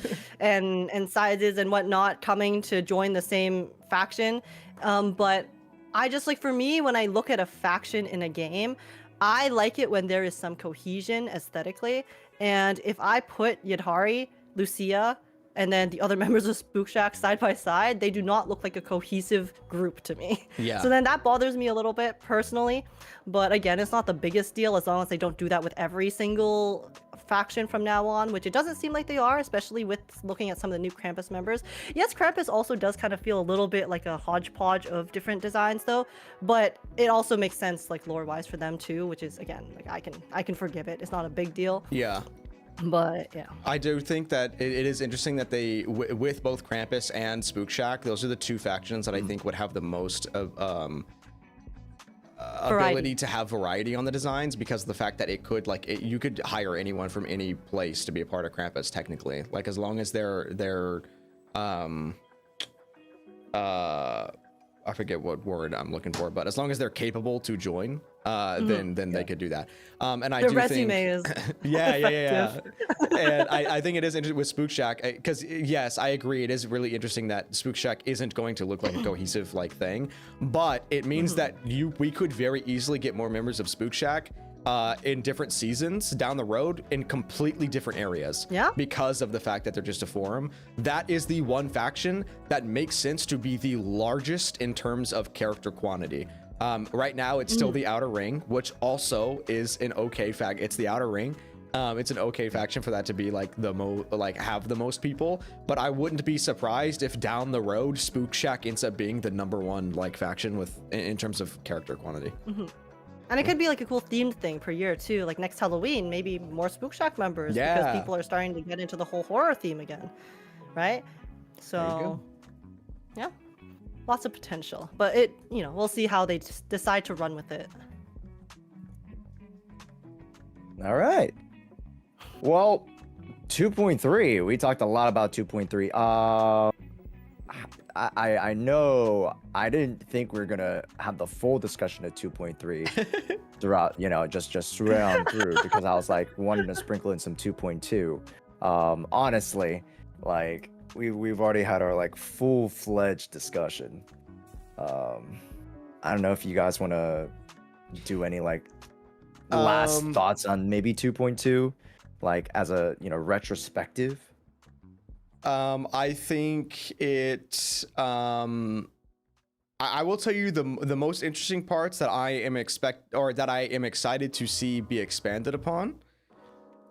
and sizes and whatnot coming to join the same faction, but I just like, for me, when I look at a faction in a game, I like it when there is some cohesion aesthetically, and if I put Yidhari, Lucia, and then the other members of Spook Shack side by side, they do not look like a cohesive group to me. Yeah. So then that bothers me a little bit personally. But again, it's not the biggest deal as long as they don't do that with every single faction from now on, which it doesn't seem like they are, especially with looking at some of the new Krampus members. Yes, Krampus also does kind of feel a little bit like a hodgepodge of different designs though, but it also makes sense like lore-wise for them too, which is, again, like I can forgive it. It's not a big deal. Yeah. But yeah, I do think that it is interesting that they, with both Krampus and Spook Shack, those are the two factions that I think would have the most ability to have variety on the designs, because of the fact that it could, like, you could hire anyone from any place to be a part of Krampus technically, like, as long as they're I forget what word I'm looking for, but as long as they're capable to join, then they could do that. And I the do resume think, is yeah. And I think it is interesting with Spook Shack, because yes, I agree, it is really interesting that Spook Shack isn't going to look like a cohesive like thing, but it means that we could very easily get more members of Spook Shack in different seasons down the road in completely different areas. Yeah. Because of the fact that they're just a forum. That is the one faction that makes sense to be the largest in terms of character quantity. Right now, it's still the Outer Ring, which also is an okay fact. It's the Outer Ring. It's an okay faction for that to be like have the most people, but I wouldn't be surprised if down the road Spook Shack ends up being the #1 like faction with in terms of character quantity. And it could be like a cool themed thing per year too, like next Halloween, maybe more Spook Shack members, because people are starting to get into the whole horror theme again, right? So, yeah, lots of potential, but we'll see how they decide to run with it. All right. Well, 2.3. We talked a lot about 2.3. I know I didn't think we were gonna have the full discussion of 2.3 throughout, just straight on through, because I was like wanting to sprinkle in some 2.2. Honestly, like we've already had our like full-fledged discussion. I don't know if you guys want to do any like last thoughts on maybe 2.2, like as a retrospective. I think it. I will tell you the most interesting parts that I am excited to see be expanded upon.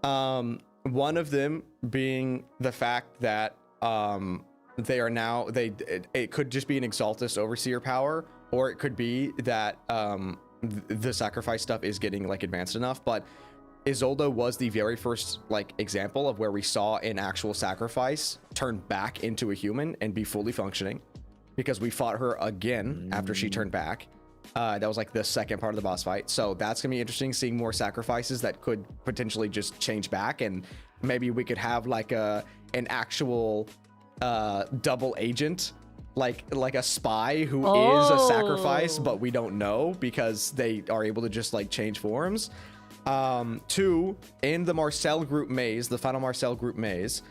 One of them being the fact that they are now it could just be an Exaltus Overseer power, or it could be that the sacrifice stuff is getting like advanced enough, but Isolde was the very first like example of where we saw an actual sacrifice turn back into a human and be fully functioning, because we fought her again after she turned back. That was like the second part of the boss fight. So that's gonna be interesting, seeing more sacrifices that could potentially just change back, and maybe we could have like an actual double agent, like a spy who is a sacrifice, but we don't know because they are able to just like change forms. 2, in the Marcel group maze, the final Marcel group maze,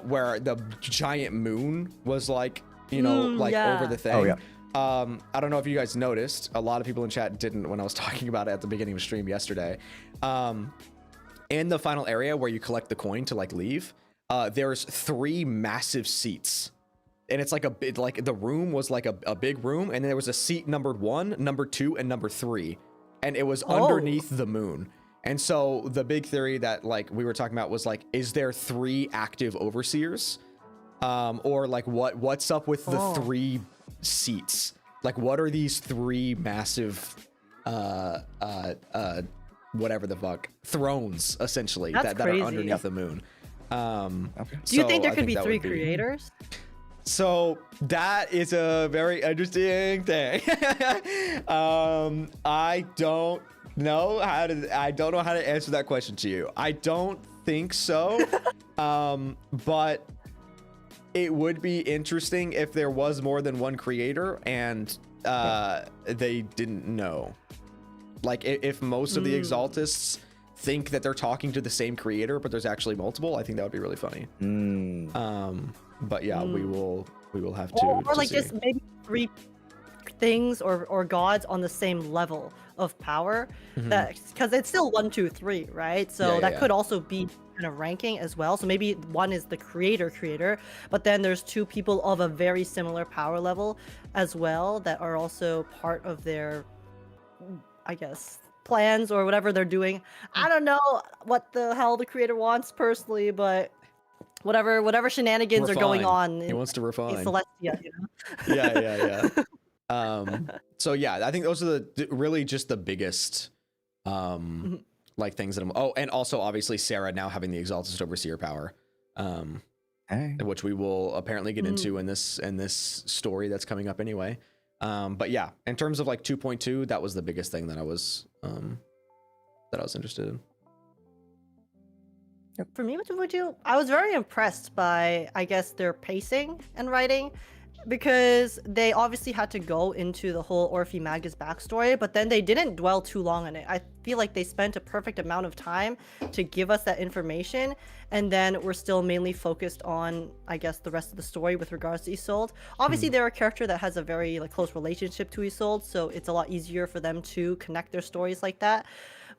where the giant moon was like, you know, like over the thing. Oh, yeah. I don't know if you guys noticed, a lot of people in chat didn't when I was talking about it at the beginning of the stream yesterday. In the final area where you collect the coin to like leave, there's 3 massive seats. And it's like a bit like the room was like a big room, and then there was a seat numbered 1, number 2, and number 3. And it was underneath the moon. And so the big theory that like we were talking about was like, is there 3 active overseers? Or like what's up with the 3 seats? Like what are these 3 massive whatever the fuck thrones essentially that are underneath the moon? Do you think there could be 3 creators? So that is a very interesting thing. I don't know how to answer that question to you. I don't think so. But it would be interesting if there was more than one creator and they didn't know. Like if most of the Exaltists think that they're talking to the same creator, but there's actually multiple, I think that would be really funny. But yeah, we will have to. Or like just maybe 3 things or gods on the same level of power, that because it's still 1, 2, 3, right? So that could also be kind of ranking as well. So maybe 1 is the creator, but then there's 2 people of a very similar power level as well that are also part of their, I guess, plans or whatever they're doing. I don't know what the hell the creator wants personally, but whatever shenanigans are going on. He wants to refine. Celestia, you know? Yeah. So yeah, I think those are really just the biggest like things that I'm. Oh, and also obviously Sarah now having the Exaltist Overseer power, which we will apparently get into in this story that's coming up anyway. But yeah, in terms of like 2.2, that was the biggest thing that I was interested in. For me with 2.2, I was very impressed by, I guess, their pacing and writing, because they obviously had to go into the whole Orphe Magus backstory, but then they didn't dwell too long on it. I feel like they spent a perfect amount of time to give us that information, and then we're still mainly focused on, I guess, the rest of the story with regards to Isolde. Obviously, they're a character that has a very like close relationship to Isolde, so it's a lot easier for them to connect their stories like that.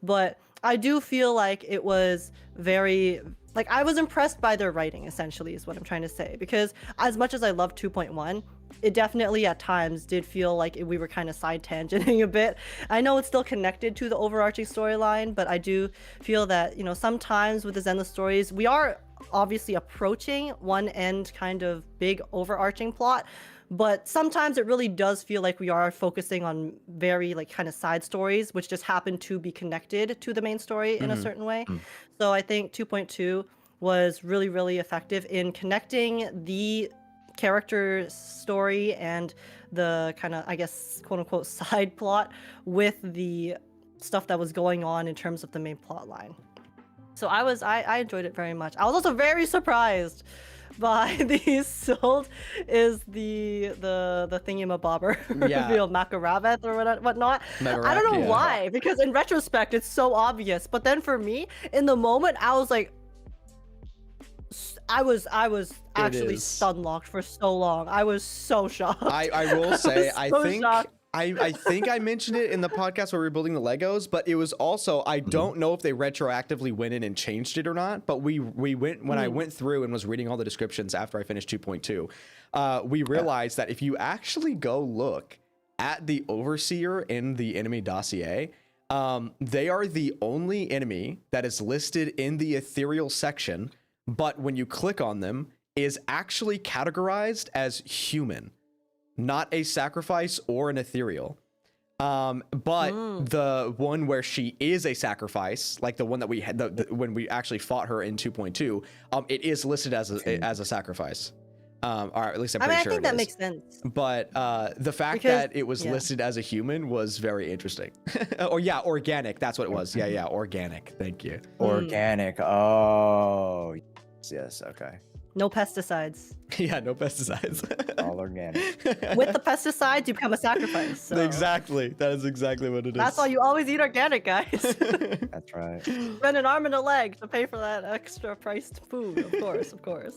But I do feel like it was very, like, I was impressed by their writing, essentially, is what I'm trying to say. Because as much as I love 2.1, it definitely at times did feel like we were kind of side tangenting a bit. I know it's still connected to the overarching storyline, but I do feel that, you know, sometimes with the Zenless stories, we are obviously approaching one end kind of big overarching plot. But sometimes it really does feel like we are focusing on very like kind of side stories, which just happen to be connected to the main story in a certain way. So I think 2.2 was really, really effective in connecting the character story and the kind of, I guess, quote unquote side plot with the stuff that was going on in terms of the main plot line. So I enjoyed it very much. I was also very surprised by the Isolde is the thingamabobber reveal Makaraveth or whatnot. I don't know why, because in retrospect it's so obvious, but then for me in the moment I was like, I was actually stun locked for so long. I was so shocked. I will say I think I mentioned it in the podcast where we were building the Legos, but it was also, I don't know if they retroactively went in and changed it or not, but we went, when I went through and was reading all the descriptions after I finished 2.2, we realized that if you actually go look at the Overseer in the enemy dossier, they are the only enemy that is listed in the ethereal section, but when you click on them, is actually categorized as human. Not a sacrifice or an ethereal. But the one where she is a sacrifice, like the one that we had when we actually fought her in 2.2, it is listed as a sacrifice. Or at least I'm pretty sure I think it that is. makes sense. But the fact Because- that it was listed as a human was very interesting. Or yeah, organic. That's what it was. Yeah, organic. Thank you. Organic. Oh, yes. Okay. No pesticides. Yeah, no pesticides. All organic. With the pesticides, you become a sacrifice. So. Exactly. That is exactly what it is. That's why you always eat organic, guys. That's right. Spend an arm and a leg to pay for that extra priced food. Of course, of course.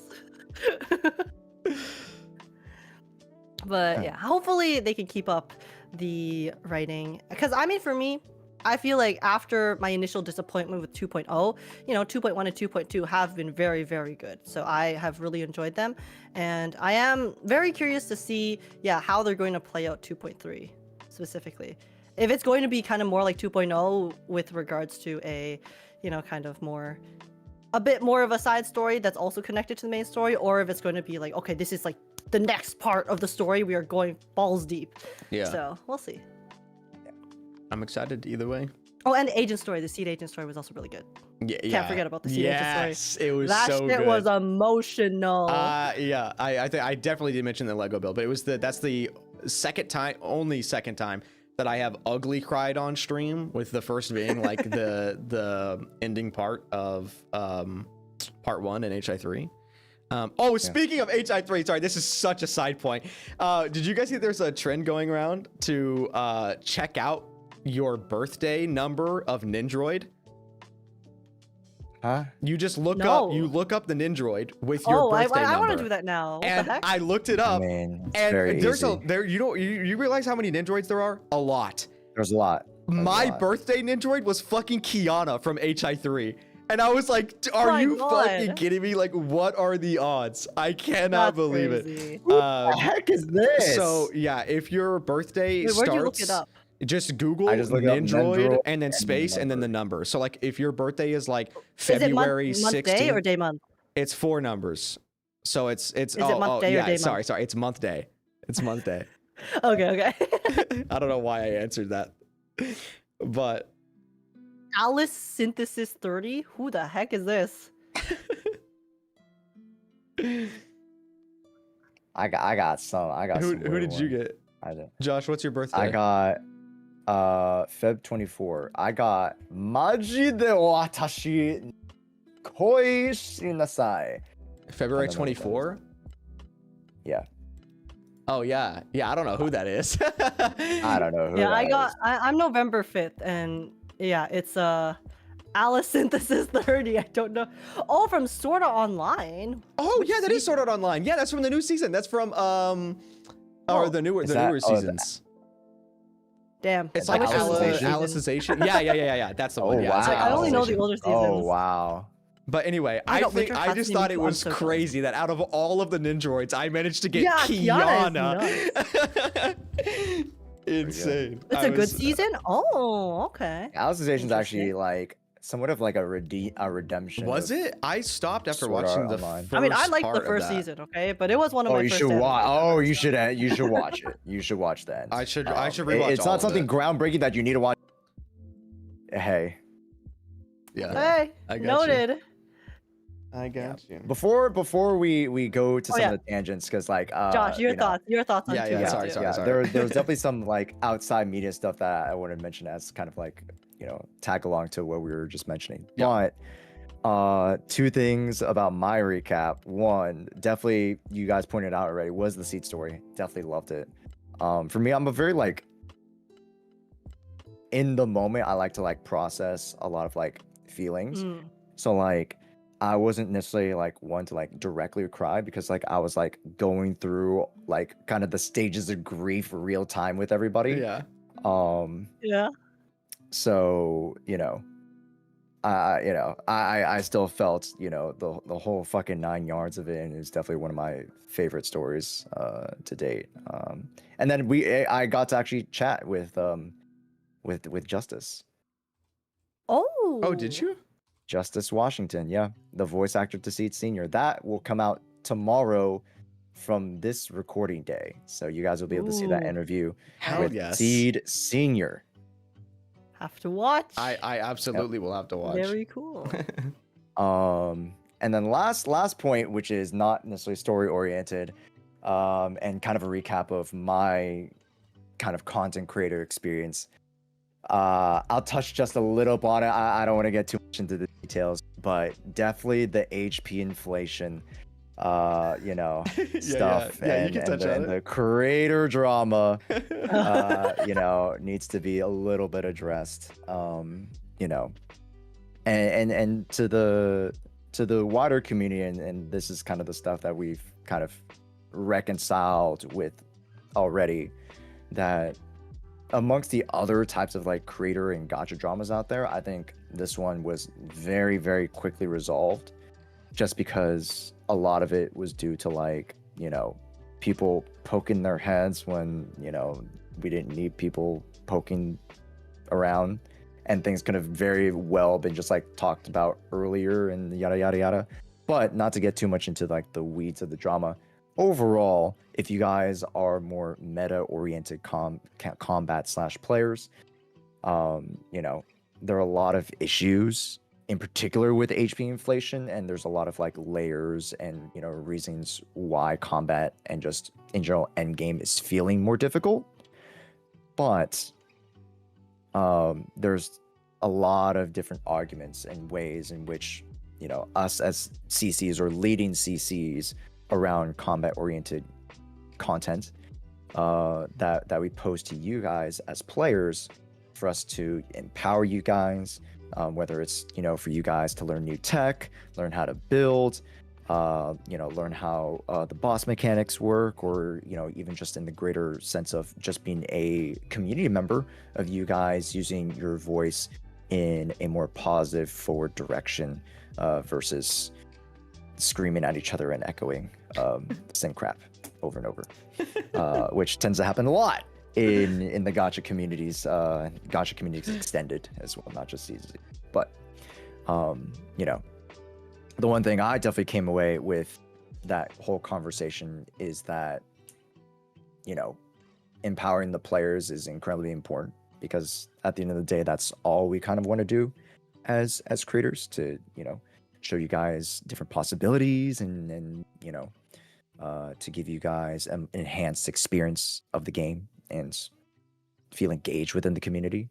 But yeah, hopefully they can keep up the writing. Because I mean, for me, I feel like after my initial disappointment with 2.0, 2.1 and 2.2 have been very, very good. So I have really enjoyed them. And I am very curious to see, how they're going to play out 2.3 specifically. If it's going to be kind of more like 2.0 with regards to a, kind of a bit more of a side story that's also connected to the main story, or if it's going to be like, okay, this is like the next part of the story. We are going balls deep. Yeah. So we'll see. I'm excited either way. Oh, and the agent story, the seed agent story was also really good. Yeah. Can't forget about the seed agent story. Yes, it was That so shit good. was emotional. Yeah, I think I definitely did mention the Lego build, but that's the only second time that I have ugly cried on stream, with the first being like the ending part of part 1 in HI3. Speaking of HI3, sorry, this is such a side point. Did you guys see there's a trend going around to check out your birthday number of Nindroid? Huh? You just look No. up the Nindroid with your birthday number. I want to do that now. What the And heck? I looked it up, I mean, it's very and there's easy. you realize how many Nindroids there are? A lot. There's a lot. There's a My lot. birthday Nindroid was fucking Kiana from HI3. And I was like, are My you God. fucking kidding me? Like, what are the odds? I cannot That's believe crazy. it. What the heck is this? So yeah, if your birthday Wait, starts, where'd you look it up? just Google I just looked up Nindroid Nindroid and then and the space and then the number. number. So like, if your birthday is like Is it February month 16th, day or day month? it's 4 numbers. So it's Is it month day or yeah, day sorry, it's month day. It's month day. Okay. I don't know why I answered that, but Alice Synthesis 30? Who the heck is this? I got some. who did you get? I did. Josh, what's your birthday? I got Feb 24. I got Maji de watashi koi shinasai. February I don't know what that 24. Yeah. Oh yeah, I don't know who that is. I don't know who Yeah, that is. I'm November 5th, and yeah, it's Alice Synthesis 30. I don't know. Oh, from Sorta Online. Oh Which yeah, that is season? Sword Art Online. Yeah, that's from the new season. That's from or the newer Is that- oh, seasons. Damn. It's I like wish it was the new Alicization? season. Alicization. Yeah. That's the one. Oh, Yeah, it's like wow. I only know the Alicization. older seasons. Oh wow. But anyway, I I got think Winter I just Hatsune thought it Miku, I'm was so crazy that out of all of the Nindroids, I managed to get Yeah, Kiana Kiana. Insane. It's I a good was- season? Oh, okay. Alicization is actually Interesting. like somewhat of like a redemption. Was of- it? I stopped after Sword Art watching the Online. first I mean, I liked part the of first that. season, okay? But it was one of Oh, my you first should anime watch. that I Oh, ever you saw. should watch it. You should watch that. I should It- rewatch It's all not of something it. groundbreaking that you need to watch. Hey, Yeah, Hey, I got you. noted. I got you. before we go to Oh, some yeah. of the tangents, because like Josh, your you know, thoughts on Yeah, 2 yeah, and sorry, 2. sorry. yeah, there was definitely some like outside media stuff that I wanted to mention as kind of like tag along to what we were just mentioning. Yeah. But 2 things about my recap. One, definitely you guys pointed out already, was the seed story. Definitely loved it. For me, I'm a very like in the moment. I like to like process a lot of like feelings. Mm. So like I wasn't necessarily like one to like directly cry because like I was like going through like kind of the stages of grief real time with everybody. Yeah. Yeah. So I still felt the whole fucking 9 yards of it, and it's definitely one of my favorite stories to date. And then I got to actually chat with Justice. Oh. Oh, did you? Justice Washington, yeah, the voice actor to Seed Senior. That will come out tomorrow from this recording day. So you guys will be able to see that Ooh. interview Hell with yes. Seed Senior. Have to watch. I absolutely will have to watch. Very cool. And then last point, which is not necessarily story oriented, and kind of a recap of my kind of content creator experience. I'll touch just a little on it. I don't want to get too much into the details, but definitely the HP inflation, you know, stuff Yeah, you can touch on and it. the creator drama, you know, needs to be a little bit addressed. You know, and to the wider community, and this is kind of the stuff that we've kind of reconciled with already, that amongst the other types of like creator and gacha dramas out there, I think this one was very, very quickly resolved, just because a lot of it was due to, like, you know, people poking their heads when, you know, we didn't need people poking around, and things could have very well been just like talked about earlier and yada yada yada. But not to get too much into like the weeds of the drama, overall, if you guys are more meta oriented combat slash players, you know, there are a lot of issues in particular with HP inflation, and there's a lot of like layers and, you know, reasons why combat and just in general end game is feeling more difficult. But there's a lot of different arguments and ways in which, you know, us as CCs or leading CCs around combat oriented content that we post to you guys as players, for us to empower you guys, whether it's, you know, for you guys to learn new tech, learn how to build, you know, learn how the boss mechanics work, or, you know, even just in the greater sense of just being a community member of you guys using your voice in a more positive forward direction, versus screaming at each other and echoing the same crap over and over, which tends to happen a lot in the gacha communities, gacha communities extended as well, not just CZ. But you know, the one thing I definitely came away with that whole conversation is that, you know, empowering the players is incredibly important, because at the end of the day, that's all we kind of want to do as creators, to, you know, show you guys different possibilities and you know, to give you guys an enhanced experience of the game and feel engaged within the community.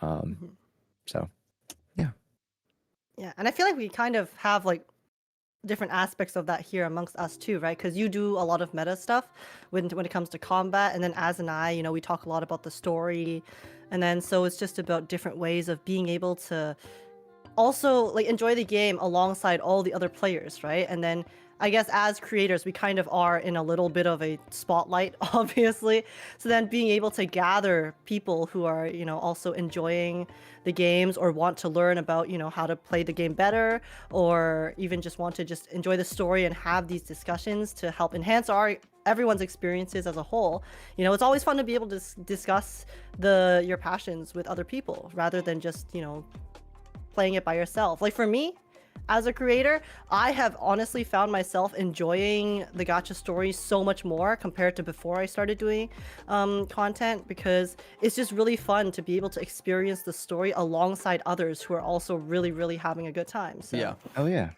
So Yeah, and I feel like we kind of have like different aspects of that here amongst us too, right? Because you do a lot of meta stuff when it comes to combat, and then Az and I, you know, we talk a lot about the story, and then so it's just about different ways of being able to also like enjoy the game alongside all the other players, right? And then I guess as creators, we kind of are in a little bit of a spotlight, obviously. So then being able to gather people who are, you know, also enjoying the games or want to learn about, you know, how to play the game better, or even just want to just enjoy the story and have these discussions to help enhance everyone's experiences as a whole. You know, it's always fun to be able to discuss your passions with other people rather than just, you know, playing it by yourself. Like for me, as a creator, I have honestly found myself enjoying the gacha stories so much more compared to before I started doing content, because it's just really fun to be able to experience the story alongside others who are also really, really having a good time. So. Yeah. oh yeah,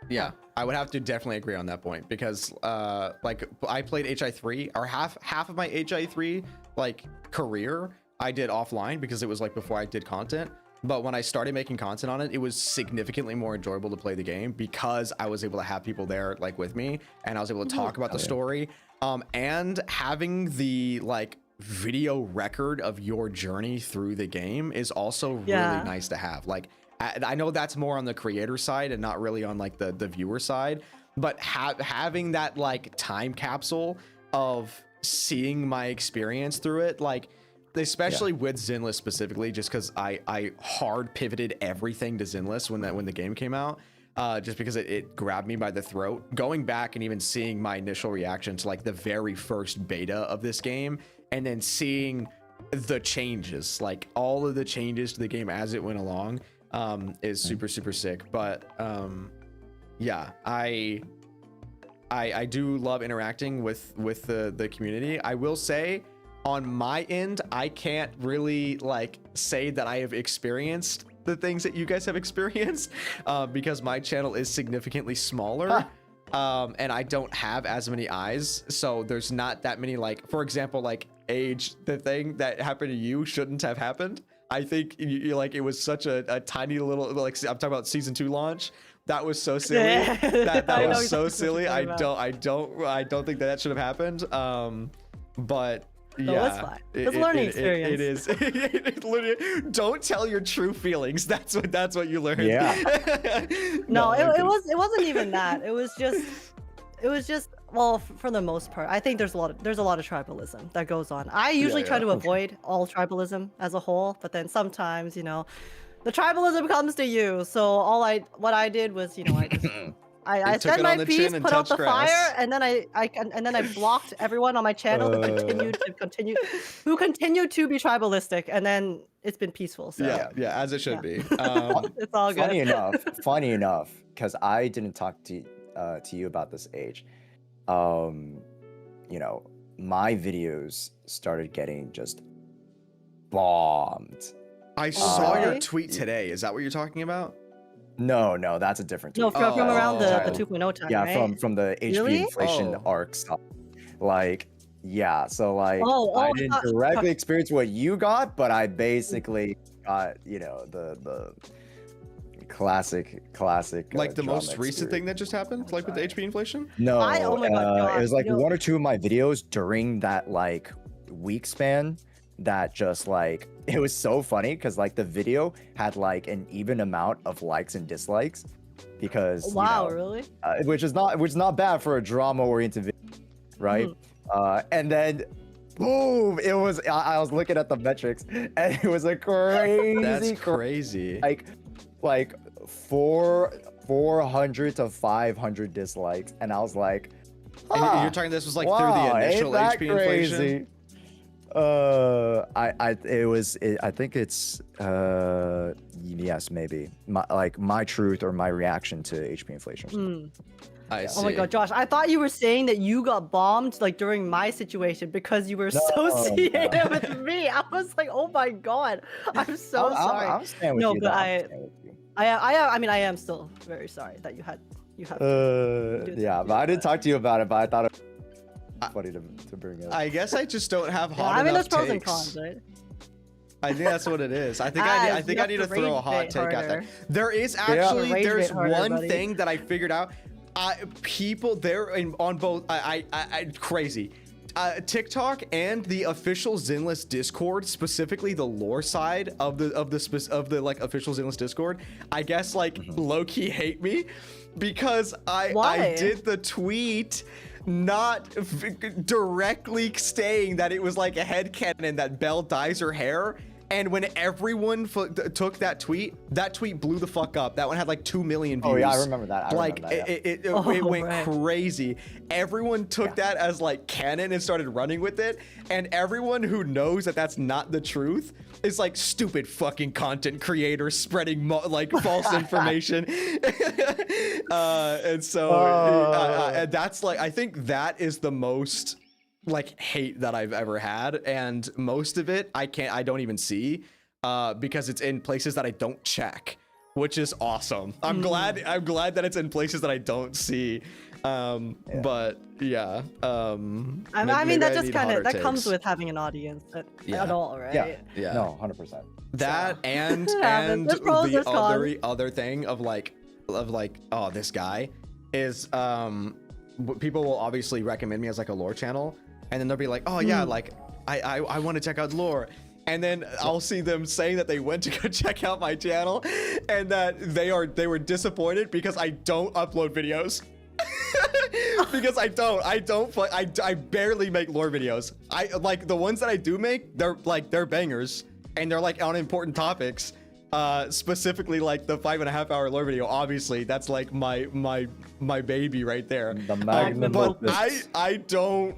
Yeah, I would have to definitely agree on that point, because like I played HI3, or half of my HI3 like career I did offline, because it was like before I did content. But when I started making content on it, it was significantly more enjoyable to play the game, because I was able to have people there like with me, and I was able to talk about the story, and having the like video record of your journey through the game is also really nice to have. Like I know that's more on the creator side and not really on like the viewer side, but having that like time capsule of seeing my experience through it, like especially with Zenless specifically, just because I hard pivoted everything to Zenless when the game came out, just because it grabbed me by the throat. Going back and even seeing my initial reaction to like the very first beta of this game, and then seeing the changes, like all of the changes to the game as it went along, is super sick. But yeah, I do love interacting with the community. I will say, on my end, I can't really like say that I have experienced the things that you guys have experienced because my channel is significantly smaller. And I don't have as many eyes, so there's not that many, like, for example, like Age, the thing that happened to you shouldn't have happened. I think you like, it was such a tiny little, like, I'm talking about season 2 launch. That was so silly. That was so silly. I don't think that should have happened. But no, yeah, it's fine. It's a learning experience. It is. It literally, don't tell your true feelings. That's what you learned. Yeah. No, it wasn't even that. It was just well, for the most part, I think there's a lot of tribalism that goes on. I usually try to avoid all tribalism as a whole, but then sometimes, you know, the tribalism comes to you. So what I did was, you know, I set my piece, put out the fire, and then I blocked everyone on my channel who continued to be tribalistic, and then it's been peaceful. So yeah, as it should be. It's all good. Funny enough, because I didn't talk to you about this, Age. You know, my videos started getting just bombed. I saw your tweet today. Is that what you're talking about? No, that's a different tweet. No, from around the 2.0 time, yeah, right? from the HP inflation arcs. Like, yeah, so like I didn't directly experience what you got, but I basically got, you know, the classic like the most recent thing that just happened, like with the HP inflation. No, oh my God, it was like one or two of my videos during that like week span that just like, it was so funny because like the video had like an even amount of likes and dislikes because really, which is not bad for a drama oriented video, right? And then boom, it was, I was looking at the metrics and it was a crazy, that's crazy, like 400 to 500 dislikes, and I was like, and you're talking, this was like through the initial HP inflation. I think it's yes, maybe my truth or my reaction to HP inflation. I see. Oh my God, Josh, I thought you were saying that you got bombed like during my situation because you were associated with me. I was like, oh my God, I'm so sorry. I'm staying with you. But I mean, I am still very sorry that you had yeah, but I didn't talk to you about it, but I thought it was funny to bring up. I guess I just don't have hot I mean, enough there's pros takes. and cons, right? I think that's what it is. I think I need to throw a hot take out there. There is actually there's one thing that I figured out. People there on both crazy. TikTok and the official Zenless Discord, specifically the lore side of the like official Zenless Discord, I guess like low-key hate me because I did the tweet not directly saying that it was like a headcanon that Belle dyes her hair. And when everyone took that tweet blew the fuck up. That one had like 2 million views. Oh yeah, I remember that. It went crazy. Everyone took that as like canon and started running with it. And everyone who knows that that's not the truth is like stupid fucking content creators spreading like false information. And so and that's like, I think that is the most like hate that I've ever had, and most of it I don't even see because it's in places that I don't check, which is awesome. I'm glad that it's in places that I don't see. But yeah, I mean that just kind of comes with having an audience at all, right? Yeah, no, 100%. That and the other thing of like oh, this guy is people will obviously recommend me as like a lore channel. And then they'll be like, oh yeah, like I want to check out lore. And then I'll see them saying that they went to go check out my channel and that they were disappointed because I don't upload videos. Because I barely make lore videos. I like the ones that I do make, they're bangers and they're like on important topics. Specifically like the 5.5 hour lore video, obviously that's like my baby right there. The magnum but I don't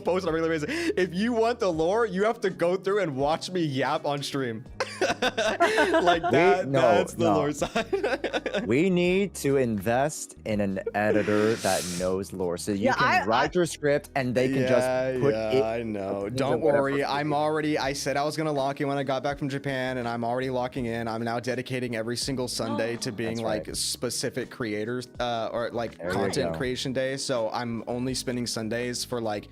post on a regular basis. If you want the lore, you have to go through and watch me yap on stream. Like that. That's the lore side. We need to invest in an editor that knows lore, so you can write your script and they can just put it. I know. Don't worry. I said I was gonna lock in when I got back from Japan, and I'm already locking in. I'm now dedicating every single Sunday to being like specific creators, or like content creation day. So I'm only spending Sundays for like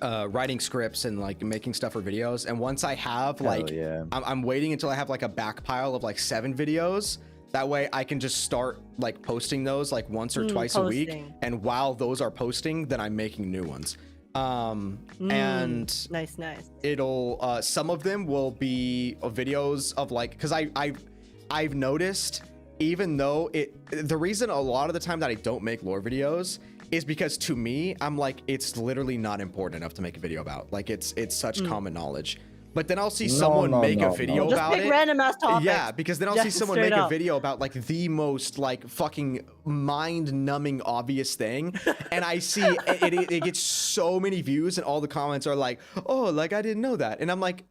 writing scripts and like making stuff for videos. And once I have like I'm waiting until I have like a back pile of like 7 videos, that way I can just start like posting those like once or twice a week, and while those are posting, then I'm making new ones. And nice it'll some of them will be videos of like, because I've noticed, even though the reason a lot of the time that I don't make lore videos is because to me, I'm like, it's literally not important enough to make a video about. Like it's such common knowledge. But then I'll see someone make a video about just pick random ass topics. Yeah, because then I'll see someone make a video about like the most like fucking mind-numbing obvious thing, and I see it gets so many views, and all the comments are like, "Oh, like I didn't know that," and I'm like,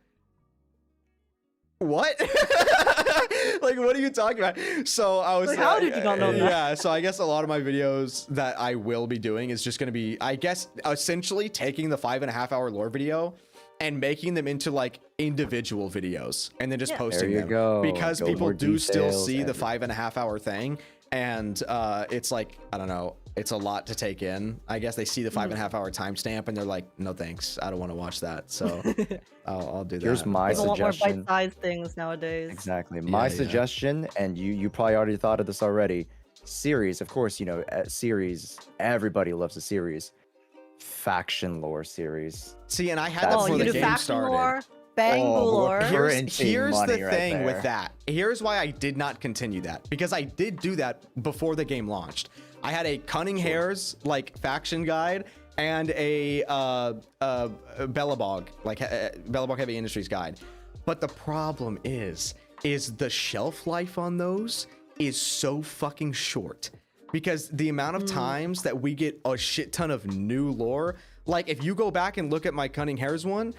"What?" Like, what are you talking about? So I was like, how did you not know that? Yeah, so I guess a lot of my videos that I will be doing is just going to be, I guess, essentially taking the 5.5 hour lore video and making them into like individual videos and then just posting them. Because people do still see the 5.5 hour thing, and it's like, I don't know, it's a lot to take in. I guess they see the 5.5 hour timestamp and they're like, no thanks, I don't want to watch that. So I'll do that. Here's my There's suggestion. a lot more bite-sized things nowadays. Exactly. My suggestion, and you probably already thought of this already. Series, of course, you know, series. Everybody loves a series. Faction lore series. See, and I had that before the game started. Lore, bang lore. Here's the thing with that. Here's why I did not continue that, because I did do that before the game launched. I had a Cunning Hares like faction guide and a Bellabog, like Bellabog Heavy Industries guide. But the problem is the shelf life on those is so fucking short, because the amount of times that we get a shit ton of new lore, like if you go back and look at my Cunning Hares one,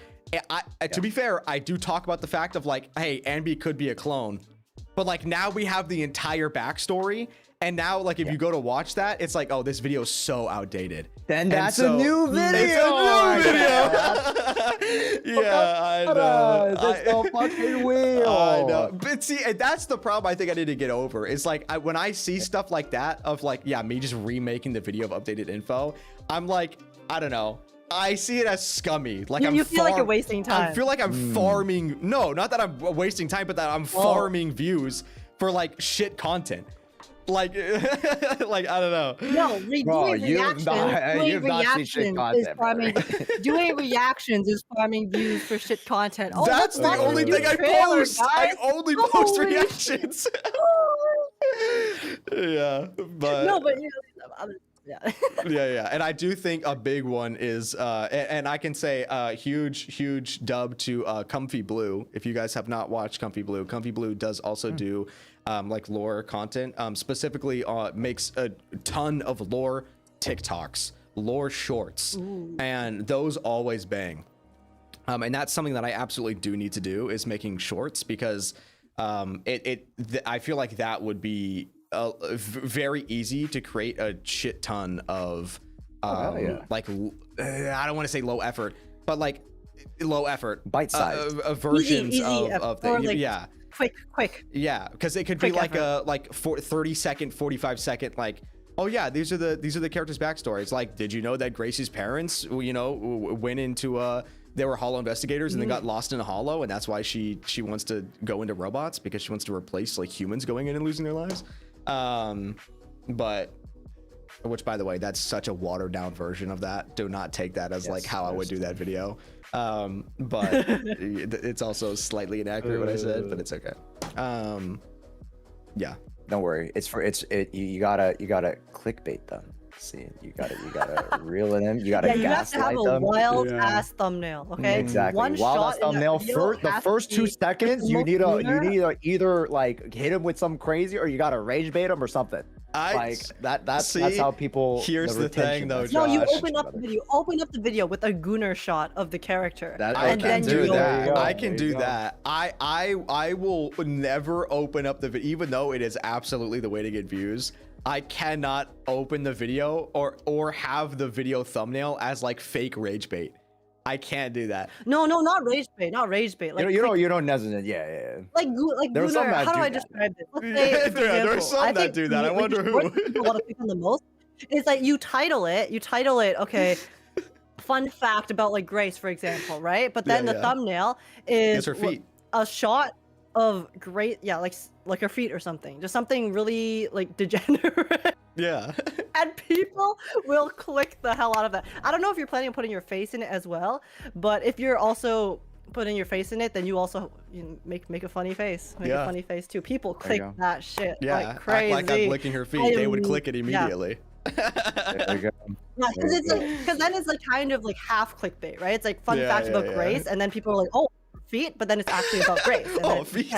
to be fair, I do talk about the fact of like, hey, Anby could be a clone, but like now we have the entire backstory. And now, like, if you go to watch that, it's like, oh, this video is so outdated. Then that's a new video. It's a new video. Yeah, I know. It's so fucking weird. I know. But see, and that's the problem I think I need to get over. It's like, when I see stuff like that, of like, yeah, me just remaking the video of updated info, I'm like, I don't know. I see it as scummy. Like you feel like you're wasting time. I feel like I'm farming. No, not that I'm wasting time, but that I'm farming views for like shit content. Like, like I don't know. No, doing reactions is farming views for shit content. Oh, that's the only thing I post. Guys. I only post reactions. Yeah, but no, but yeah. And I do think a big one is, and I can say huge dub to Comfy Blue. If you guys have not watched Comfy Blue does also do like lore content. Specifically makes a ton of lore TikToks, lore shorts, and those always bang. And that's something that I absolutely do need to do, is making shorts, because I feel like that would be very easy to create a shit ton of like, I don't want to say low effort, but like low effort bite-sized versions easy of things. like yeah, quick. Yeah, because it could be like effort. 30-second, 45-second, like, oh yeah, these are the characters' backstories. Like, did you know that Gracie's parents, you know, went into they were Hollow investigators and then got lost in a Hollow, and that's why she wants to go into robots, because she wants to replace like humans going in and losing their lives. But which, by the way, that's such a watered down version of that. Do not take that as like how I would do that video. But it's also slightly inaccurate what I said, but it's okay. Yeah, don't worry. You gotta clickbait them. See, you gotta reel it in. You gotta gaslight them. You have to have a wild ass thumbnail, okay? Exactly. One wild ass thumbnail. The first 2 seconds, you need to either like hit him with something crazy, or you gotta rage bait him or something. That's See, how people. here's the thing, retention, though, that's No, you Josh. open up the video. Open up the video with a gooner shot of the character, I and can then do you go. that. I can There do you go. that. I will never open up the video, even though it is absolutely the way to get views. I cannot open the video or have the video thumbnail as like fake rage bait. I can't do that. No, not rage bait, not rage bait. Like you don't necessarily. Yeah. like There are some gooner. that How do do I that. describe it? Let's Yeah, say, for there are example, some I that think do that. I what wonder what who. people want to pick on the most is like you title it. Okay. Fun fact about like Grace, for example, right? But then Yeah, the yeah. thumbnail It's is her feet. a shot of Grace, yeah, like her feet or something, just something really like degenerate. Yeah. And people will click the hell out of that. I don't know if you're planning on putting your face in it as well, but if you're also putting your face in it, then you also make a funny face. Make Yeah. a funny face too. People There you click go. that shit Yeah. like Act crazy. like I'm licking her feet. They would click it Yeah. immediately. There you go. Yeah, There you go. because then it's like kind of like half clickbait, right? It's like fun Yeah, fact yeah, about yeah. Grace, and then people are like, "Oh, feet," but then it's actually about Grace. And then Oh, it's feet.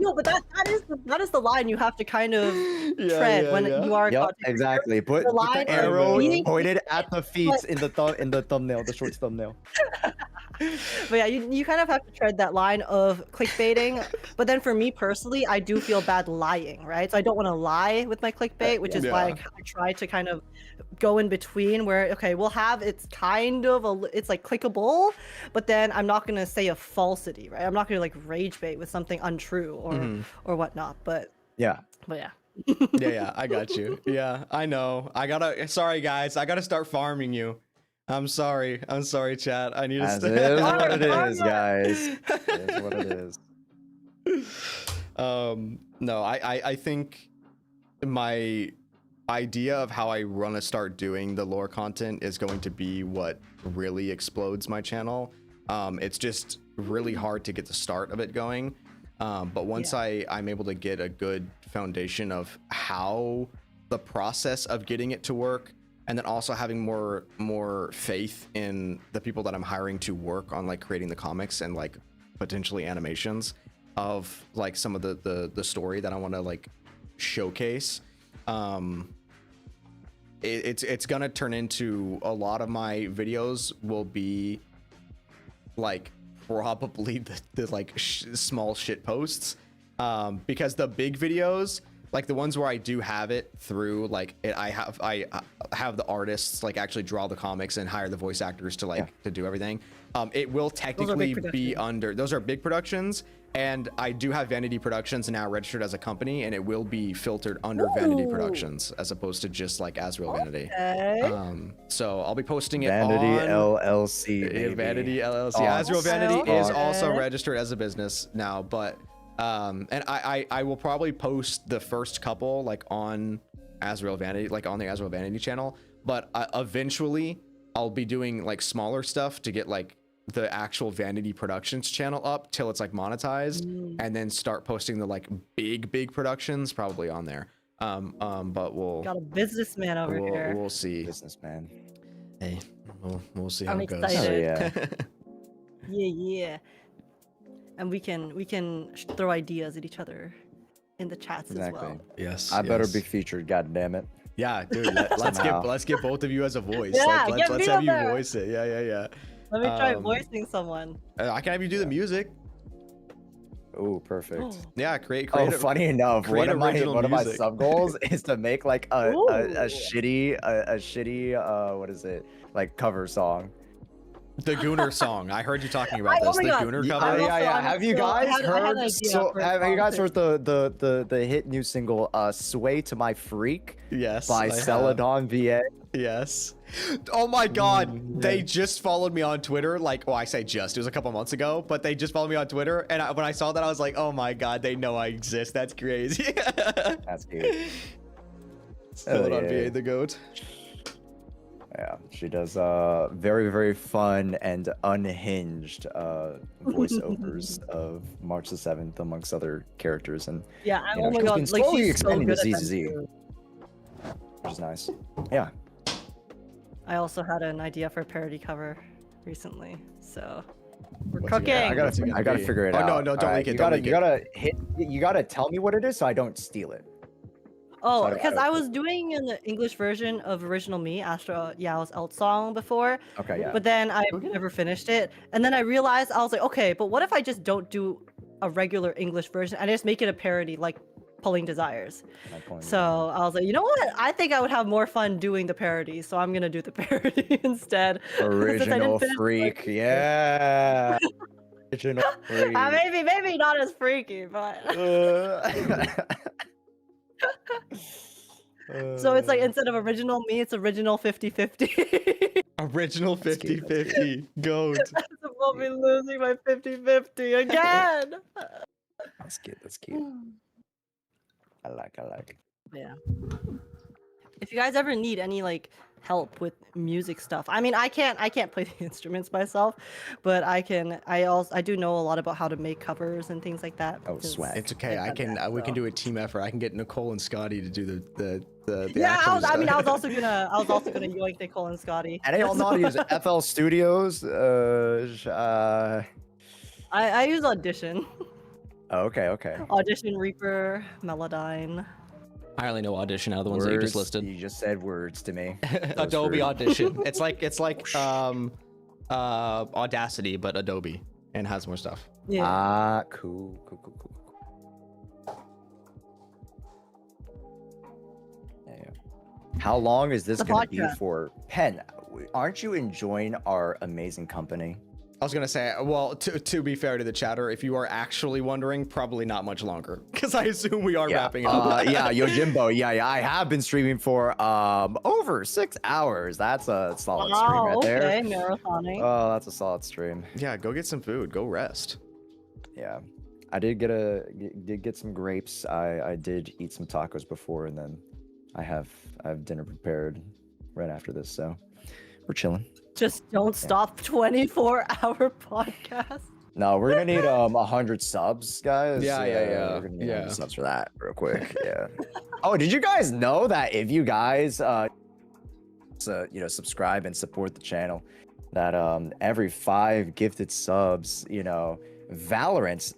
no, but that is the line you have to kind of Yeah, tread yeah, when yeah. you are. Yep, content creator. exactly. Put The the line arrow is- pointed at the feet in the thumbnail, the short thumbnail. But yeah, you kind of have to tread that line of clickbaiting. But then for me personally, I do feel bad lying, right? So I don't want to lie with my clickbait, which is why Yeah. I try to kind of go in between where, okay, we'll have it's kind of it's like clickable, but then I'm not going to say a falsity, right? I'm not going to like rage bait with something untrue or whatnot. But Yeah. yeah. Yeah, I got you. Yeah, I know. Sorry guys, I gotta start farming you. I'm sorry, chat. I need to As it is what it is, Armor. guys. It is what it is. No, I think my idea of how I want to start doing the lore content is going to be what really explodes my channel. It's just really hard to get the start of it going. But once I'm able to get a good foundation of how the process of getting it to work, and then also having more faith in the people that I'm hiring to work on like creating the comics and like potentially animations of like some of the story that I want to like showcase, it's gonna turn into a lot of my videos will be like probably the like small shit posts, because the big videos, like the ones where I do have it through like I have the artists like actually draw the comics and hire the voice actors to like to do everything. It will technically be under, those are big productions, and I do have Vanity Productions now registered as a company, and it will be filtered under Vanity Productions as opposed to just like Azrael Vanity. So I'll be posting it Vanity on LLC. Baby. Vanity LLC. Oh. Azrael Vanity is also Okay. registered as a business now, but and I will probably post the first couple like on Azrael Vanity, like on the Azrael Vanity channel, but eventually I'll be doing like smaller stuff to get like the actual Vanity Productions channel up till it's like monetized, and then start posting the like big productions probably on there. But we'll Got a businessman over here. we'll see. Businessman. Hey, we'll see how I'm it goes. excited. Oh, yeah. Yeah. And we can throw ideas at each other in the chats as Exactly. well. Yes. I better yes. be featured, god damn it. Yeah, dude. Let's Somehow. get both of you as a voice. Yeah, let's get me have on you there. voice it. Yeah. Let me try Um, voicing someone. I can have you do the music. Oh, perfect. Yeah, create. Oh, funny enough, create one of original my music. sub goals is to make like a Ooh. shitty what is it, like cover song. The Gooner song. I heard you talking about Oh this. my The God. Gooner I'm cover. also- Have you so- I guys had an heard? idea So, for a have you song, guys too. heard the hit new single "Sway to My Freak" Yes. by I have. Celadon VA? Yes. Oh my God. They just followed me on Twitter. Like, well, I say just. It was a couple months ago, but they just followed me on Twitter. And when I saw that, I was like, oh my God, they know I exist. That's crazy. That's cute. Celadon yeah. VA, the goat. Yeah, she does very fun and unhinged voiceovers of March the 7th, amongst other characters, and Yeah, you know, oh my she's god, been like slowly she's so expanding good to at that ZZZ. too. which is nice. Yeah. I also had an idea for a parody cover recently, so we're What's it cooking. gonna- I what's it gonna gotta be? figure it Oh, out. no, don't All leak it, You don't gotta, leak you it. gotta hit. You gotta tell me what it is so I don't steal it. Oh, So because I was doing an English version of Original Me after Yao's Elt song before, Okay, yeah. but then I never finished it. And then I realized, I was like, okay, but what if I just don't do a regular English version and I just make it a parody, like Pulling Desires? So I was like, you know what? I think I would have more fun doing the parody, so I'm gonna do the parody instead. Since I didn't Original finish the freak, version. yeah. Original freak. Maybe not as freaky, but so it's like instead of Original Me, it's Original 50-50. Original 50-50. Goat. We'll be losing my 50-50 again. That's cute. That's cute. I like. Yeah. If you guys ever need any like help with music stuff, I mean, I can't play the instruments myself, but I do know a lot about how to make covers and things like that. Oh, because swag. It's okay. I've done that, We can so. do a team effort. I can getNicole and Scotty to do the Yeah, actual I was stuff. also gonna yoink Nicole and Scotty. And they all know how to use FL Studios. I use Audition. Okay. Audition, Reaper, Melodyne. I only know Audition out of the ones that you just listed. You just said words to me. That was Adobe rude. Audition. It's like Audacity, but Adobe, and has more stuff. Yeah. Ah, cool. Yeah. How long is this The going to be podcast. for? Pen, aren't you enjoying our amazing company? I was gonna say, well, to be fair to the chatter, if you are actually wondering, probably not much longer, because I assume we are wrapping up. Yeah, Yojimbo. Yeah. I have been streaming for over 6 hours. That's a solid stream right there. Okay, marathoning. Oh, that's a solid stream. Yeah, go get some food. Go rest. Yeah, I did get some grapes. I did eat some tacos before, and then I have dinner prepared right after this. So we're chilling. Just don't stop 24-hour podcast. No, we're gonna need 100 subs, guys. Yeah. We're gonna need 100 subs for that, real quick. Yeah. Oh, did you guys know that if you guys subscribe and support the channel, that every 5 gifted subs, Valorant,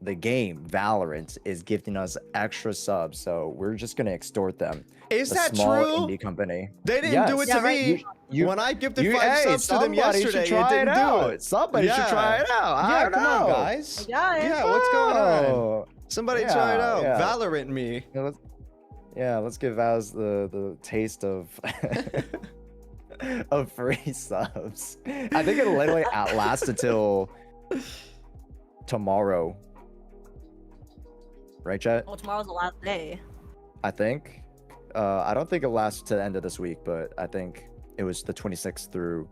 the game Valorant is gifting us extra subs, so we're just gonna extort them. Is A that small true? indie company. They didn't do it Yes. to me. When I gifted 5 subs to them yesterday, it didn't do it. Somebody should try it out. I don't come know. on, guys. Yeah, What's going on? Oh. Somebody try it out. Yeah. Valorant me. Let's give Vaz the taste of of free subs. I think it'll literally outlast until tomorrow. Right, chat? Well, tomorrow's the last day. I think. I don't think it'll last to the end of this week, but I think it was the 26th through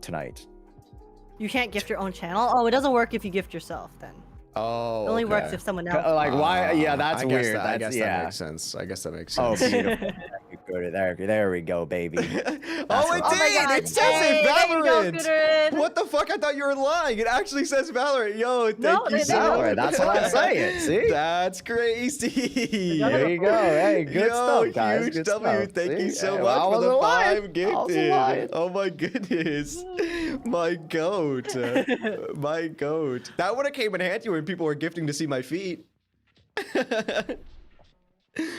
tonight. You can't gift your own channel? Oh, it doesn't work if you gift yourself then. Oh, It only works okay. if someone else. Like, why? Yeah, that's I guess weird. I That's, guess yeah. that makes sense. I guess that makes Oh, sense. beautiful. There we go, baby. Oh, it what- did! Oh my God, It says yay, it there you go, Valorant! Gooderin. What the fuck? I thought you were lying. It actually says Valorant. Yo, thank No, you they so don't. much. That's what I'm saying. See? That's crazy. There you go. Hey, good Yo, stuff, guys. Huge Good W. stuff. Thank you See? so Hey, much I for wasn't the lying. 5 gifted. Oh my goodness. My goat. My goat. That would have came in handy when people were gifting to see my feet.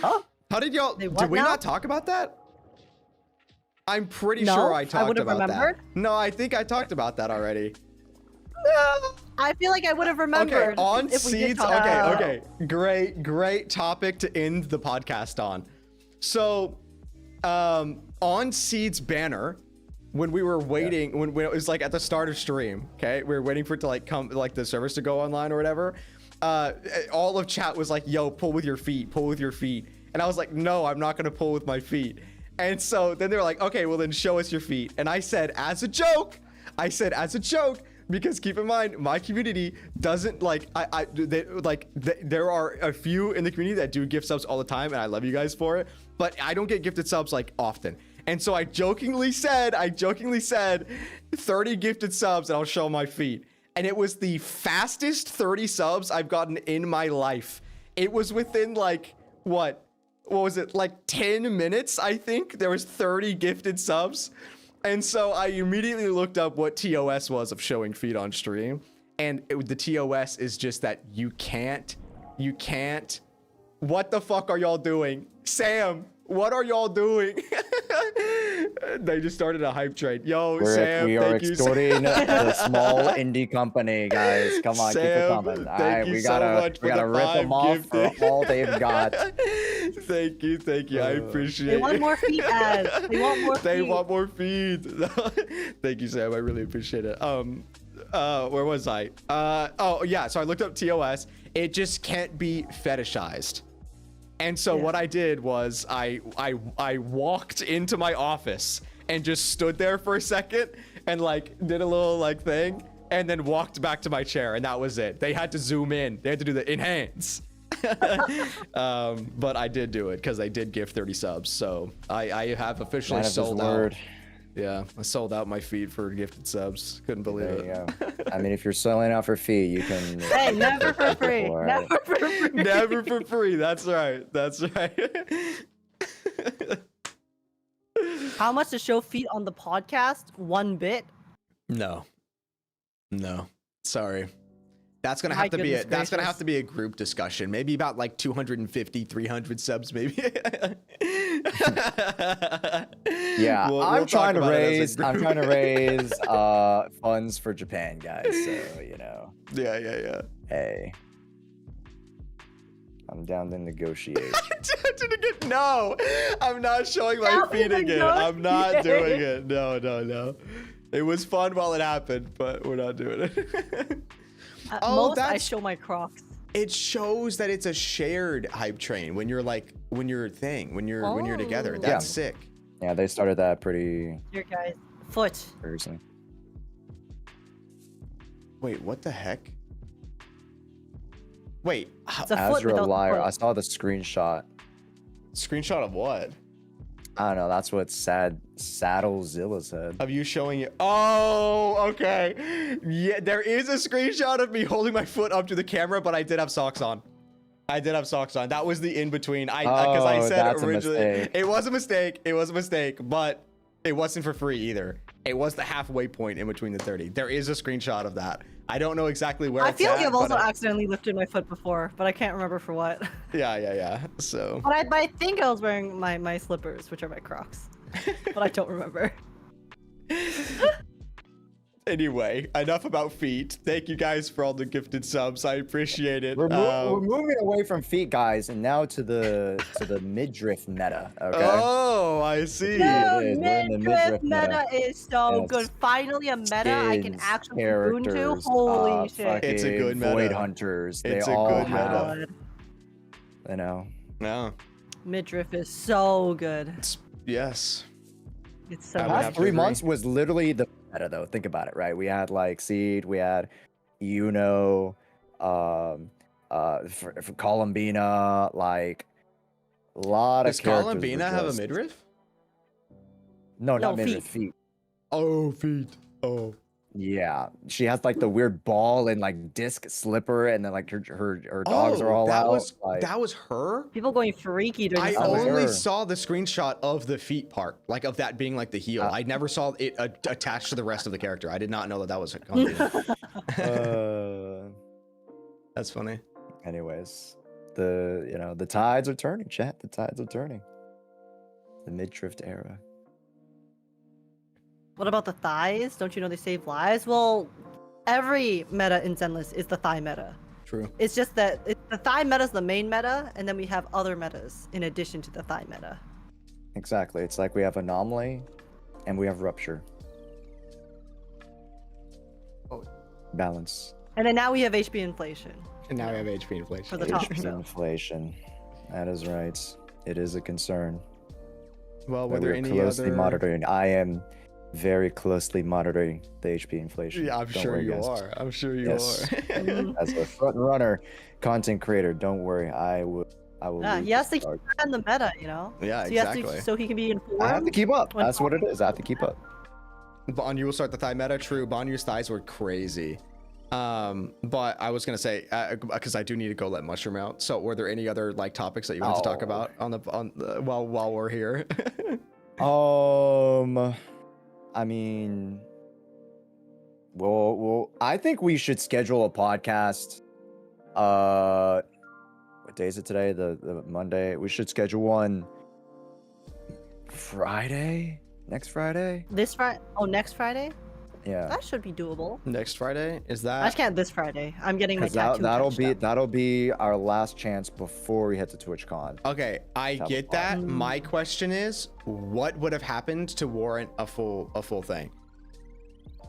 Huh? How did y'all? They Did what we now? not talk about that? I'm pretty No, sure I I talked would've about remembered. that. No, I think I talked about that already. I feel like I would have remembered. Okay, on if we did seeds. talk about Okay. Great topic to end the podcast on. So, on Seed's banner, when we were waiting, when it was like at the start of stream, okay, we were waiting for it to like come, like the service to go online or whatever. All of chat was like, "Yo, pull with your feet, pull with your feet," and I was like, "No, I'm not gonna pull with my feet." And so then they were like, "Okay, well then show us your feet." And I said, as a joke, because keep in mind, my community doesn't like, there are a few in the community that do gift subs all the time, and I love you guys for it, but I don't get gifted subs like often. And so I jokingly said 30 gifted subs and I'll show my feet. And it was the fastest 30 subs I've gotten in my life. It was within like, what was it, like 10 minutes, I think? There was 30 gifted subs. And so I immediately looked up what TOS was of showing feet on stream. And the TOS is just that you can't What the fuck are y'all doing? Sam, what are y'all doing? They just started a hype train. Yo, Sam, We are thank you. extorting the small indie company, guys. Come on, keep it Sam, coming. All thank right, you we so gotta much for we gotta the rip them 5 off for gifted. all they've got. Thank you. I appreciate They it. want more feet ads. They want more They feet. want more feeds. Thank you, Sam. I really appreciate it. Where was I? Oh yeah. So I looked up TOS. It just can't be fetishized. And so what I did was I walked into my office and just stood there for a second and like did a little like thing and then walked back to my chair, and that was it. They had to zoom in. They had to do the enhance. But I did do it because I did give 30 subs. So I have officially sold out. Yeah, I sold out my feed for gifted subs. Couldn't believe There it. you go. I mean, if you're selling out for fee, you can. Hey, never for free. All right. Never for free. Never for free. That's right. That's right. How much to show feet on the podcast? 1 bit. No. Sorry. That's gonna My have to be goodness that's gonna gracious. have to be a group discussion. Maybe about like 250, 300 subs, maybe. Yeah, We'll talk I'm about it as a trying group. to raise funds for Japan, guys. So you know, Yeah. hey, I'm down to negotiate. No, I'm not showing my Down feet to again. I'm not negotiate. doing it. No. It was fun while it happened, but we're not doing it. At Oh, most, I that's- show my Crocs. It shows that it's a shared hype train when you're when you're together. That's Yeah. sick. Yeah, they started that pretty Here, guys. Foot. recently. Wait, what the heck? Wait, It's a As foot you're a without the liar, foot. I saw the screenshot. screenshot of what? I don't know. That's what Saddlezilla said. Of you showing it? Oh, okay. Yeah, there is a screenshot of me holding my foot up to the camera, but I did have socks on. That was the in between. Because I Oh, said that's a originally mistake. it was a mistake, but it wasn't for free either. It was the halfway point in between the 30. There is a screenshot of that. I don't know exactly where I it's feel at, like I've but also accidentally lifted my foot before, but I can't remember for what. yeah. So But I think I was wearing my slippers, which are my Crocs. But I don't remember. anyway, enough about feet. Thank you guys for all the gifted subs. I appreciate it. We're moving away from feet, guys, and now to the midriff meta. Okay. Oh, I see. No, it is. We're in the midriff midriff meta is so Yes. good. Finally, a meta I can Skins, actually tune to. characters, Holy shit. It's a good fucking Void meta. hunters. It's they a all good meta. have, God. you know. No. Midriff is so good. Yes. It's so I would good. have Past to 3 agree. months was literally the meta, though. Think about it, right? We had like Seed, we had for Columbina, like a lot Does of characters. were Columbina have a just- midriff? No, No, not midriff, feet. Oh, feet. Oh. Yeah, she has like the weird ball and like disc slipper, and then like her dogs are all that out. was like, that was her. People going freaky during I the That was summer. only her. saw the screenshot of the feet part, like of that being like the heel. I never saw it attached to the rest of the character. I did not know that was a Columbina. That's funny. anyways, the tides are turning, chat. The tides are turning. The mid-drift era. What about the thighs? Don't you know they save lives? Well, every meta in Zenless is the thigh meta. True. It's just that the thigh meta is the main meta, and then we have other metas in addition to the thigh meta. Exactly. It's like we have anomaly, and we have rupture. Oh. Balance. And then now we have HP inflation. And now we have HP inflation. For the top. HP inflation. That is right. It is a concern. Well, were that there we're any closely other? monitoring. I am very closely monitoring the HP inflation. Yeah, I'm Don't sure worry, you guys. are. I'm sure you Yes. are. Mhm. As a front runner, content creator, don't worry. I will. Yeah, lead he has the to charge. keep on the meta, you know? Yeah, So he has exactly. to, so he can be informed. I have to keep up. when That's what it is. I have to keep up. Banyu will start the thigh meta. True. Banyu's thighs were crazy. But I was gonna say because I do need to go let Mushroom out. So were there any other like topics that you wanted to talk Oh. about while we're here? I mean, well, I think we should schedule a podcast. what day is it today? The Monday. We should schedule one Friday? Next Friday? This Friday? Oh, next Friday? Yeah. That should be doable. Next Friday? Is I that? just can't this Friday. I'm getting my 'Cause tattoo. that'll be our last chance before we head to TwitchCon. Okay, I That get was that. fun. My question is, what would have happened to warrant a full thing?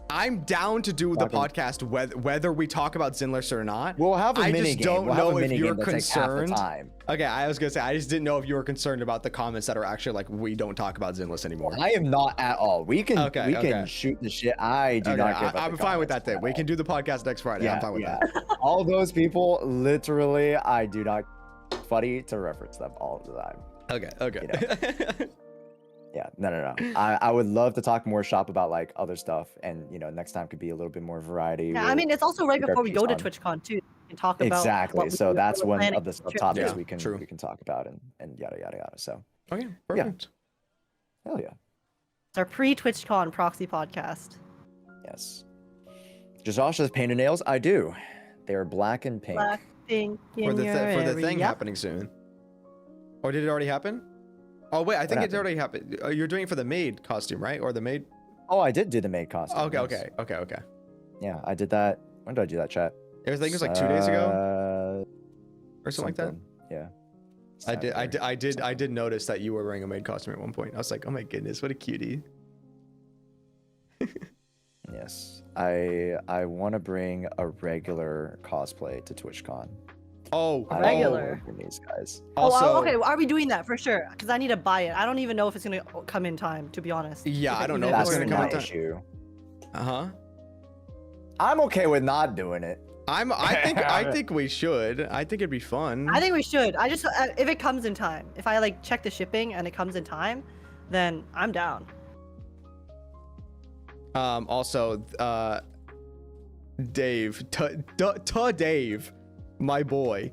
I'm down to do the podcast whether we talk about Zenless or not. We'll have a I mini just game. don't We'll have a know if mini you're game that takes half the concerned. time. Okay, I was gonna say I just didn't know if you were concerned about the comments that are actually like we don't talk about Zenless anymore. I am not at all. We can Okay. shoot the shit. I do Okay, not give up. I'm the fine with comments that then. at We all. can do the podcast next Friday. I'm fine with that. All those people, literally, I do not funny to reference them all the time. Okay. Yeah, no. I would love to talk more shop about like other stuff, and next time could be a little bit more variety. Yeah, I mean, it's also right keep our before we go to peace on. TwitchCon too. We can talk about Exactly. what So that's we're one planning of the for the trip. subtopics Yeah, we can true. talk about and yada yada yada. So Okay, perfect. hell yeah, It's our pre-TwitchCon proxy podcast. yes. Josh says painted nails. I do. They are black and pink. Black, pink, For the in your thing area. happening soon. Or did it already happen? Oh wait, I think it happened? already happened. You're doing it for the maid costume, right? Or the maid? Oh, I did do the maid costume. Okay. yes. Yeah, I did that. When did I do that, chat? I think it was like 2 days ago or something like that. Yeah. I did notice that you were wearing a maid costume at one point. I was like, oh my goodness, what a cutie. Yes. I want to bring a regular cosplay to TwitchCon. Oh, A regular. For these guys. Also, okay. Are we doing that for sure? Because I need to buy it. I don't even know if it's gonna come in time, to be honest. Yeah, If I it- don't know even if if it's we're gonna in come in time. time. issue. Uh-huh. I'm okay with not doing it. I think we should. I think it'd be fun. I think we should. I just if it comes in time. If I like check the shipping and it comes in time, then I'm down. Also, Dave, Dave, my boy.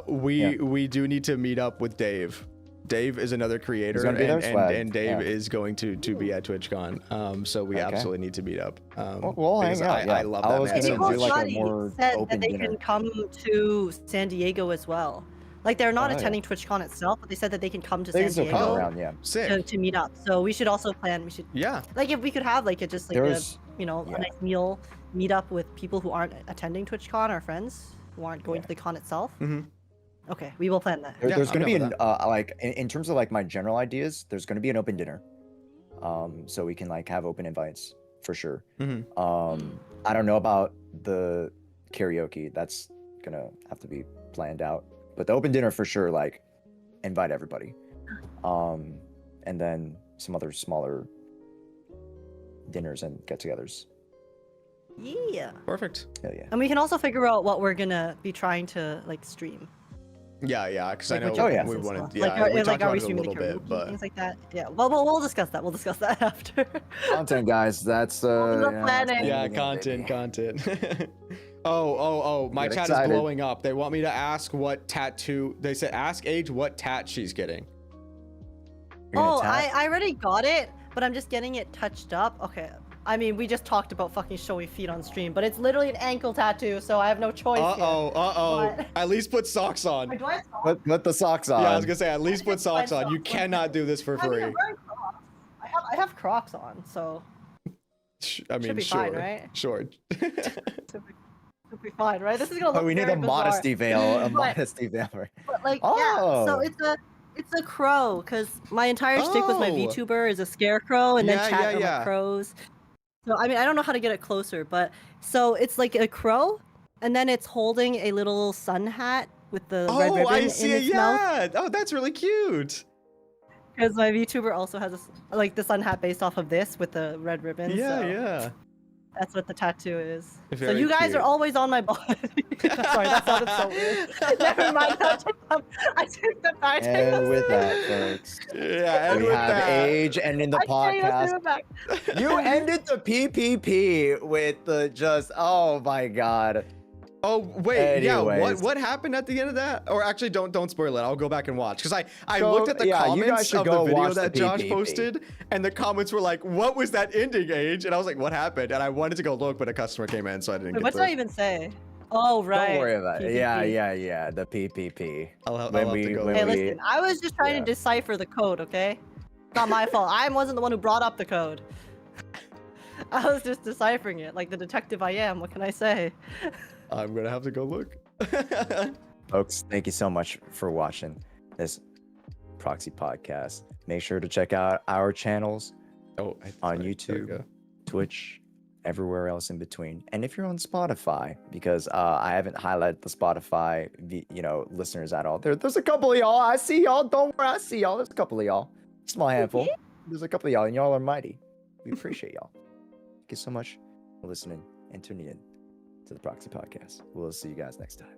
We do need to meet up with Dave. Dave is another creator, gonna be there, swag. and Dave Yeah. is going to be at TwitchCon. So we Okay. absolutely need to meet up. We'll hang because out, yeah. I love I that was man gonna so do much. like a Johnny more said open that they dinner. can come to San Diego as well. Like they're not Oh, yeah. attending TwitchCon itself, but they said that they can come to They San can still Diego come Oh. around, yeah. Sick. to meet up. So we should also plan. We should Yeah. like if we could have like a just like There's- a yeah. a nice meal meet up with people who aren't attending TwitchCon, our friends who aren't going to the con itself. Mhm. Okay, we will plan that. There's I'm going to be down an with like in terms of like my general ideas, there's going to be an open dinner. So we can like have open invites for sure. Mhm. I don't know about the karaoke. That's going to have to be planned out. But the open dinner for sure, like invite everybody. And then some other smaller dinners and get-togethers. Yeah. Perfect. Hell yeah. And we can also figure out what we're gonna be trying to like stream. Yeah, because I Like, know which Oh, yeah. we events and wanted. stuff. Yeah, like, we talked are about we it a streaming little the bit, karaoke, but things like that. Yeah. Well, we'll discuss that. We'll discuss that after. Content, guys. That's planning. yeah, baby. content. Oh, my Get chat excited. is blowing up. They want me to ask what tattoo. They said ask Age what tat she's getting. You're gonna Oh, tap? I already got it, but I'm just getting it touched up. Okay. I mean, we just talked about fucking showing feet on stream, but it's literally an ankle tattoo, so I have no choice here. What? At least put socks on. Wait, do I Put the socks on. Yeah, I was gonna say at least put just find socks on. You socks. cannot do this for I mean, free. I'm wearing Crocs. I have Crocs on, so I mean, be sure, fine, right? sure. it'll be fine, right? This is gonna look Oh, we need very a bizarre. modesty veil. A But- modesty veil. Right? But like, yeah, so Oh. it's a crow, because my entire stick with my Oh. VTuber is a scarecrow, and then Yeah, chat yeah, are yeah. my crows. So I mean, I don't know how to get it closer, but so it's like a crow, and then it's holding a little sun hat with the red Oh, ribbon I in see it. its mouth. Yeah. Oh, that's really cute. Because my VTuber also has like the sun hat based off of this with the red ribbon. Yeah, so yeah. That's what the tattoo is. So Very you guys cute. are always on my body. Sorry, that sounded so weird. Never mind. I took the back. And with that, folks, Yeah, and we with have that, Age ending the podcast. You ended the PPP with the just, oh my god. Oh wait, yeah. Anyways. What happened at the end of that? Or actually, don't spoil it. I'll go back and watch because I Go- looked at the yeah, you guys comments should of the go video watch the that Josh PPP. posted, and the comments were like, "What was that ending, Age?" And I was like, "What happened?" And I wanted to go look, but a customer came in, so I didn't. Wait, get what did to- I even say? Oh, right. Don't worry about it. Yeah, PPP. yeah. The PPP. I'll have When to we- go. when Hey, we- listen, I was just trying yeah. to decipher the code, okay? Not my fault. I wasn't the one who brought up the code. I was just deciphering it, like the detective I am. What can I say? I'm gonna have to go look. Folks, thank you so much for watching this Proxy podcast. Make sure to check out our channels Oh, on YouTube, Twitch, everywhere else in between. And if you're on Spotify, because I haven't highlighted the Spotify, listeners at all. There's a couple of y'all. I see y'all. Don't worry, I see y'all. There's a couple of y'all. Small handful. There's a couple of y'all, and y'all are mighty. We appreciate y'all. Thank you so much for listening and tuning in to the Proxy podcast. We'll see you guys next time.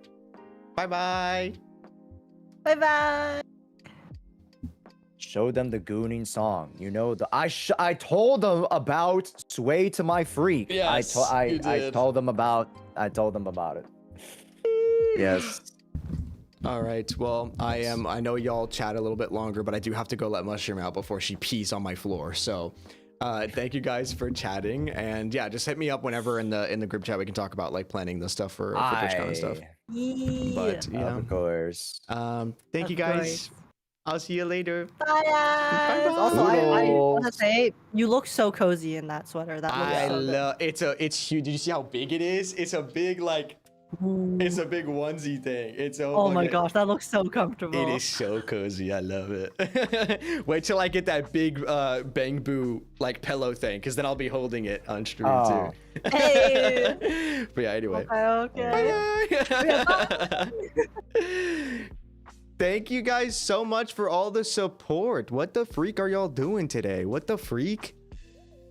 Bye bye. Bye bye. Show them the Gooning song. You know I told them about Sway to My Freak. Yes, I you did. told them about it. Yes. All right. Well, I know y'all chat a little bit longer, but I do have to go let Mushroom out before she pees on my floor. So, thank you guys for chatting, and yeah, just hit me up whenever in the group chat we can talk about like planning the stuff for TwitchCon and stuff. Yeah. But you know, Of course. thank you Of guys. course. I'll see you later. Bye, guys. Bye-bye. Also, I want to Toodles. say you look so cozy in that sweater. That looks I so good. love it's huge. Did you see how big it is? It's a big it's a big onesie thing. It's so Oh my fucking- gosh, that looks so comfortable. It is so cozy. I love it. Wait till I get that big bang boo like pillow thing, because then I'll be holding it on stream Oh. too. Hey. But yeah, anyway. Okay. Bye. Thank you guys so much for all the support. What the freak are y'all doing today? What the freak?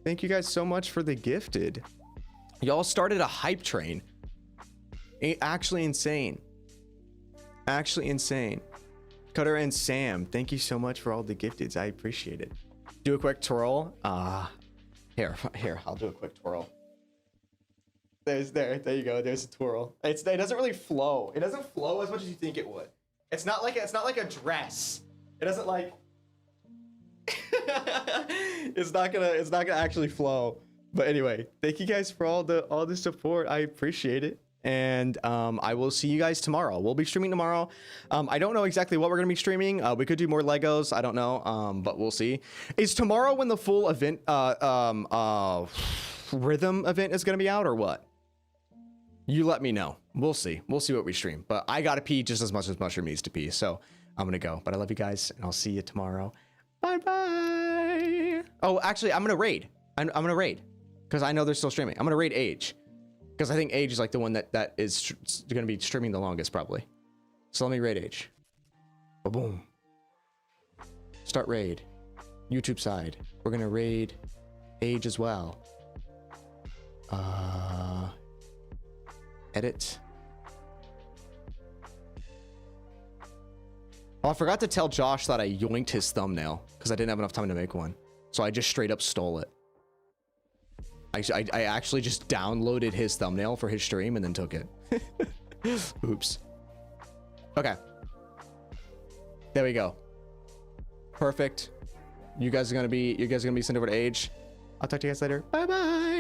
Thank you guys so much for the gifted. Y'all started a hype train. Actually insane. Actually insane. Cutter and Sam, thank you so much for all the gifteds. I appreciate it. Do a quick twirl. Here, I'll do a quick twirl. There you go. There's a twirl. It doesn't really flow. It doesn't flow as much as you think it would. It's not like a dress. It doesn't like it's not gonna actually flow. But anyway, thank you guys for all the support. I appreciate it. And I will see you guys tomorrow. We'll be streaming tomorrow. I don't know exactly what we're gonna be streaming. We could do more Legos. I don't know. But we'll see. Is tomorrow when the full event rhythm event is gonna be out or what? You let me know. We'll see. We'll see what we stream. But I gotta pee just as much as Mushroom needs to pee. So I'm gonna go. But I love you guys, and I'll see you tomorrow. Bye bye. Oh, actually, I'm gonna raid. I'm gonna raid because I know they're still streaming. I'm gonna raid Age because I think Age is like the one that is gonna be streaming the longest probably. So let me raid Age. Boom. Start raid. YouTube side. We're gonna raid Age as well. Edit. Oh, I forgot to tell Josh that I yoinked his thumbnail because I didn't have enough time to make one. So I just straight up stole it. I actually just downloaded his thumbnail for his stream and then took it. Oops. Okay. There we go. Perfect. You guys are gonna be sent over to Age. I'll talk to you guys later. Bye bye.